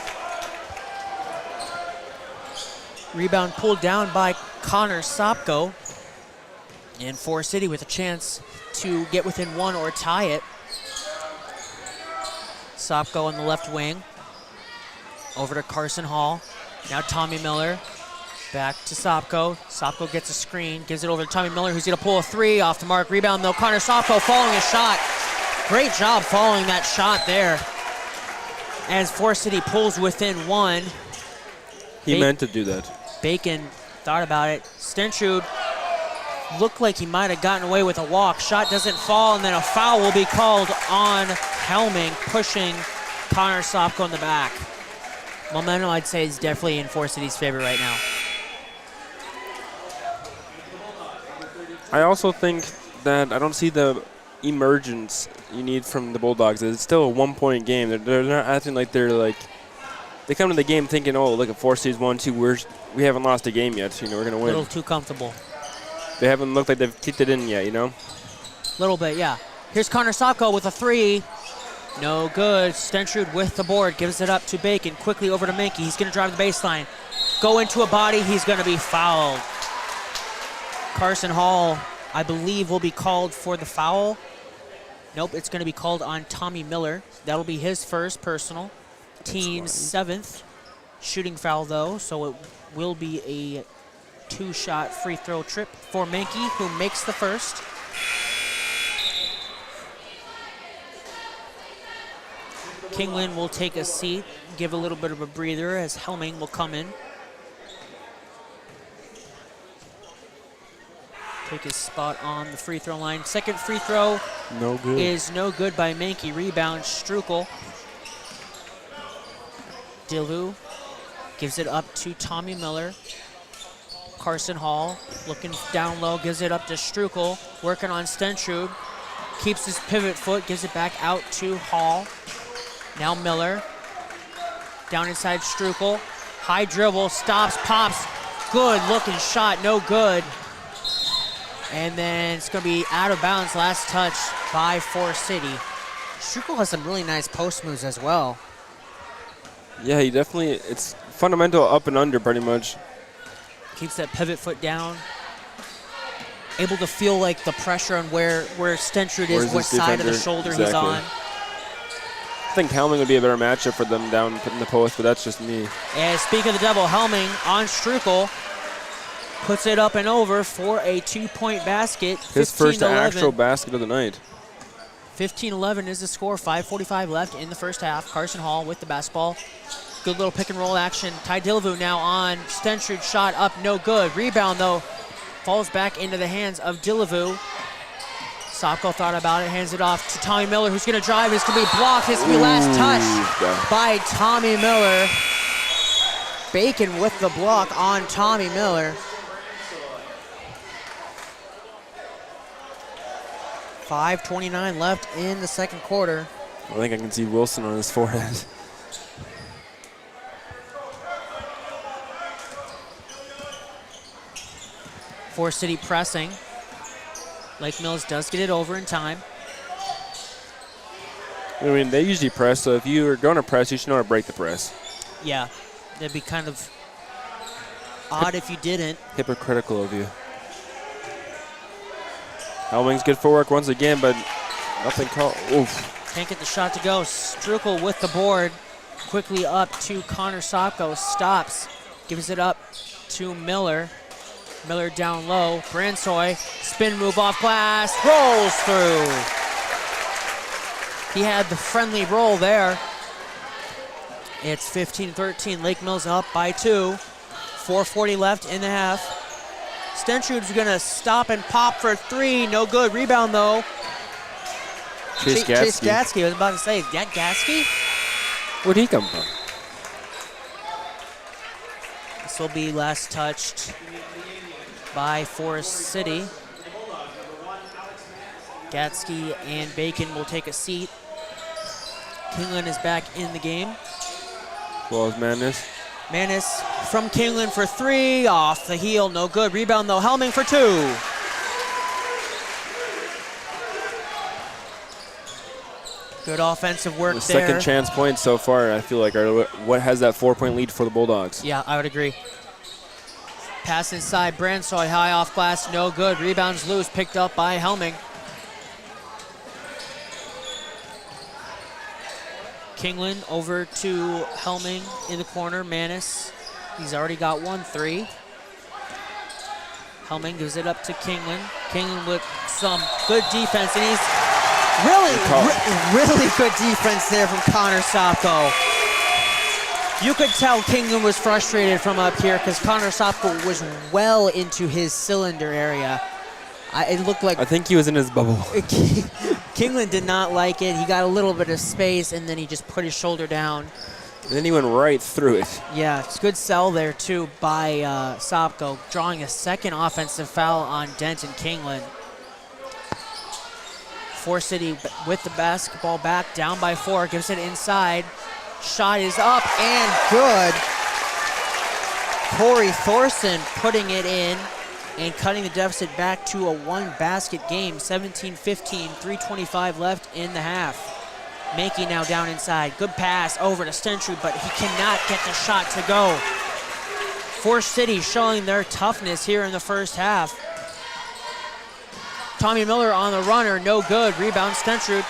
Rebound pulled down by Connor Sopko. And Forest City with a chance to get within 1 or tie it. Sopko on the left wing. Over to Carson Hall. Now Tommy Miller. Back to Sopko. Sopko gets a screen. Gives it over to Tommy Miller, who's going to pull a 3 off the mark. Rebound, though. Connor Sopko following a shot. Great job following that shot there. As Forest City pulls within 1. He meant to do that. Bacon thought about it. Stentrud looked like he might have gotten away with a walk. Shot doesn't fall, and then a foul will be called on Helming, pushing Connor Sopko in the back. Momentum, I'd say, is definitely in Forest City's favor right now. I also think that I don't see the emergence you need from the Bulldogs. It's still a 1-point game. They're not acting like they come to the game thinking, oh, look at Forest City's 1-2. We haven't lost a game yet. We're going to win. A little too comfortable. They haven't looked like they've kicked it in yet, Little bit, yeah. Here's Connor Sopko with a 3. No good. Stentrud with the board. Gives it up to Bacon. Quickly over to Mankey. He's going to drive the baseline. Go into a body. He's going to be fouled. Carson Hall, I believe, will be called for the foul. Nope, it's going to be called on Tommy Miller. That'll be his first personal. Team's 7th shooting foul, though, so it will be a 2-shot free throw trip for Mankey, who makes the first. Kingland will take a seat, give a little bit of a breather as Helming will come in. take his spot on the free throw line. Second free throw No good. is no good by Mankey. Rebound, Strukel. Dilvu gives it up to Tommy Miller. Carson Hall looking down low, gives it up to Strukel. Working on Stentrud. Keeps his pivot foot, gives it back out to Hall. Now Miller. Down inside Strukel. High dribble, stops, pops. Good looking shot, no good. And then it's going to be out of bounds, last touch by Forest City. Strukel has some really nice post moves as well. Yeah, he definitely, it's fundamental up and under pretty much. Keeps that pivot foot down. Able to feel like the pressure on where Stentrud is, what side of the shoulder he's on. I think Helming would be a better matchup for them down in the post, but that's just me. And speaking of the devil, Helming on Strukel. Puts it up and over for a 2-point basket. His first 15-11. actual basket of the night. 15-11 is the score. 5:45 left in the first half. Carson Hall with the basketball. Good little pick and roll action. Ty Dilvu now on Stentrud. Shot up, no good. Rebound, though, falls back into the hands of Dilvu. Sopko thought about it, hands it off to Tommy Miller, who's going to drive. It's going to be blocked. It's going to be last touch by Tommy Miller. Bacon with the block on Tommy Miller. 5:29 left in the second quarter. I think I can see Wilson on his forehead. Forest City pressing. Lake Mills does get it over in time. I mean, they usually press, so if you are going to press, you should know how to break the press. Yeah, that'd be kind of odd if you didn't. Hypocritical of you. Helming's good footwork once again, but nothing called. Oof. Can't get the shot to go. Strukel with the board. Quickly up to Connor Sopko. Stops. Gives it up to Miller. Miller down low. Bransoy. Spin move off glass. Rolls through. He had the friendly roll there. It's 15-13. Lake Mills up by 2. 4:40 left in the half. Stentrud's going to stop and pop for 3. No good. Rebound, though. Chase Gatsky. I was about to say, is that Gatsky? Where'd he come from? This will be last touched by Forest City. Gatsky and Bacon will take a seat. Kingland is back in the game. Well as Manis. Manis from Kingland for 3, off the heel, no good. Rebound though, Helming for 2. Good offensive work The there. second chance point so far, I feel like, are what has that 4-point lead for the Bulldogs. Yeah, I would agree. Pass inside, Bransoy high off glass, no good. Rebounds loose, picked up by Helming. Kingland over to Helming in the corner. Manis, he's already got 1 3. Helming gives it up to Kingland. Kingland with some good defense, and he's really good defense there from Connor Sopko. You could tell Kingland was frustrated from up here because Connor Sopko was well into his cylinder area. It looked like I think he was in his bubble. Kingland did not like it. He got a little bit of space, and then he just put his shoulder down. And then he went right through it. Yeah, it's a good sell there, too, by Sopko, drawing a second offensive foul on Denton Kingland. Forest City with the basketball back, down by 4, gives it inside. Shot is up and good. Corey Thorson putting it in and cutting the deficit back to a 1-basket game. 17-15, 3:25 left in the half. Mankey now down inside. Good pass over to Stentrud, but he cannot get the shot to go. Forest City showing their toughness here in the first half. Tommy Miller on the runner, no good. Rebound Stentrud.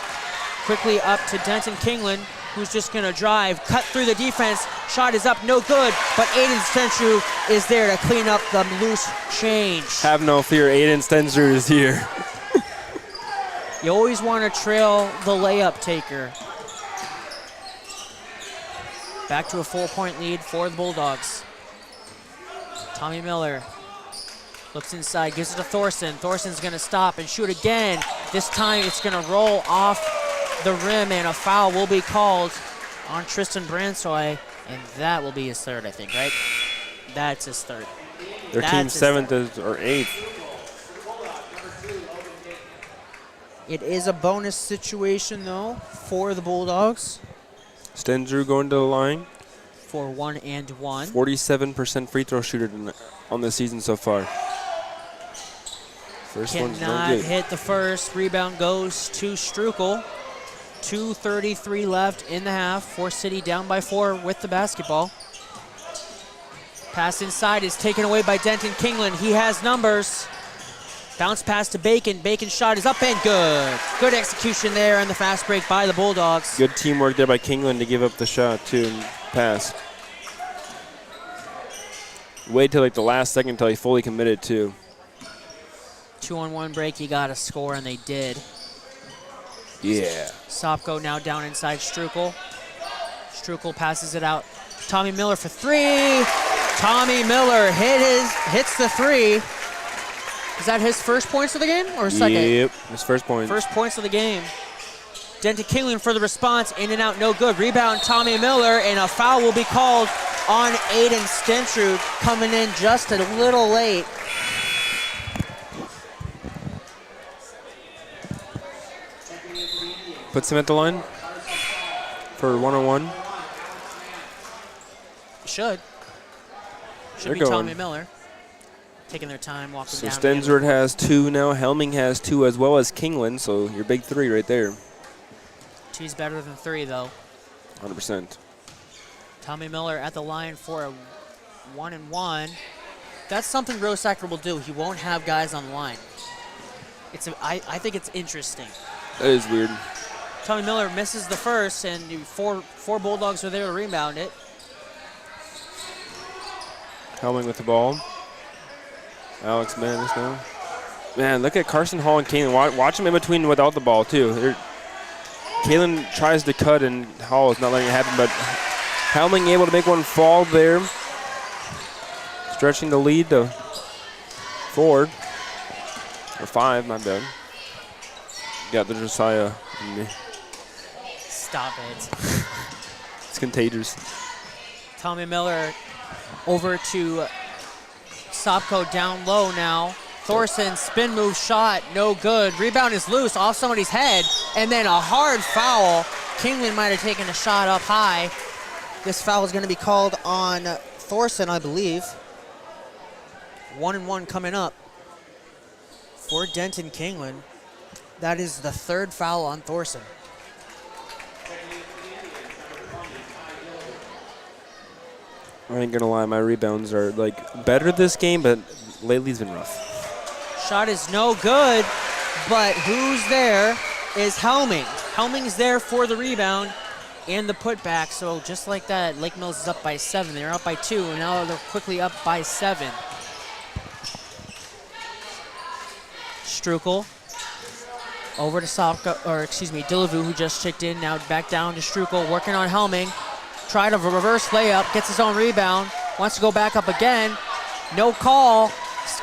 Quickly up to Denton Kingland, who's just going to drive, cut through the defense. Shot is up, no good, but Aiden Stentrud is there to clean up the loose change. Have no fear, Aiden Stentrud is here. You always want to trail the layup taker. Back to a 4-point lead for the Bulldogs. Tommy Miller Looks inside, gives it to Thorson. Thorson's going to stop and shoot again. This time it's going to roll off the rim, and a foul will be called on Tristan Bransoy, and that will be his third, I think, right? That's his third. Their team's 7th or 8th. It is a bonus situation, though, for the Bulldogs. Stensrud going to the line. For 1 and 1. 47% free throw shooter on the season so far. First one's no Cannot good. hit the first. Rebound goes to Strukel. 2:33 left in the half. Force City down by 4 with the basketball. Pass inside is taken away by Denton Kingland. He has numbers. Bounce pass to Bacon. Bacon's shot is up and good. Good execution there on the fast break by the Bulldogs. Good teamwork there by Kingland to give up the shot, too, and pass. Wait till like the last second until he fully committed, too. 2-on-1 break, you got to score, and they did. Yeah. Sopko now down inside Strukel. Strukel passes it out. Tommy Miller for 3. Tommy Miller hits the 3. Is that his first points of the game or second? Yep, his first point. First points of the game. Denton Kingland for the response. In and out, no good. Rebound, Tommy Miller, and a foul will be called on Aiden Stensrud, coming in just a little late. Puts him at the line for 1-on-1. Should They're be going. Tommy Miller. Taking their time, walking So down. Stensrud has 2 now. Helming has 2 as well as Kingland. So your big 3 right there. 2's better than 3, though. 100%. Tommy Miller at the line for a 1-and-1. That's something Rosacker will do. He won't have guys on the line. I think it's interesting. That is weird. Tommy Miller misses the first, and four Bulldogs are there to rebound it. Helming with the ball. Alex Manis now. Man, look at Carson Hall and Kalen. Watch them in between without the ball, too. Kalen tries to cut, and Hall is not letting it happen, but Helming able to make one fall there. Stretching the lead to 4. Or 5, my bad. Got the Josiah in me. Stop it. It's contagious. Tommy Miller over to Sopko down low now. Thorson, spin move shot, no good. Rebound is loose off somebody's head, and then a hard foul. Kingland might have taken a shot up high. This foul is going to be called on Thorson, I believe. 1-and-1 coming up for Denton Kingland. That is the 3rd foul on Thorson. I ain't gonna lie, my rebounds are like better this game, but lately it's been rough. Shot is no good, but who's there is Helming. Helming's there for the rebound and the putback, so just like that, Lake Mills is up by 7. They're up by 2, and now they're quickly up by 7. Strukel over to Delavu, who just checked in, now back down to Strukel, working on Helming. Tried a reverse layup, gets his own rebound, wants to go back up again. No call,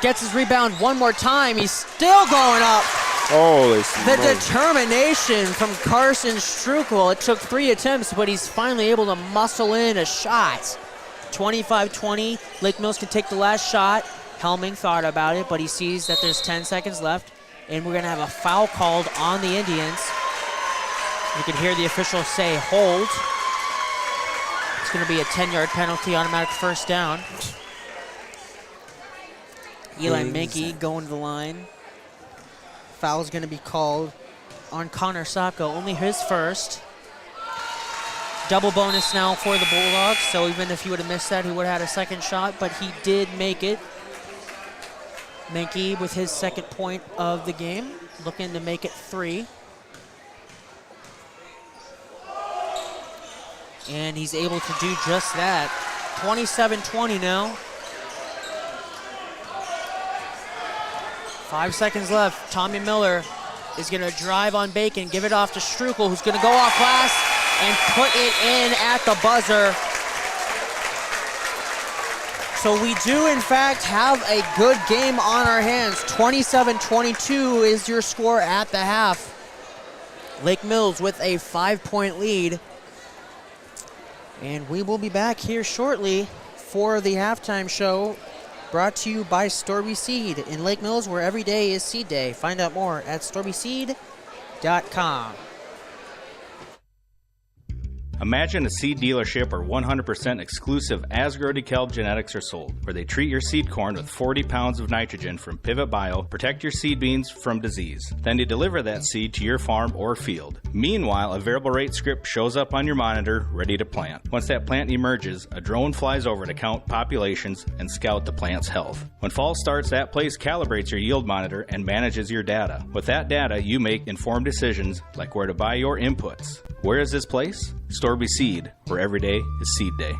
gets his rebound one more time. He's still going up. Holy The smokes. determination from Carson Strukel. It took 3 attempts, but he's finally able to muscle in a shot. 25-20, Lake Mills can take the last shot. Helming thought about it, but he sees that there's 10 seconds left, and we're gonna have a foul called on the Indians. You can hear the official say hold. It's going to be a 10-yard penalty, automatic first down. Eli Menke going to the line. Foul's going to be called on Connor Sopko, only his first. Double bonus now for the Bulldogs, so even if he would have missed that, he would have had a second shot, but he did make it. Menke with his 2nd point of the game, looking to make it 3. And he's able to do just that. 27-20 now. 5 seconds left. Tommy Miller is going to drive on Bacon, give it off to Strukel, who's going to go off glass and put it in at the buzzer. So we do, in fact, have a good game on our hands. 27-22 is your score at the half. Lake Mills with a 5-point lead. And we will be back here shortly for the halftime show, brought to you by Storby Seed in Lake Mills, where every day is seed day. Find out more at storbyseed.com. Imagine a seed dealership where 100% exclusive Asgrow DeKalb genetics are sold, where they treat your seed corn with 40 pounds of nitrogen from Pivot Bio, protect your seed beans from disease. Then they deliver that seed to your farm or field. Meanwhile, a variable rate script shows up on your monitor, ready to plant. Once that plant emerges, a drone flies over to count populations and scout the plant's health. When fall starts, that place calibrates your yield monitor and manages your data. With that data, you make informed decisions like where to buy your inputs. Where is this place? Storby Seed, where every day is seed day.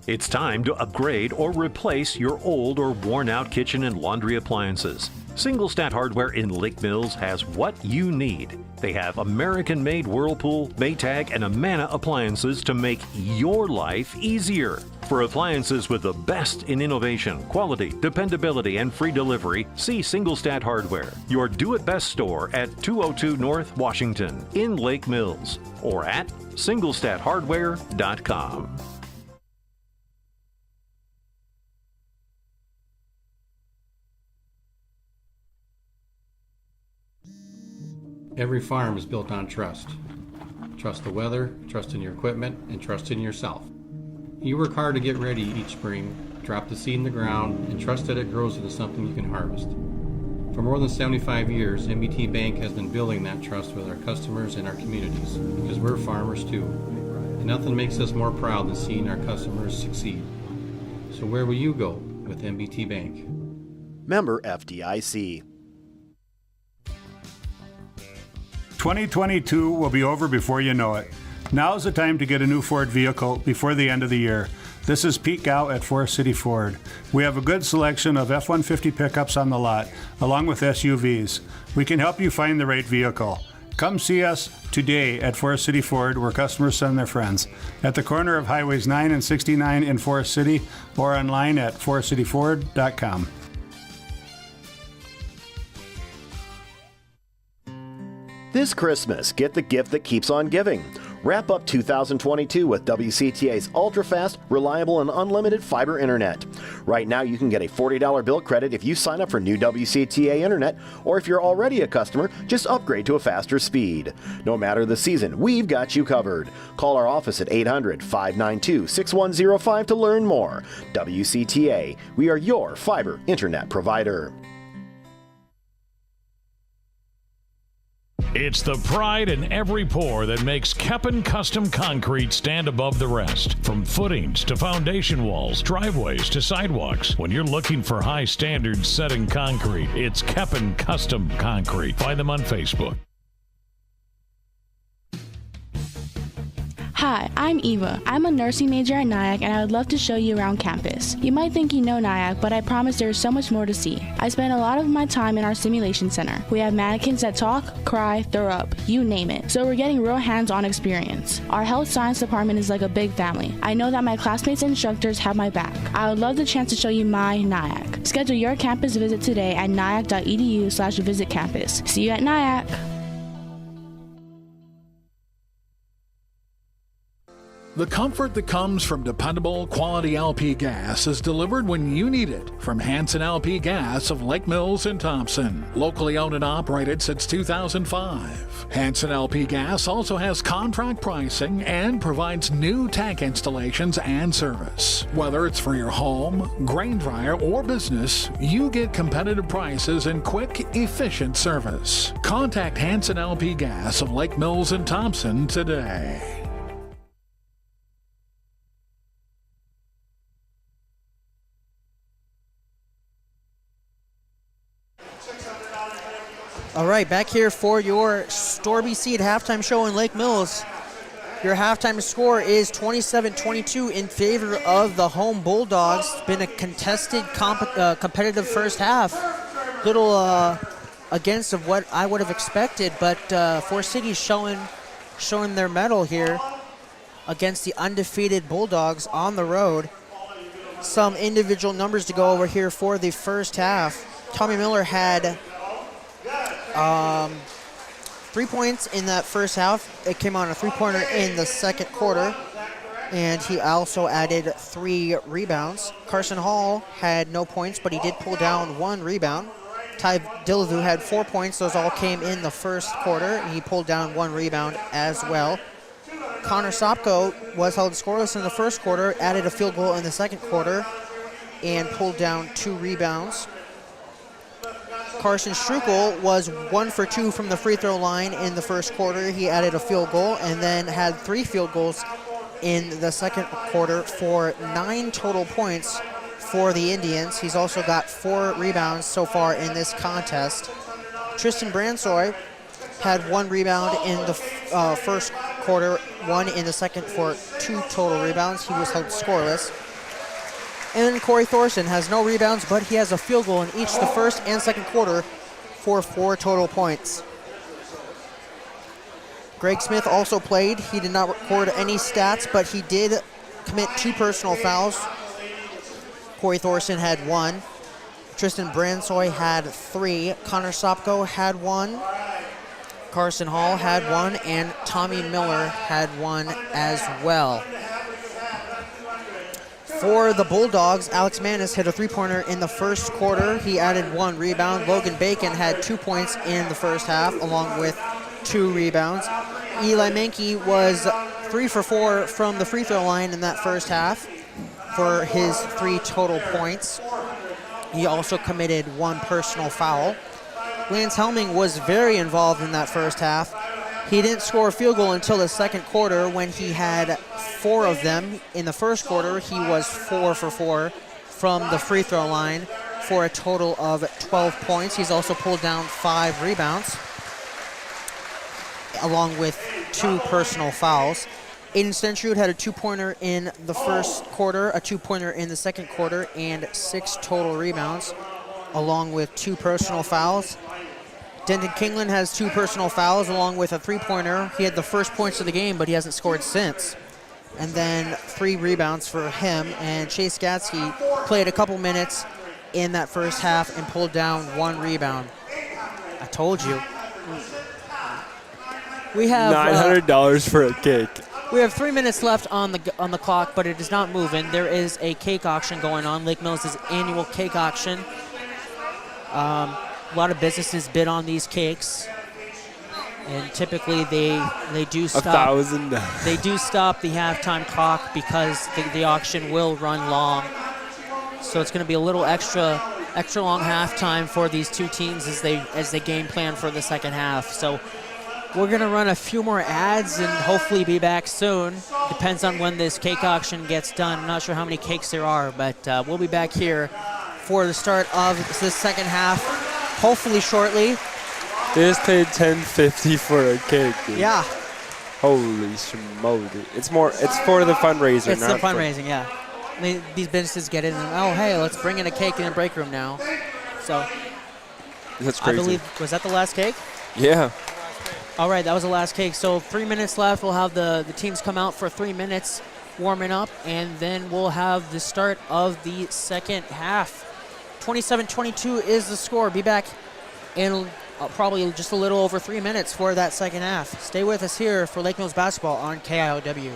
It's time to upgrade or replace your old or worn-out kitchen and laundry appliances. Singlestat Hardware in Lake Mills has what you need. They have American-made Whirlpool, Maytag, and Amana appliances to make your life easier. For appliances with the best in innovation, quality, dependability, and free delivery, see Singlestat Hardware, your do-it-best store at 202 North Washington in Lake Mills, or at singlestathardware.com. Every farm is built on trust. Trust the weather, trust in your equipment, and trust in yourself. You work hard to get ready each spring, drop the seed in the ground, and trust that it grows into something you can harvest. For more than 75 years, MBT Bank has been building that trust with our customers and our communities, because we're farmers too. And nothing makes us more proud than seeing our customers succeed. So where will you go with MBT Bank? Member FDIC. 2022 will be over before you know it. Now's the time to get a new Ford vehicle before the end of the year. This is Pete Gow at Forest City Ford. We have a good selection of F-150 pickups on the lot, along with SUVs. We can help you find the right vehicle. Come see us today at Forest City Ford, where customers send their friends, at the corner of Highways 9 and 69 in Forest City, or online at forestcityford.com. This Christmas, get the gift that keeps on giving. Wrap up 2022 with WCTA's ultra-fast, reliable, and unlimited fiber internet. Right now, you can get a $40 bill credit if you sign up for new WCTA internet, or if you're already a customer, just upgrade to a faster speed. No matter the season, we've got you covered. Call our office at 800-592-6105 to learn more. WCTA, we are your fiber internet provider. It's the pride in every pour that makes Keppen Custom Concrete stand above the rest. From footings to foundation walls, driveways to sidewalks. When you're looking for high standards set in concrete, it's Keppen Custom Concrete. Find them on Facebook. Hi, I'm Eva. I'm a nursing major at Nyack, and I would love to show you around campus. You might think you know Nyack, but I promise there is so much more to see. I spend a lot of my time in our simulation center. We have mannequins that talk, cry, throw up, you name it. So we're getting real hands-on experience. Our health science department is like a big family. I know that my classmates and instructors have my back. I would love the chance to show you my Nyack. Schedule your campus visit today at nyack.edu/visitcampus. See you at Nyack. The comfort that comes from dependable, quality LP gas is delivered when you need it from Hanson LP Gas of Lake Mills and Thompson. Locally owned and operated since 2005. Hanson LP Gas also has contract pricing and provides new tank installations and service. Whether it's for your home, grain dryer, or business, you get competitive prices and quick, efficient service. Contact Hanson LP Gas of Lake Mills and Thompson today. All right, back here for your Storby Seed halftime show in Lake Mills. Your halftime score is 27-22 in favor of the home Bulldogs. It's been a contested, competitive first half. Little against of what I would have expected, but Forest City's showing their mettle here against the undefeated Bulldogs on the road. Some individual numbers to go over here for the first half. Tommy Miller had 3 points in that first half. It came on a three-pointer in the second quarter, and he also added 3 rebounds. Carson Hall had no points, but he did pull down 1 rebound. Ty Dillavu had 4 points. Those all came in the first quarter. He pulled down 1 rebound as well. Connor Sopko was held scoreless in the first quarter, added a field goal in the second quarter, and pulled down 2 rebounds. Carson Strukel was 1 for 2 from the free throw line in the first quarter. He added a field goal and then had 3 field goals in the second quarter for 9 total points for the Indians. He's also got 4 rebounds so far in this contest. Tristan Bransoy had 1 rebound in the first quarter, 1 in the second for 2 total rebounds. He was held scoreless. And then Corey Thorson has no rebounds, but he has a field goal in each the first and second quarter for 4 total points. Greg Smith also played. He did not record any stats, but he did commit 2 personal fouls. Corey Thorson had 1. Tristan Bransoy had 3. Connor Sopko had 1. Carson Hall had 1, and Tommy Miller had 1 as well. For the Bulldogs, Alex Manis hit a 3-pointer in the first quarter. He added 1 rebound. Logan Bacon had 2 points in the first half, along with 2 rebounds. Eli Mankey was 3 for 4 from the free throw line in that first half for his 3 total points. He also committed 1 personal foul. Lance Helming was very involved in that first half. He didn't score a field goal until the second quarter when he had 4 of them. In the first quarter, he was 4 for 4 from the free throw line for a total of 12 points. He's also pulled down 5 rebounds, along with 2 personal fouls. Aiden Stentrud had a 2-pointer in the first quarter, a 2-pointer in the second quarter, and 6 total rebounds, along with 2 personal fouls. Denton Kingland has 2 personal fouls along with a 3-pointer. He had the first points of the game, but he hasn't scored since. And then 3 rebounds for him. And Chase Gatsky played a couple minutes in that first half and pulled down 1 rebound. I told you. We have $900 for a cake. We have 3 minutes left on the clock, but it is not moving. There is a cake auction going on. Lake Mills' annual cake auction. A lot of businesses bid on these cakes, and typically they do stop. $1,000. They do stop the halftime clock because the auction will run long. So it's going to be a little extra long halftime for these 2 teams as they game plan for the second half. So we're going to run a few more ads and hopefully be back soon. Depends on when this cake auction gets done. I'm not sure how many cakes there are, but we'll be back here for the start of the second half. Hopefully shortly. They just paid $10.50 for a cake, dude. Yeah. Holy schmoly. It's for the fundraiser. It's the fundraising, yeah. These businesses get in and, oh, hey, let's bring in a cake in the break room now. So. That's crazy. I believe, was that the last cake? Yeah. All right, that was the last cake. So 3 minutes left. We'll have the teams come out for 3 minutes warming up, and then we'll have the start of the second half. 27-22 is the score. Be back in probably just a little over 3 minutes for that second half. Stay with us here for Lake Mills basketball on KIOW.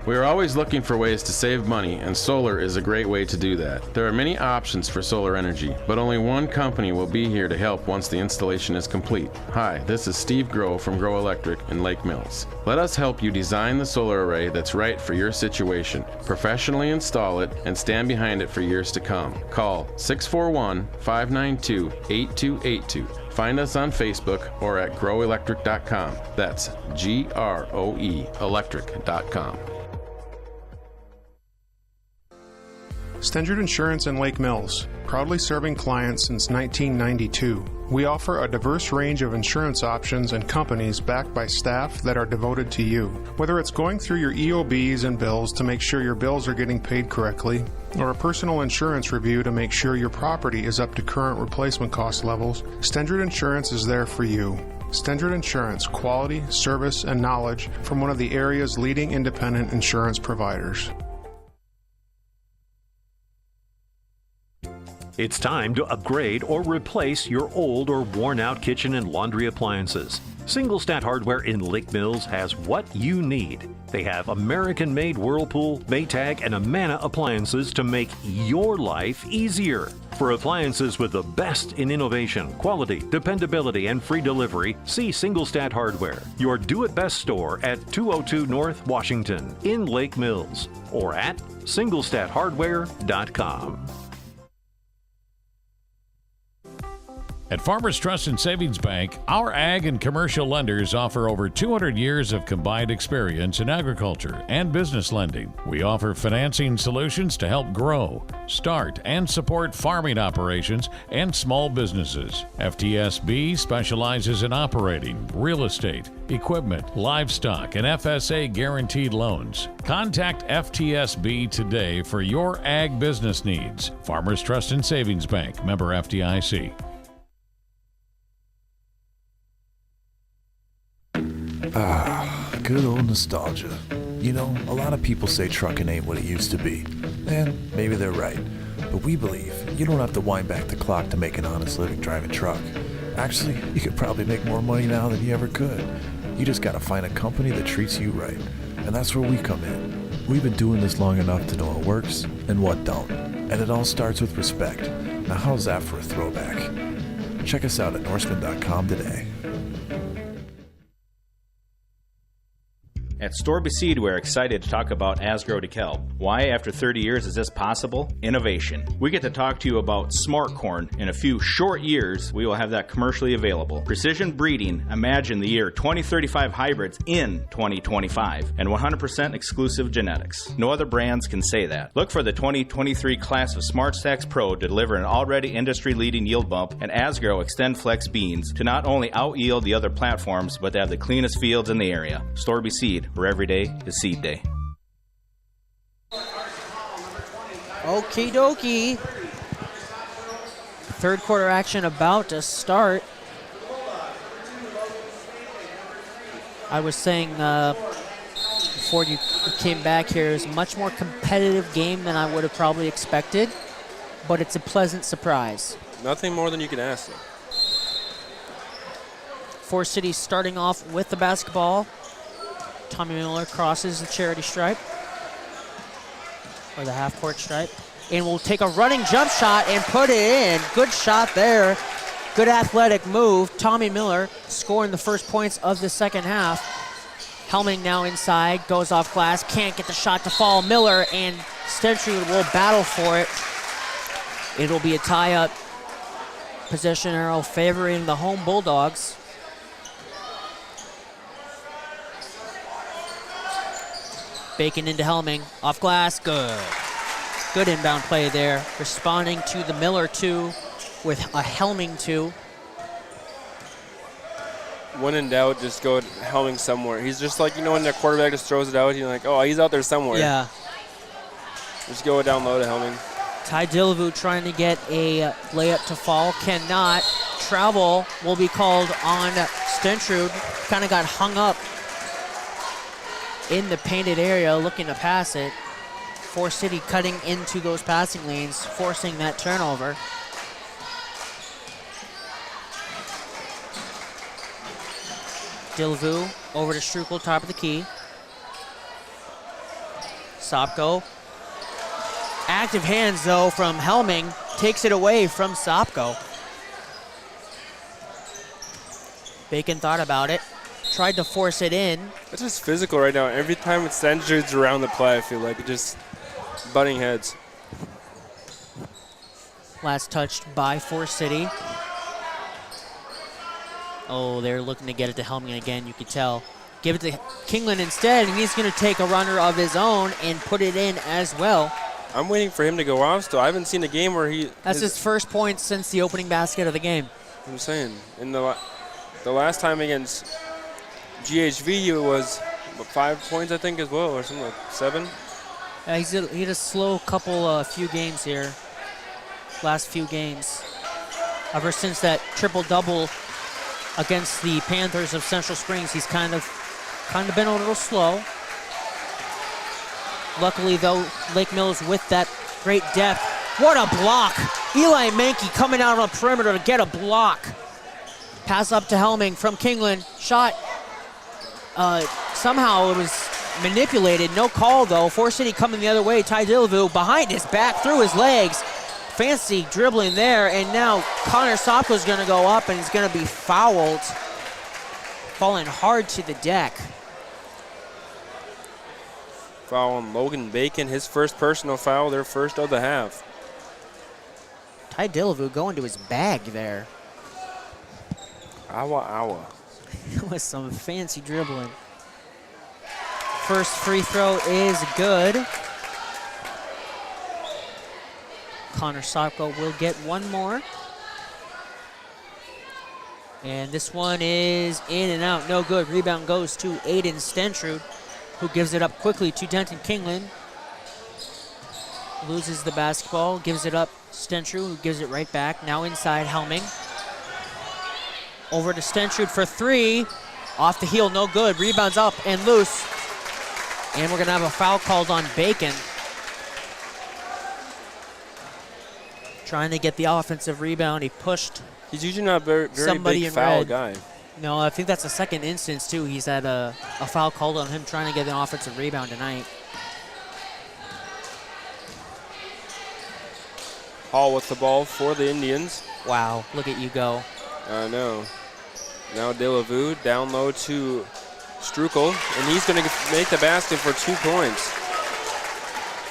We are always looking for ways to save money, and solar is a great way to do that. There are many options for solar energy, but only one company will be here to help once the installation is complete. Hi, this is Steve Groh from Groh Electric in Lake Mills. Let us help you design the solar array that's right for your situation, professionally install it, and stand behind it for years to come. Call 641-592-8282. Find us on Facebook or at growelectric.com. That's GROE electric.com. Stentrud Insurance in Lake Mills, proudly serving clients since 1992. We offer a diverse range of insurance options and companies backed by staff that are devoted to you. Whether it's going through your EOBs and bills to make sure your bills are getting paid correctly, or a personal insurance review to make sure your property is up to current replacement cost levels, Stendrud Insurance is there for you. Stendrud Insurance, quality, service, and knowledge from one of the area's leading independent insurance providers. It's time to upgrade or replace your old or worn-out kitchen and laundry appliances. Singlestat Hardware in Lake Mills has what you need. They have American-made Whirlpool, Maytag, and Amana appliances to make your life easier. For appliances with the best in innovation, quality, dependability, and free delivery, see Singlestat Hardware, your do-it-best store at 202 North Washington in Lake Mills, or at singlestathardware.com. At Farmers Trust and Savings Bank, our ag and commercial lenders offer over 200 years of combined experience in agriculture and business lending. We offer financing solutions to help grow, start, and support farming operations and small businesses. FTSB specializes in operating, real estate, equipment, livestock, and FSA guaranteed loans. Contact FTSB today for your ag business needs. Farmers Trust and Savings Bank, member FDIC. Good old nostalgia. You know, a lot of people say trucking ain't what it used to be. And maybe they're right. But we believe you don't have to wind back the clock to make an honest living driving truck. Actually, you could probably make more money now than you ever could. You just gotta find a company that treats you right. And that's where we come in. We've been doing this long enough to know what works and what don't. And it all starts with respect. Now how's that for a throwback? Check us out at Norseman.com today. At Storby Seed, we're excited to talk about Asgrow DeKalb. Why, after 30 years, is this possible? Innovation. We get to talk to you about smart corn. In a few short years, we will have that commercially available. Precision breeding. Imagine the year 2035 hybrids in 2025. And 100% exclusive genetics. No other brands can say that. Look for the 2023 class of SmartStax Pro to deliver an already industry-leading yield bump and Asgrow Extend Flex beans to not only out-yield the other platforms, but to have the cleanest fields in the area. Storby Seed, where every day is seed day. Okie dokie. Third quarter action about to start. I was saying before you came back here, it was a much more competitive game than I would have probably expected, but it's a pleasant surprise. Nothing more than you can ask. Forest City starting off with the basketball. Tommy Miller crosses the charity stripe, or the half-court stripe, and will take a running jump shot and put it in. Good shot there. Good athletic move. Tommy Miller scoring the first points of the second half. Helming now inside, goes off glass, can't get the shot to fall. Miller and Stendrud will battle for it. It'll be a tie-up. Possession arrow favoring the home Bulldogs. Bacon into Helming, off glass, good. Good inbound play there. Responding to the Miller 2 with a Helming 2. When in doubt, just go Helming somewhere. He's just like, you know, when the quarterback just throws it out, you're like, oh, he's out there somewhere. Yeah. Just go down low to Helming. Ty Dillvu trying to get a layup to fall, cannot. Travel will be called on Stendrud. Kind of got hung up in the painted area looking to pass it. Forest City cutting into those passing lanes, forcing that turnover. Dillvu over to Strukel, top of the key. Sopko. Active hands, though, from Helming. Takes it away from Sopko. Bacon thought about it. Tried to force it in. It's just physical right now. Every time it's Stendrud's around the play, I feel like it just butting heads. Last touched by Forest City. Oh, they're looking to get it to Helming again, you could tell. Give it to Kingland instead, and he's going to take a runner of his own and put it in as well. I'm waiting for him to go off still. I haven't seen a game where he... That's his first point since the opening basket of the game. I'm saying, in the last time against GHV, it was 5 points, I think, as well, or something like 7. He had a slow few games here. Last few games. Ever since that triple-double against the Panthers of Central Springs, he's kind of been a little slow. Luckily, though, Lake Mills with that great depth. What a block! Eli Mankey coming out on the perimeter to get a block. Pass up to Helming from Kingland. Shot. Somehow it was manipulated. No call, though. Forest City coming the other way. Ty Dillavu behind his back, through his legs. Fancy dribbling there. And now Connor Sopko's going to go up, and he's going to be fouled. Falling hard to the deck. Foul on Logan Bacon, his first personal foul, their first of the half. Ty Dillavu going to his bag there. Awa. With some fancy dribbling. First free throw is good. Connor Sopko will get one more. And this one is in and out, no good. Rebound goes to Aiden Stentrud, who gives it up quickly to Denton Kingland. Loses the basketball, gives it up Stentrud, who gives it right back. Now inside Helming. Over to Stentrud for 3. Off the heel, no good. Rebounds up and loose. And we're going to have a foul called on Bacon. Trying to get the offensive rebound. He pushed. He's usually not very somebody big in foul red. guy. No, I think that's the second instance, too. He's had a foul called on him trying to get an offensive rebound tonight. Hall with the ball for the Indians. Wow, look at you go. I know. Now Dillavu down low to Strukel, and he's going to make the basket for 2 points.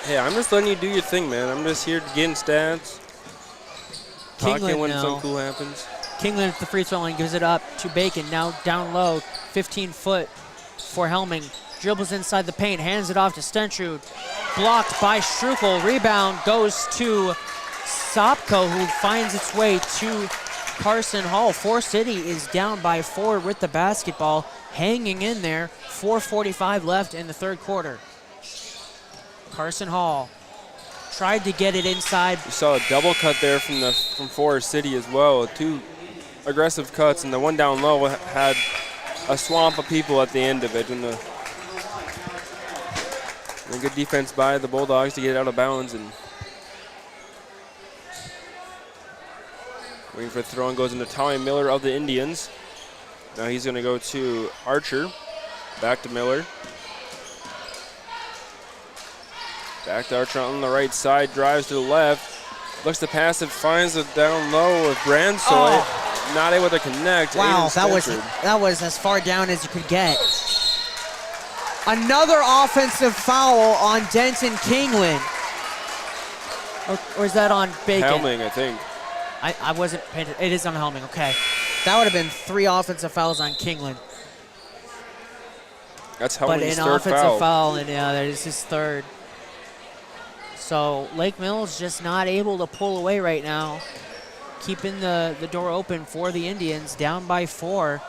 Hey, I'm just letting you do your thing, man. I'm just here getting stats. Talking when something cool happens. Kingland at the free throw line gives it up to Bacon. Now down low, 15-foot for Helming. Dribbles inside the paint, hands it off to Stentrud. Blocked by Strukel. Rebound goes to Sopko, who finds its way to Carson Hall. Forest City is down by 4 with the basketball, hanging in there. 4:45 left in the third quarter. Carson Hall tried to get it inside. You saw a double cut there from Forest City as well. 2 aggressive cuts, and the one down low had a swamp of people at the end of it. And the good defense by the Bulldogs to get it out of bounds. And waiting for the throw, and goes into Tommy Miller of the Indians. Now he's going to go to Archer. Back to Miller. Back to Archer on the right side, drives to the left. Looks to pass it, finds it down low with Bransoy. Not able to connect. Wow, that was as far down as you could get. Another offensive foul on Denton Kingland. Or is that on Bacon? Helming, I think. I wasn't paying attention. It is on Helming, okay. That would have been 3 offensive fouls on Kingland. That's Helming's third foul. But an offensive foul, and that is his third. So Lake Mills just not able to pull away right now. Keeping the door open for the Indians, down by 4.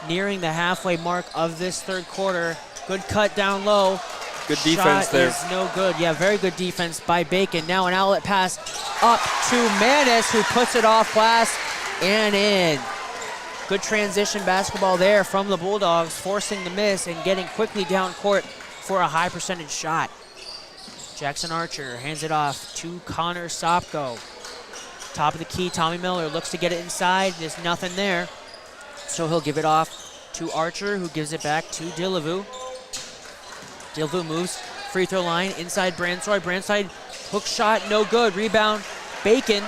Nearing the halfway mark of this third quarter. Good cut down low. Good defense Shot there. is no good. Yeah, very good defense by Bacon. Now an outlet pass up to Manis, who puts it off glass and in. Good transition basketball there from the Bulldogs, forcing the miss and getting quickly down court for a high percentage shot. Jackson Archer hands it off to Connor Sopko. Top of the key, Tommy Miller looks to get it inside. There's nothing there. So he'll give it off to Archer, who gives it back to Dillavu. Dillavu moves, free throw line, inside Bransoy. Bransoy, hook shot, no good. Rebound, Bacon.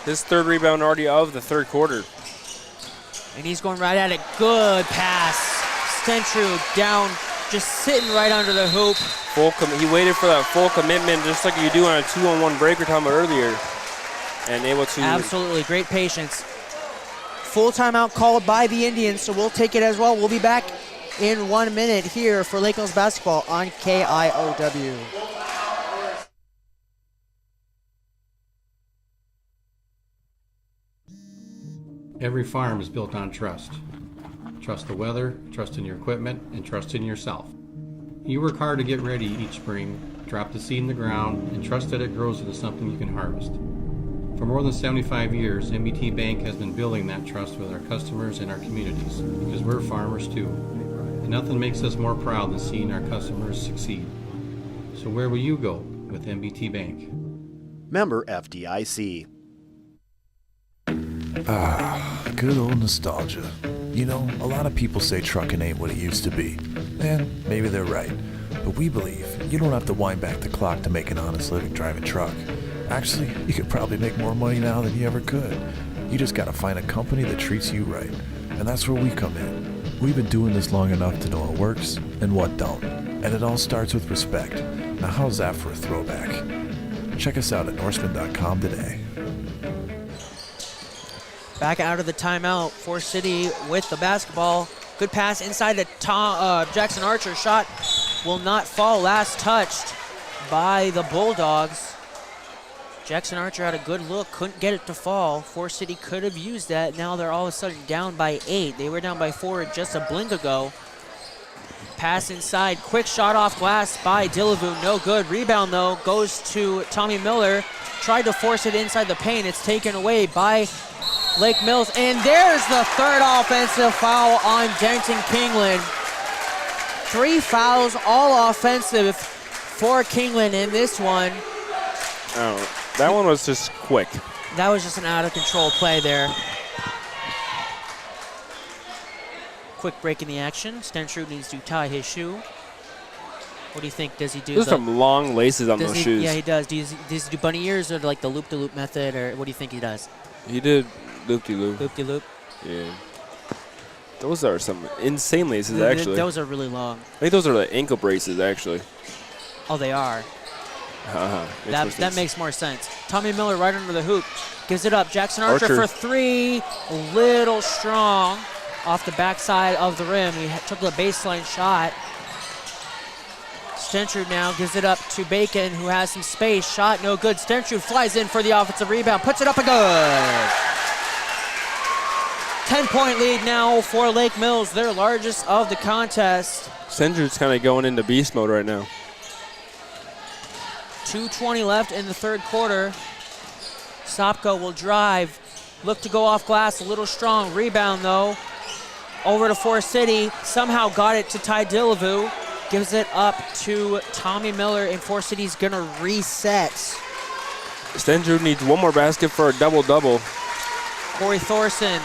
His third rebound already of the third quarter. And he's going right at it. Good pass. Stentrud down, just sitting right under the hoop. He waited for that full commitment, just like you do on a 2-on-1 break we were talking about earlier. And able to. Absolutely, great patience. Full timeout called by the Indians, so we'll take it as well. We'll be back in 1 minute here for Lake Mills basketball on KIOW. Every farm is built on trust. Trust the weather, trust in your equipment, and trust in yourself. You work hard to get ready each spring, drop the seed in the ground, and trust that it grows into something you can harvest. For more than 75 years, MBT Bank has been building that trust with our customers and our communities, because we're farmers too. And nothing makes us more proud than seeing our customers succeed. So where will you go with MBT Bank? Member FDIC. Good old nostalgia. You know, a lot of people say trucking ain't what it used to be. And maybe they're right. But we believe you don't have to wind back the clock to make an honest living driving truck. Actually, you could probably make more money now than you ever could. You just gotta find a company that treats you right. And that's where we come in. We've been doing this long enough to know what works and what don't. And it all starts with respect. Now how's that for a throwback? Check us out at Norseman.com today. Back out of the timeout, Forest City with the basketball. Good pass inside to Jackson Archer. Shot will not fall. Last touched by the Bulldogs. Jackson Archer had a good look, couldn't get it to fall. Forest City could have used that. Now they're all of a sudden down by 8. They were down by 4 just a blink ago. Pass inside, quick shot off glass by Dillavoux, no good. Rebound though, goes to Tommy Miller. Tried to force it inside the paint. It's taken away by Lake Mills. And there's the third offensive foul on Denton Kingland. 3 fouls, all offensive for Kingland in this one. Oh, that one was just quick. That was just an out-of-control play there. Quick break in the action. Stentrud needs to tie his shoe. What do you think? Does he do? There's some long laces on those shoes. Yeah, he does. Does he do bunny ears or like the loop-de-loop method, or what do you think he does? He did loop-de-loop. Loop-de-loop? Yeah. Those are some insane laces, actually. Those are really long. I think those are the ankle braces, actually. Oh, they are. That makes more sense. Tommy Miller right under the hoop. Gives it up. Jackson Archer for 3. A little strong off the backside of the rim. He took the baseline shot. Stentrud now gives it up to Bacon, who has some space. Shot no good. Stentrud flies in for the offensive rebound. Puts it up and good. 10-point lead now for Lake Mills, their largest of the contest. Stentrud's kind of going into beast mode right now. 2:20 left in the third quarter. Sopko will drive, look to go off glass, a little strong. Rebound though, over to Forest City. Somehow got it to Ty Dillavoux. Gives it up to Tommy Miller, and Forest City's gonna reset. Stentrud needs one more basket for a double-double. Corey Thorson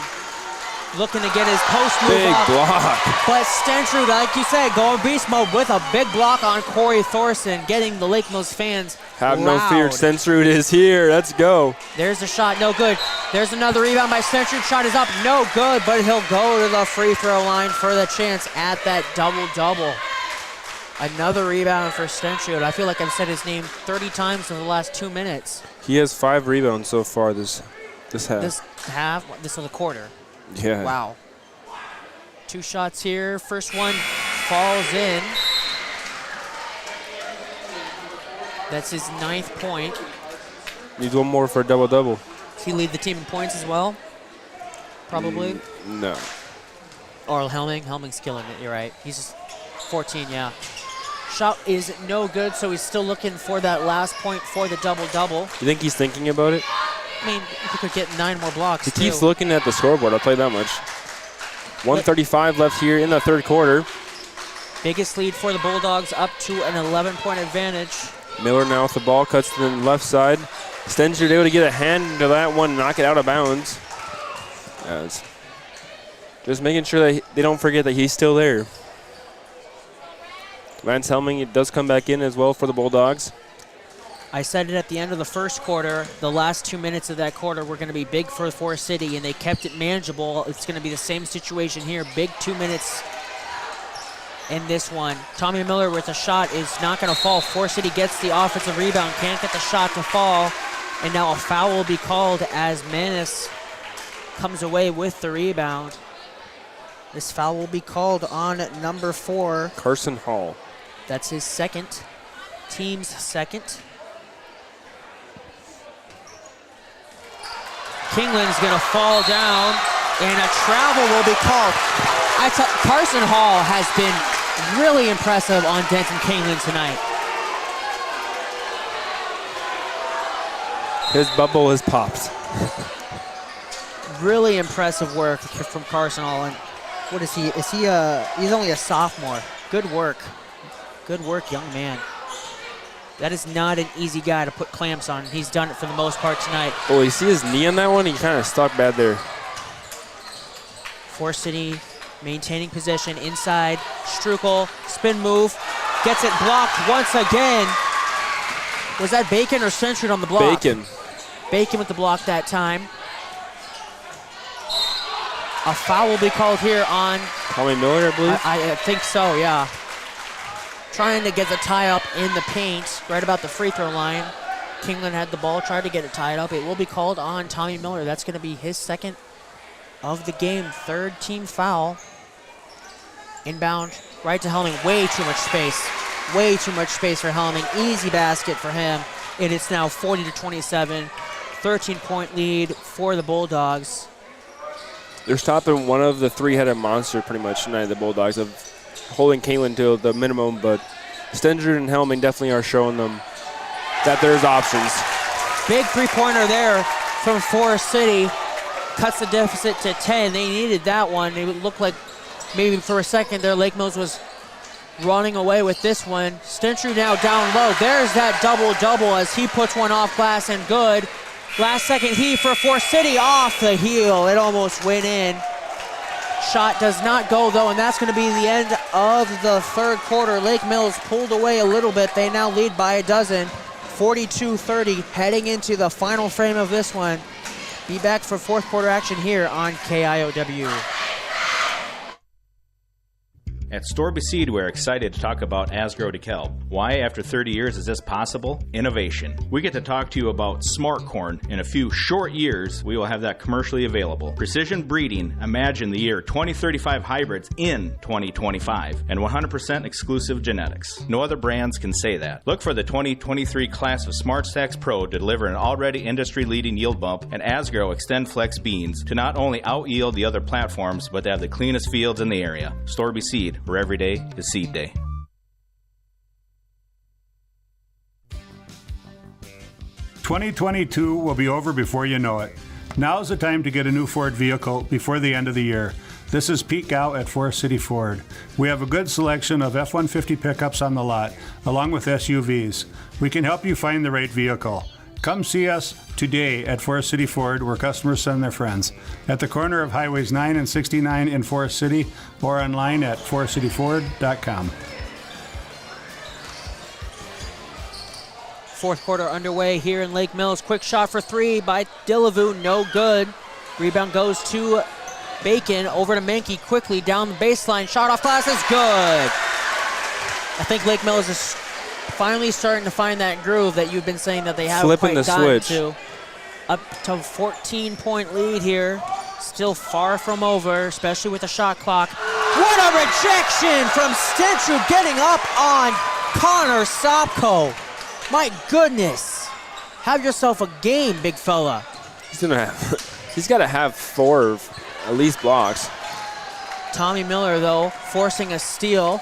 looking to get his post move big up. block. But Stentrud, like you said, going beast mode with a big block on Corey Thorson, getting the Lake Mills fans Have loud. no fear, Stentrud is here. Let's go. There's a shot, no good. There's another rebound by Stentrud. Shot is up, no good, but he'll go to the free throw line for the chance at that double-double. Another rebound for Stentrud. I feel like I've said his name 30 times in the last 2 minutes. He has 5 rebounds so far this half. This was a quarter. Yeah. Wow. 2 shots here. First one falls in. That's his 9th point. Needs one more for a double-double. Does he lead the team in points as well? Probably. No. Or Helming. Helming's killing it. You're right. He's just 14, yeah. Shot is no good, so he's still looking for that last point for the double-double. You think he's thinking about it? I mean, he could get 9 more blocks, He too. keeps looking at the scoreboard, I'll tell you that much. 1:35 left here in the third quarter. Biggest lead for the Bulldogs, up to an 11-point advantage. Miller now with the ball, cuts to the left side. Stentrud able to get a hand into that one, knock it out of bounds. Just making sure that they don't forget that he's still there. Lance Helming does come back in as well for the Bulldogs. I said it at the end of the first quarter. The last 2 minutes of that quarter were going to be big for Forest City, and they kept it manageable. It's going to be the same situation here. Big 2 minutes in this one. Tommy Miller with a shot is not going to fall. Forest City gets the offensive rebound, can't get the shot to fall, and now a foul will be called as Manis comes away with the rebound. This foul will be called on number 4. Carson Hall. That's his second, team's second. Kingland's gonna fall down. And a travel will be called. Carson Hall has been really impressive on Denton Kingland tonight. His bubble has popped. Really impressive work from Carson Hall. And what is he? He's only a sophomore. Good work. Good work, young man. That is not an easy guy to put clamps on. He's done it for the most part tonight. Oh, you see his knee on that one? He kind of stuck bad there. Forest City maintaining possession inside. Strukel, spin move, gets it blocked once again. Was that Bacon or Century on the block? Bacon. Bacon with the block that time. A foul will be called here on Tommy Miller, I believe. I think so, yeah. Trying to get the tie up in the paint, right about the free throw line. Kingland had the ball, tried to get it tied up. It will be called on Tommy Miller. That's going to be his second of the game, third team foul. Inbound, right to Helming. Way too much space. Way too much space for Helming. Easy basket for him. And it's now 40-27. 13-point lead for the Bulldogs. They're stopping one of the three-headed monster pretty much tonight, the Bulldogs, of holding Kingland to the minimum, but Stendrud and Helming definitely are showing them that there's options. Big three-pointer there from Forest City. Cuts the deficit to 10. They needed that one. It looked like maybe for a second there Lake Mills was running away with this one. Stendrud now down low. There's that double-double as he puts one off glass and good. Last second heave for Forest City off the heel. It almost went in. Shot does not go though, and that's going to be the end of the third quarter. Lake Mills pulled away a little bit. They now lead by a dozen, 42-30, heading into the final frame of this one. Be back for fourth quarter action here on KIOW. At Storby Seed, we're excited to talk about Asgrow DeKalb. Why, after 30 years, is this possible? Innovation. We get to talk to you about smart corn. In a few short years, we will have that commercially available. Precision breeding, imagine the year 2035 hybrids in 2025, and 100% exclusive genetics. No other brands can say that. Look for the 2023 class of Smart Stacks Pro to deliver an already industry-leading yield bump and Asgrow Extend Flex beans to not only out-yield the other platforms, but to have the cleanest fields in the area. Storby Seed, where every day is seed day. "2022 will be over before you know it. Now's the time to get a new Ford vehicle before the end of the year. This is Pete Gow at Forest City Ford. We have a good selection of F-150 pickups on the lot, along with SUVs. We can help you find the right vehicle. Come see us today at Forest City Ford, where customers send their friends, at the corner of Highways 9 and 69 in Forest City, or online at forestcityford.com. Fourth quarter underway here in Lake Mills. Quick shot for three by Dillevue, no good. Rebound goes to Bacon, over to Menke quickly down the baseline. Shot off glass is good. I think Lake Mills is finally starting to find that groove that you've been saying that they haven't Flipping quite the gotten switch. to. Up to 14-point lead here. Still far from over, especially with the shot clock. What a rejection from Stendrud, getting up on Connor Sopko. My goodness. Have yourself a game, big fella. He's got to have 4 at least blocks. Tommy Miller, though, forcing a steal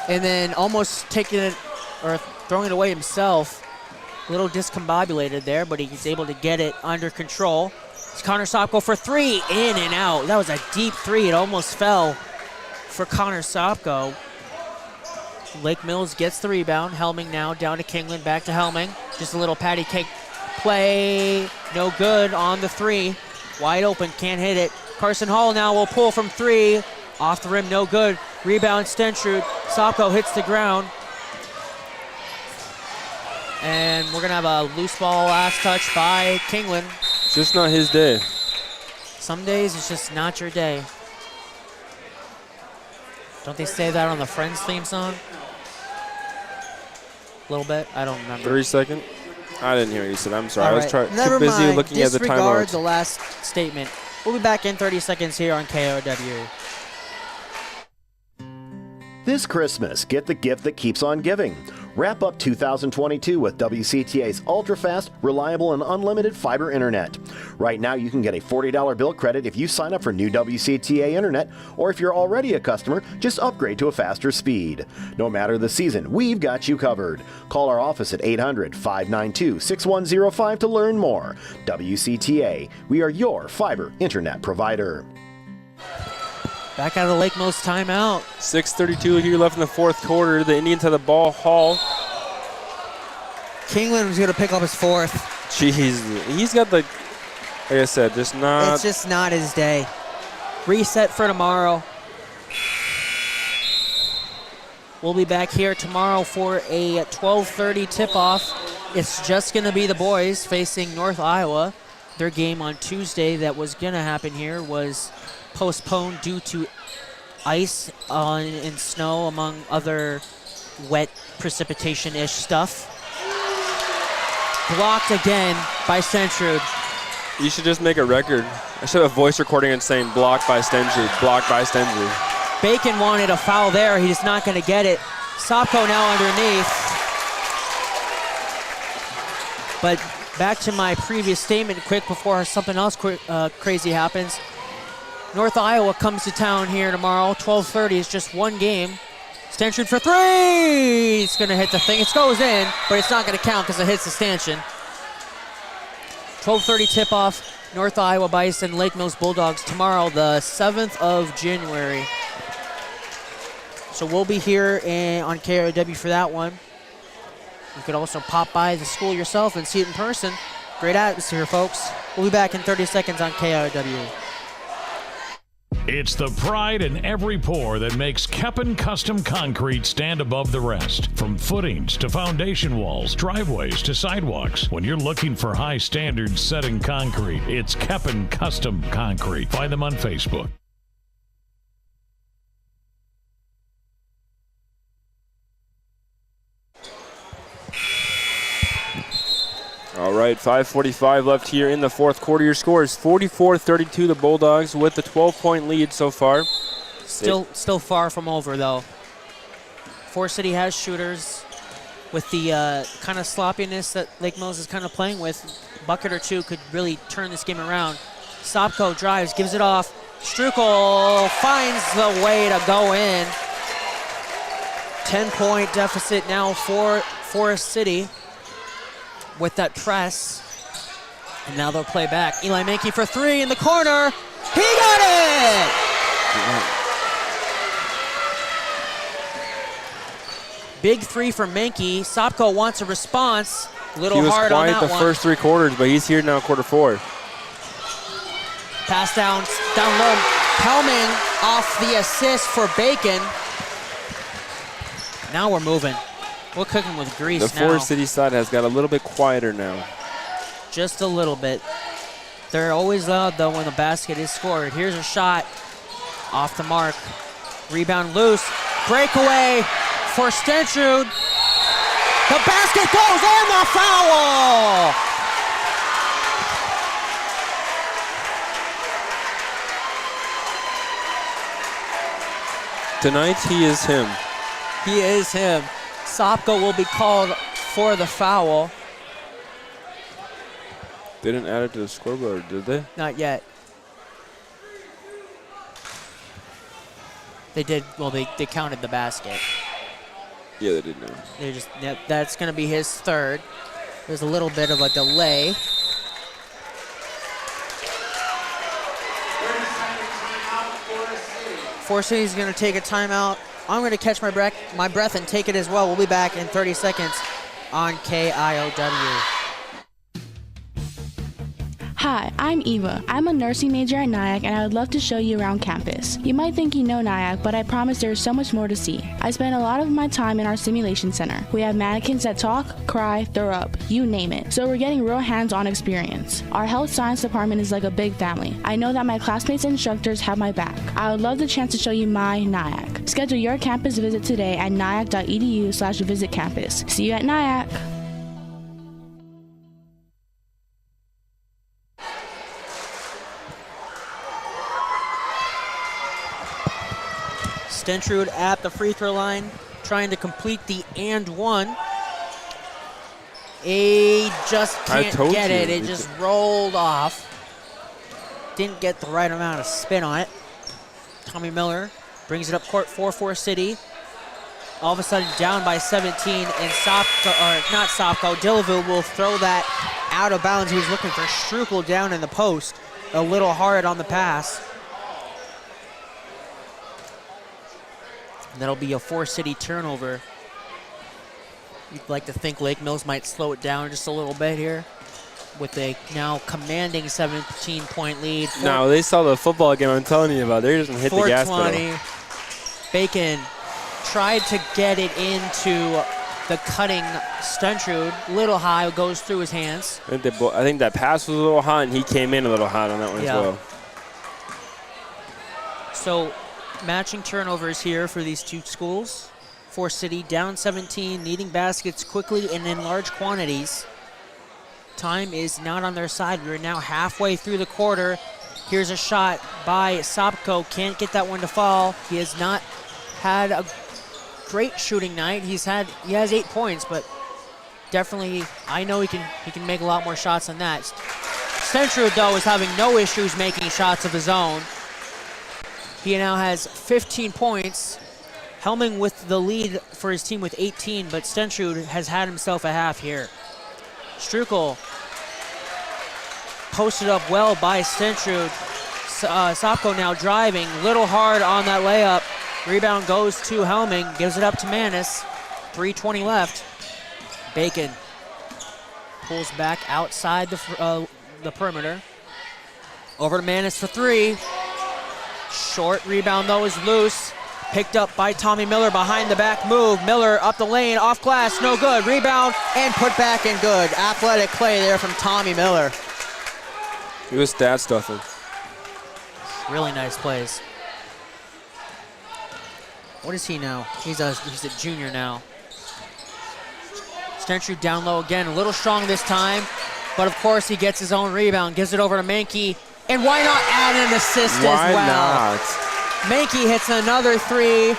and then almost taking it or throwing it away himself. A little discombobulated there, but he's able to get it under control. It's Connor Sopko for three, in and out. That was a deep three. It almost fell for Connor Sopko. Lake Mills gets the rebound. Helming now down to Kingland, back to Helming. Just a little patty cake play. No good on the three. Wide open, can't hit it. Carson Hall now will pull from three. Off the rim, no good. Rebound, Stendrud. Sopko hits the ground. And we're going to have a loose ball last touch by Kingland. It's just not his day. Some days it's just not your day. Don't they say that on the Friends theme song? A little bit? I don't remember. 30 second? I didn't hear what you said. I'm sorry. All I was right. too busy mind. looking at the Disregard timeout. the last statement. We'll be back in 30 seconds here on KOW. This Christmas, get the gift that keeps on giving. Wrap up 2022 with WCTA's ultra-fast, reliable, and unlimited fiber internet. Right now, you can get a $40 bill credit if you sign up for new WCTA Internet, or if you're already a customer, just upgrade to a faster speed. No matter the season, we've got you covered. Call our office at 800-592-6105 to learn more. WCTA, we are your fiber internet provider. Back out of the Lake Mills timeout. 6:32 here left in the fourth quarter. The Indians have the ball. Hall. Kingland was going to pick up his fourth. Jeez, he's got the, like I said, It's just not his day. Reset for tomorrow. We'll be back here tomorrow for a 12:30 tip-off. It's just going to be the boys facing North Iowa. Their game on Tuesday that was going to happen here was postponed due to ice and snow, among other wet precipitation-ish stuff. Blocked again by Stentrud. You should just make a record. I should have a voice recording and saying blocked by Stentrud, blocked by Stentrud. Bacon wanted a foul there. He's not going to get it. Sopko now underneath. But back to my previous statement quick before something else crazy happens. North Iowa comes to town here tomorrow. 12:30 is just one game. Stentrud for three. It's going to hit the thing. It goes in, but it's not going to count because it hits the stanchion. 12:30 tip-off. North Iowa Bison, Lake Mills Bulldogs tomorrow, the 7th of January. So we'll be here on KIOW for that one. You could also pop by the school yourself and see it in person. Great atmosphere, folks. We'll be back in 30 seconds on KIOW. It's the pride in every pour that makes Keppen Custom Concrete stand above the rest. From footings to foundation walls, driveways to sidewalks. When you're looking for high standards set in concrete, it's Keppen Custom Concrete. Find them on Facebook. All right, 5:45 left here in the fourth quarter. Your score is 44-32. The Bulldogs with the 12-point lead so far. Still far from over, though. Forest City has shooters. With the kind of sloppiness that Lake Mills is kind of playing with, a bucket or two could really turn this game around. Sopko drives, gives it off. Strukel finds the way to go in. 10-point deficit now for Forest City with that press. And now they'll play back. Eli Mankey for three in the corner. He got it! Big three for Mankey. Sopko wants a response. A little hard on that one. He was quiet the first three quarters, but he's here now quarter four. Pass down low. Helming off the assist for Bacon. Now we're moving. We're cooking with grease now. The Forest City side has got a little bit quieter now. Just a little bit. They're always loud, though, when the basket is scored. Here's a shot off the mark. Rebound loose. Breakaway for Stentrud. The basket goes and the foul! Tonight, he is him. He is him. Sopko will be called for the foul. They didn't add it to the scoreboard, did they? Not yet. They did, well, they counted the basket. Yeah, they did know. That's going to be his third. There's a little bit of a delay. Forest City's going to take a timeout. I'm going to catch my breath and take it as well. We'll be back in 30 seconds on KIOW. Hi, I'm Eva. I'm a nursing major at Nyack, and I would love to show you around campus. You might think you know Nyack, but I promise there is so much more to see. I spend a lot of my time in our simulation center. We have mannequins that talk, cry, throw up, you name it. So we're getting real hands-on experience. Our health science department is like a big family. I know that my classmates and instructors have my back. I would love the chance to show you my Nyack. Schedule your campus visit today at nyack.edu/visitcampus. See you at Nyack. Stentrud at the free throw line, trying to complete the and one. He just can't get it. It just rolled off. didn't get the right amount of spin on it. Tommy Miller brings it up court for Forest City. All of a sudden down by 17, and Delavu will throw that out of bounds. He was looking for Strukel down in the post. A little hard on the pass. And that'll be a Forest City turnover. You'd like to think Lake Mills might slow it down just a little bit here with a now commanding 17-point lead. No, they saw the football game I'm telling you about. They're just going to hit the gas pedal. Bacon tried to get it into the cutting Stentrud. Little high, goes through his hands. I think that pass was a little hot, and he came in a little hot on that one as well. So matching turnovers here for these two schools. Forest City down 17, needing baskets quickly and in large quantities. Time is not on their side. We're now halfway through the quarter. Here's a shot by Sopko. Can't get that one to fall. He has not had a great shooting night. He has 8 points, but definitely I know he can make a lot more shots than that. Stentrud, though, is having no issues making shots of his own. He now has 15 points. Helming with the lead for his team with 18, but Stentrud has had himself a half here. Strukel posted up well by Stentrud. Sopko now driving, little hard on that layup. Rebound goes to Helming, gives it up to Manis. 3:20 left. Bacon pulls back outside the perimeter. Over to Manis for three. Short rebound though is loose. Picked up by Tommy Miller behind the back move. Miller up the lane, off glass, no good. Rebound and put back in good. Athletic play there from Tommy Miller. He was stat stuffing. Really nice plays. What is he now? He's a junior now. Stentrud down low again, a little strong this time, but of course he gets his own rebound, gives it over to Mankey, and why not add an assist as well? Why not? Mankey hits another three.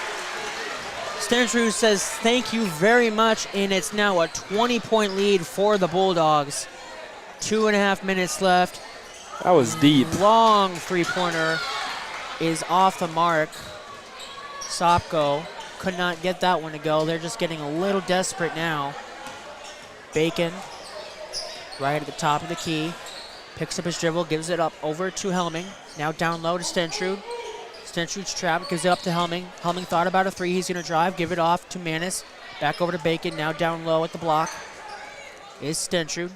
Stentrud says thank you very much, and it's now a 20-point lead for the Bulldogs. 2.5 minutes left. That was deep. Long three-pointer is off the mark. Sopko could not get that one to go. They're just getting a little desperate now. Bacon, right at the top of the key, picks up his dribble, gives it up over to Helming. Now down low to Stentrud. Stentrud's trap, gives it up to Helming. Helming thought about a three. He's going to drive, give it off to Manis. Back over to Bacon, now down low at the block is Stentrud.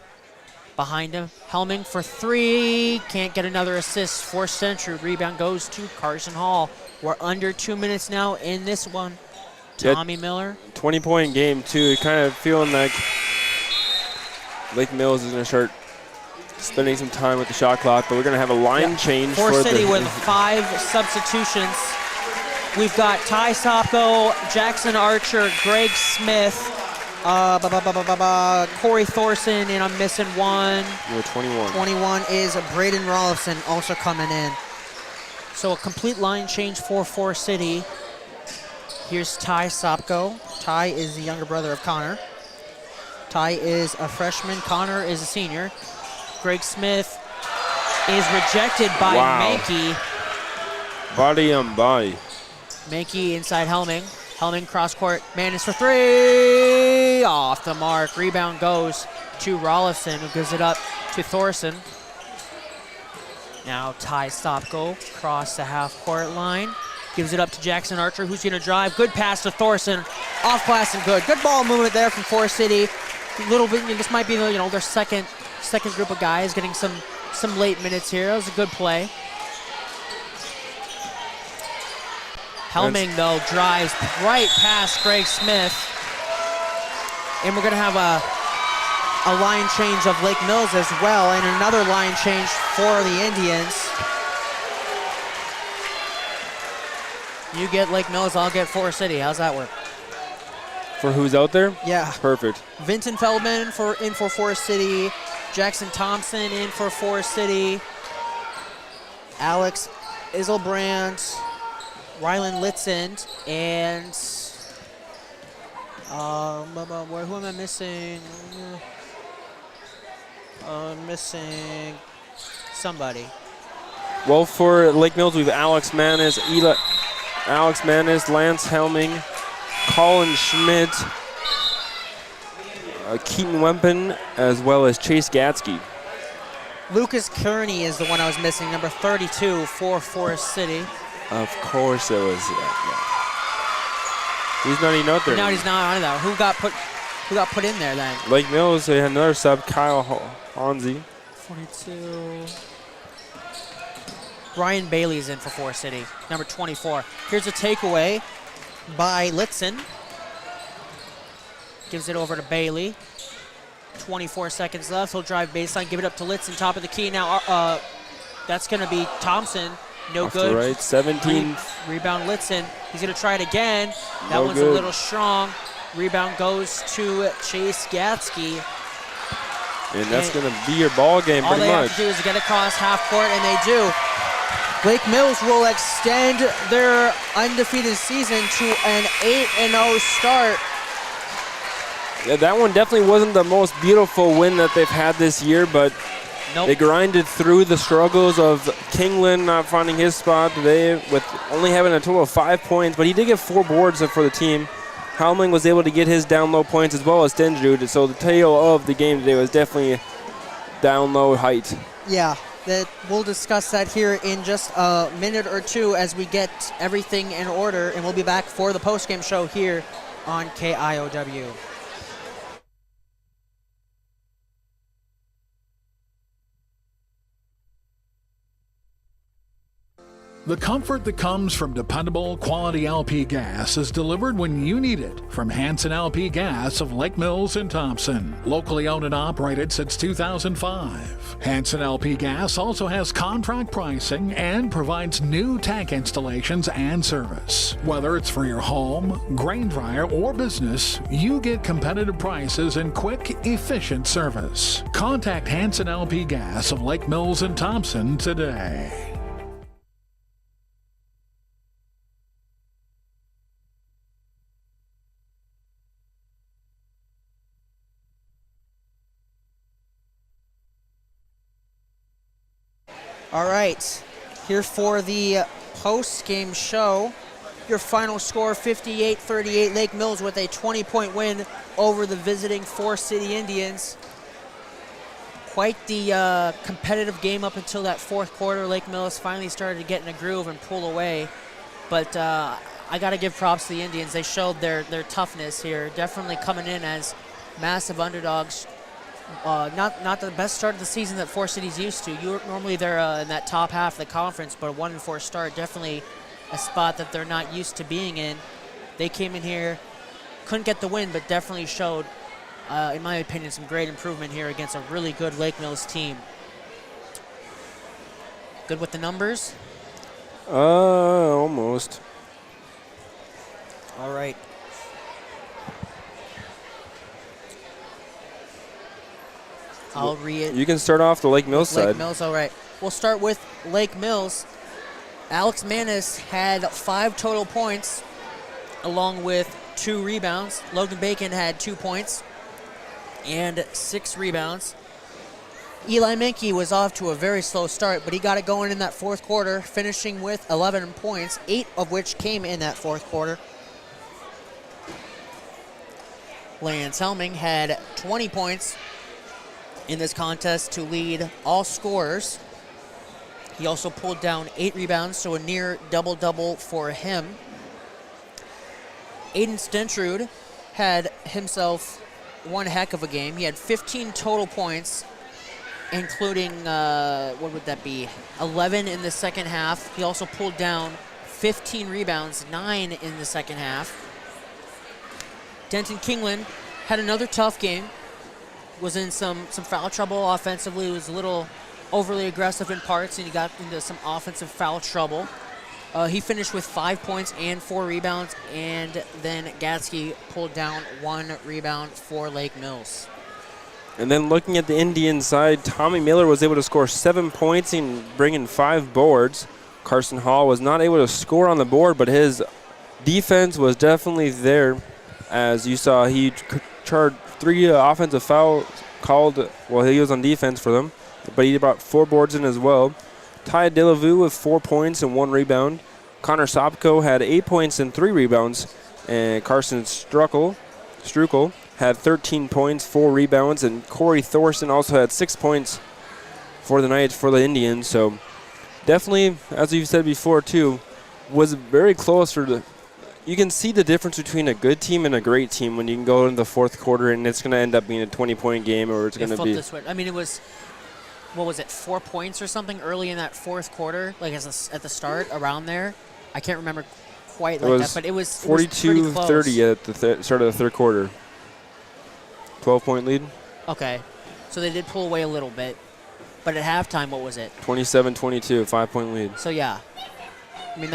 Behind him, Helming for three. Can't get another assist for Stentrud. Rebound goes to Carson Hall. We're under 2 minutes now in this one. Tommy Miller. 20-point game, too. Kind of feeling like Lake Mills is going to start spending some time with the shot clock, but we're going to have a line change. Forest City with 5 substitutions. We've got Ty Sopko, Jackson Archer, Greg Smith, Corey Thorson, and I'm missing one. You're 21. 21 is Braden Rolfson also coming in. So a complete line change for Forest City. Here's Ty Sopko. Ty is the younger brother of Connor. Ty is a freshman. Connor is a senior. Greg Smith is rejected by Mankey. Body on body. Mankey inside Helming. Helming cross court. Manis for three. Off the mark. Rebound goes to Rolfson, who gives it up to Thorson. Now Ty Sopko across the half-court line. Gives it up to Jackson Archer, who's going to drive. Good pass to Thorson. Off glass and good. Good ball movement there from Forest City. A little bit. This might be their second group of guys getting some late minutes here. That was a good play. Helming, though, drives right past Greg Smith. And we're going to have a line change of Lake Mills as well, and another line change for the Indians. You get Lake Mills, I'll get Forest City. How's that work? For who's out there? Yeah. Perfect. Vinton Feldman in for Forest City. Jackson Thompson in for Forest City. Alex Iselbrand, Rylan Litzend, and who am I missing? Missing somebody. Well, for Lake Mills, we have Alex Manis, Lance Helming, Colin Schmidt, Keaton Wempen, as well as Chase Gatsky. Lucas Kearney is the one I was missing, number 32 for Forest City. Of course it was. He's not even out there. No, he's not on that. Who got put in there then? Lake Mills, they had another sub, Kyle Hanzi. 42. Ryan Bailey's in for Forest City, number 24. Here's a takeaway by Litzen. Gives it over to Bailey. 24 seconds left. He'll drive baseline, give it up to Litzen, top of the key. Now that's going to be Thompson. No Off good. the right, 17. Rebound Litzen. He's going to try it again. That No one's good. a little strong. Rebound goes to Chase Gatsky. And that's going to be your ball game All pretty they much. have to do is get across half court, and they do. Lake Mills will extend their undefeated season to an 8-0 start. Yeah, that one definitely wasn't the most beautiful win that they've had this year, but they grinded through the struggles of Kingland not finding his spot today with only having a total of 5 points, but he did get 4 boards for the team. Helming was able to get his down low points as well as Stenjrud, so the tail of the game today was definitely down low height. Yeah, we'll discuss that here in just a minute or two as we get everything in order, and we'll be back for the postgame show here on KIOW. The comfort that comes from dependable, quality LP gas is delivered when you need it from Hanson LP Gas of Lake Mills and Thompson. Locally owned and operated since 2005. Hanson LP Gas also has contract pricing and provides new tank installations and service. Whether it's for your home, grain dryer, or business, you get competitive prices and quick, efficient service. Contact Hanson LP Gas of Lake Mills and Thompson today. All right, here for the post-game show. Your final score, 58-38. Lake Mills with a 20-point win over the visiting Forest City Indians. Quite the competitive game up until that fourth quarter. Lake Mills finally started to get in a groove and pull away. But I got to give props to the Indians. They showed their toughness here, definitely coming in as massive underdogs. Not the best start of the season that Forest City's used to. Normally they're in that top half of the conference, but a 1-4 start, definitely a spot that they're not used to being in. They came in here, couldn't get the win, but definitely showed, in my opinion, some great improvement here against a really good Lake Mills team. Good with the numbers? Almost. All right. I'll read. You can start off the Lake Mills side. Lake Mills, all right. We'll start with Lake Mills. Alex Manis had 5 total points, along with 2 rebounds. Logan Bacon had 2 points and 6 rebounds. Eli Menke was off to a very slow start, but he got it going in that fourth quarter, finishing with 11 points, 8 of which came in that fourth quarter. Lance Helming had 20 points in this contest to lead all scorers. He also pulled down 8 rebounds, so a near double-double for him. Aiden Stentrud had himself one heck of a game. He had 15 total points, including, what would that be, 11 in the second half. He also pulled down 15 rebounds, 9 in the second half. Denton Kingland had another tough game. Was in some foul trouble offensively. Was a little overly aggressive in parts, and he got into some offensive foul trouble. He finished with 5 points and 4 rebounds, and then Gatsky pulled down 1 rebound for Lake Mills. And then looking at the Indian side, Tommy Miller was able to score 7 points and bring in 5 boards. Carson Hall was not able to score on the board, but his defense was definitely there. As you saw, he charged 3 offensive fouls called while he was on defense for them, but he brought 4 boards in as well. Ty Delavu with 4 points and 1 rebound. Connor Sopko had 8 points and 3 rebounds. And Carson Strukel had 13 points, 4 rebounds. And Corey Thorson also had 6 points for the Knights for the Indians. So definitely, as you've said before too, was very close for the. You can see the difference between a good team and a great team when you can go in the fourth quarter and it's going to end up being a 20-point game, or it's going to be. I mean, it was, what was it, 4 points or something early in that fourth quarter, like at the start, around there. I can't remember quite like that, but it was 42-30 at the start of the third quarter. 12-point lead. Okay, so they did pull away a little bit, but at halftime, what was it? 27-22, 5-point lead. So yeah, I mean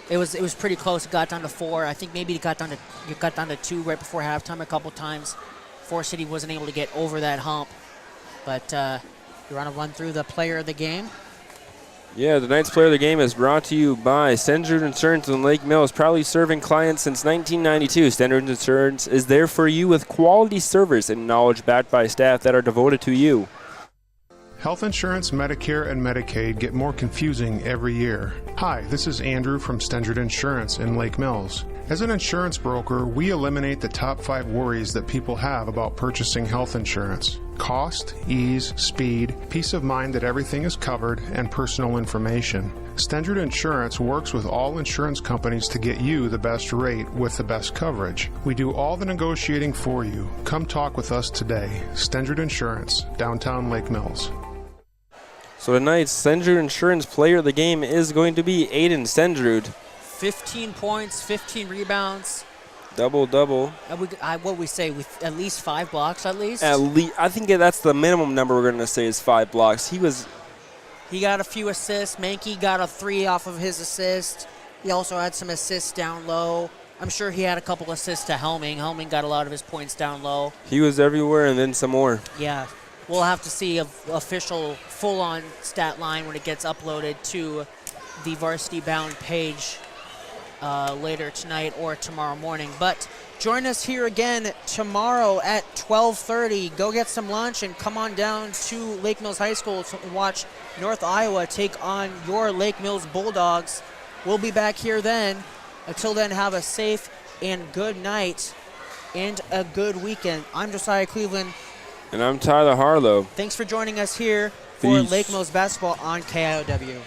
it was pretty close. It got down to 4. I think maybe it got down to 2 right before halftime a couple times. Forest City wasn't able to get over that hump. But you want to run through the player of the game? Yeah, the Knights player of the game is brought to you by Standard Insurance in Lake Mills, proudly serving clients since 1992. Standard Insurance is there for you with quality service and knowledge backed by staff that are devoted to you. Health insurance, Medicare, and Medicaid get more confusing every year. Hi, this is Andrew from Stendard Insurance in Lake Mills. As an insurance broker, we eliminate the top 5 worries that people have about purchasing health insurance: cost, ease, speed, peace of mind that everything is covered, and personal information. Stendard Insurance works with all insurance companies to get you the best rate with the best coverage. We do all the negotiating for you. Come talk with us today. Stendard Insurance, downtown Lake Mills. So tonight's Stendard Insurance player of the game is going to be Aiden Stendard. 15 points, 15 rebounds. Double-double. What we say, with at least 5 blocks at least? I think that's the minimum number we're going to say is 5 blocks. He got a few assists. Mankey got a 3 off of his assist. He also had some assists down low. I'm sure he had a couple assists to Helming. Helming got a lot of his points down low. He was everywhere and then some more. Yeah. We'll have to see an official full-on stat line when it gets uploaded to the Varsity Bound page later tonight or tomorrow morning. But join us here again tomorrow at 12:30. Go get some lunch and come on down to Lake Mills High School to watch North Iowa take on your Lake Mills Bulldogs. We'll be back here then. Until then, have a safe and good night and a good weekend. I'm Josiah Cleveland. And I'm Tyler Harlow. Thanks for joining us here for Peace. Lake Mills Basketball on KIOW.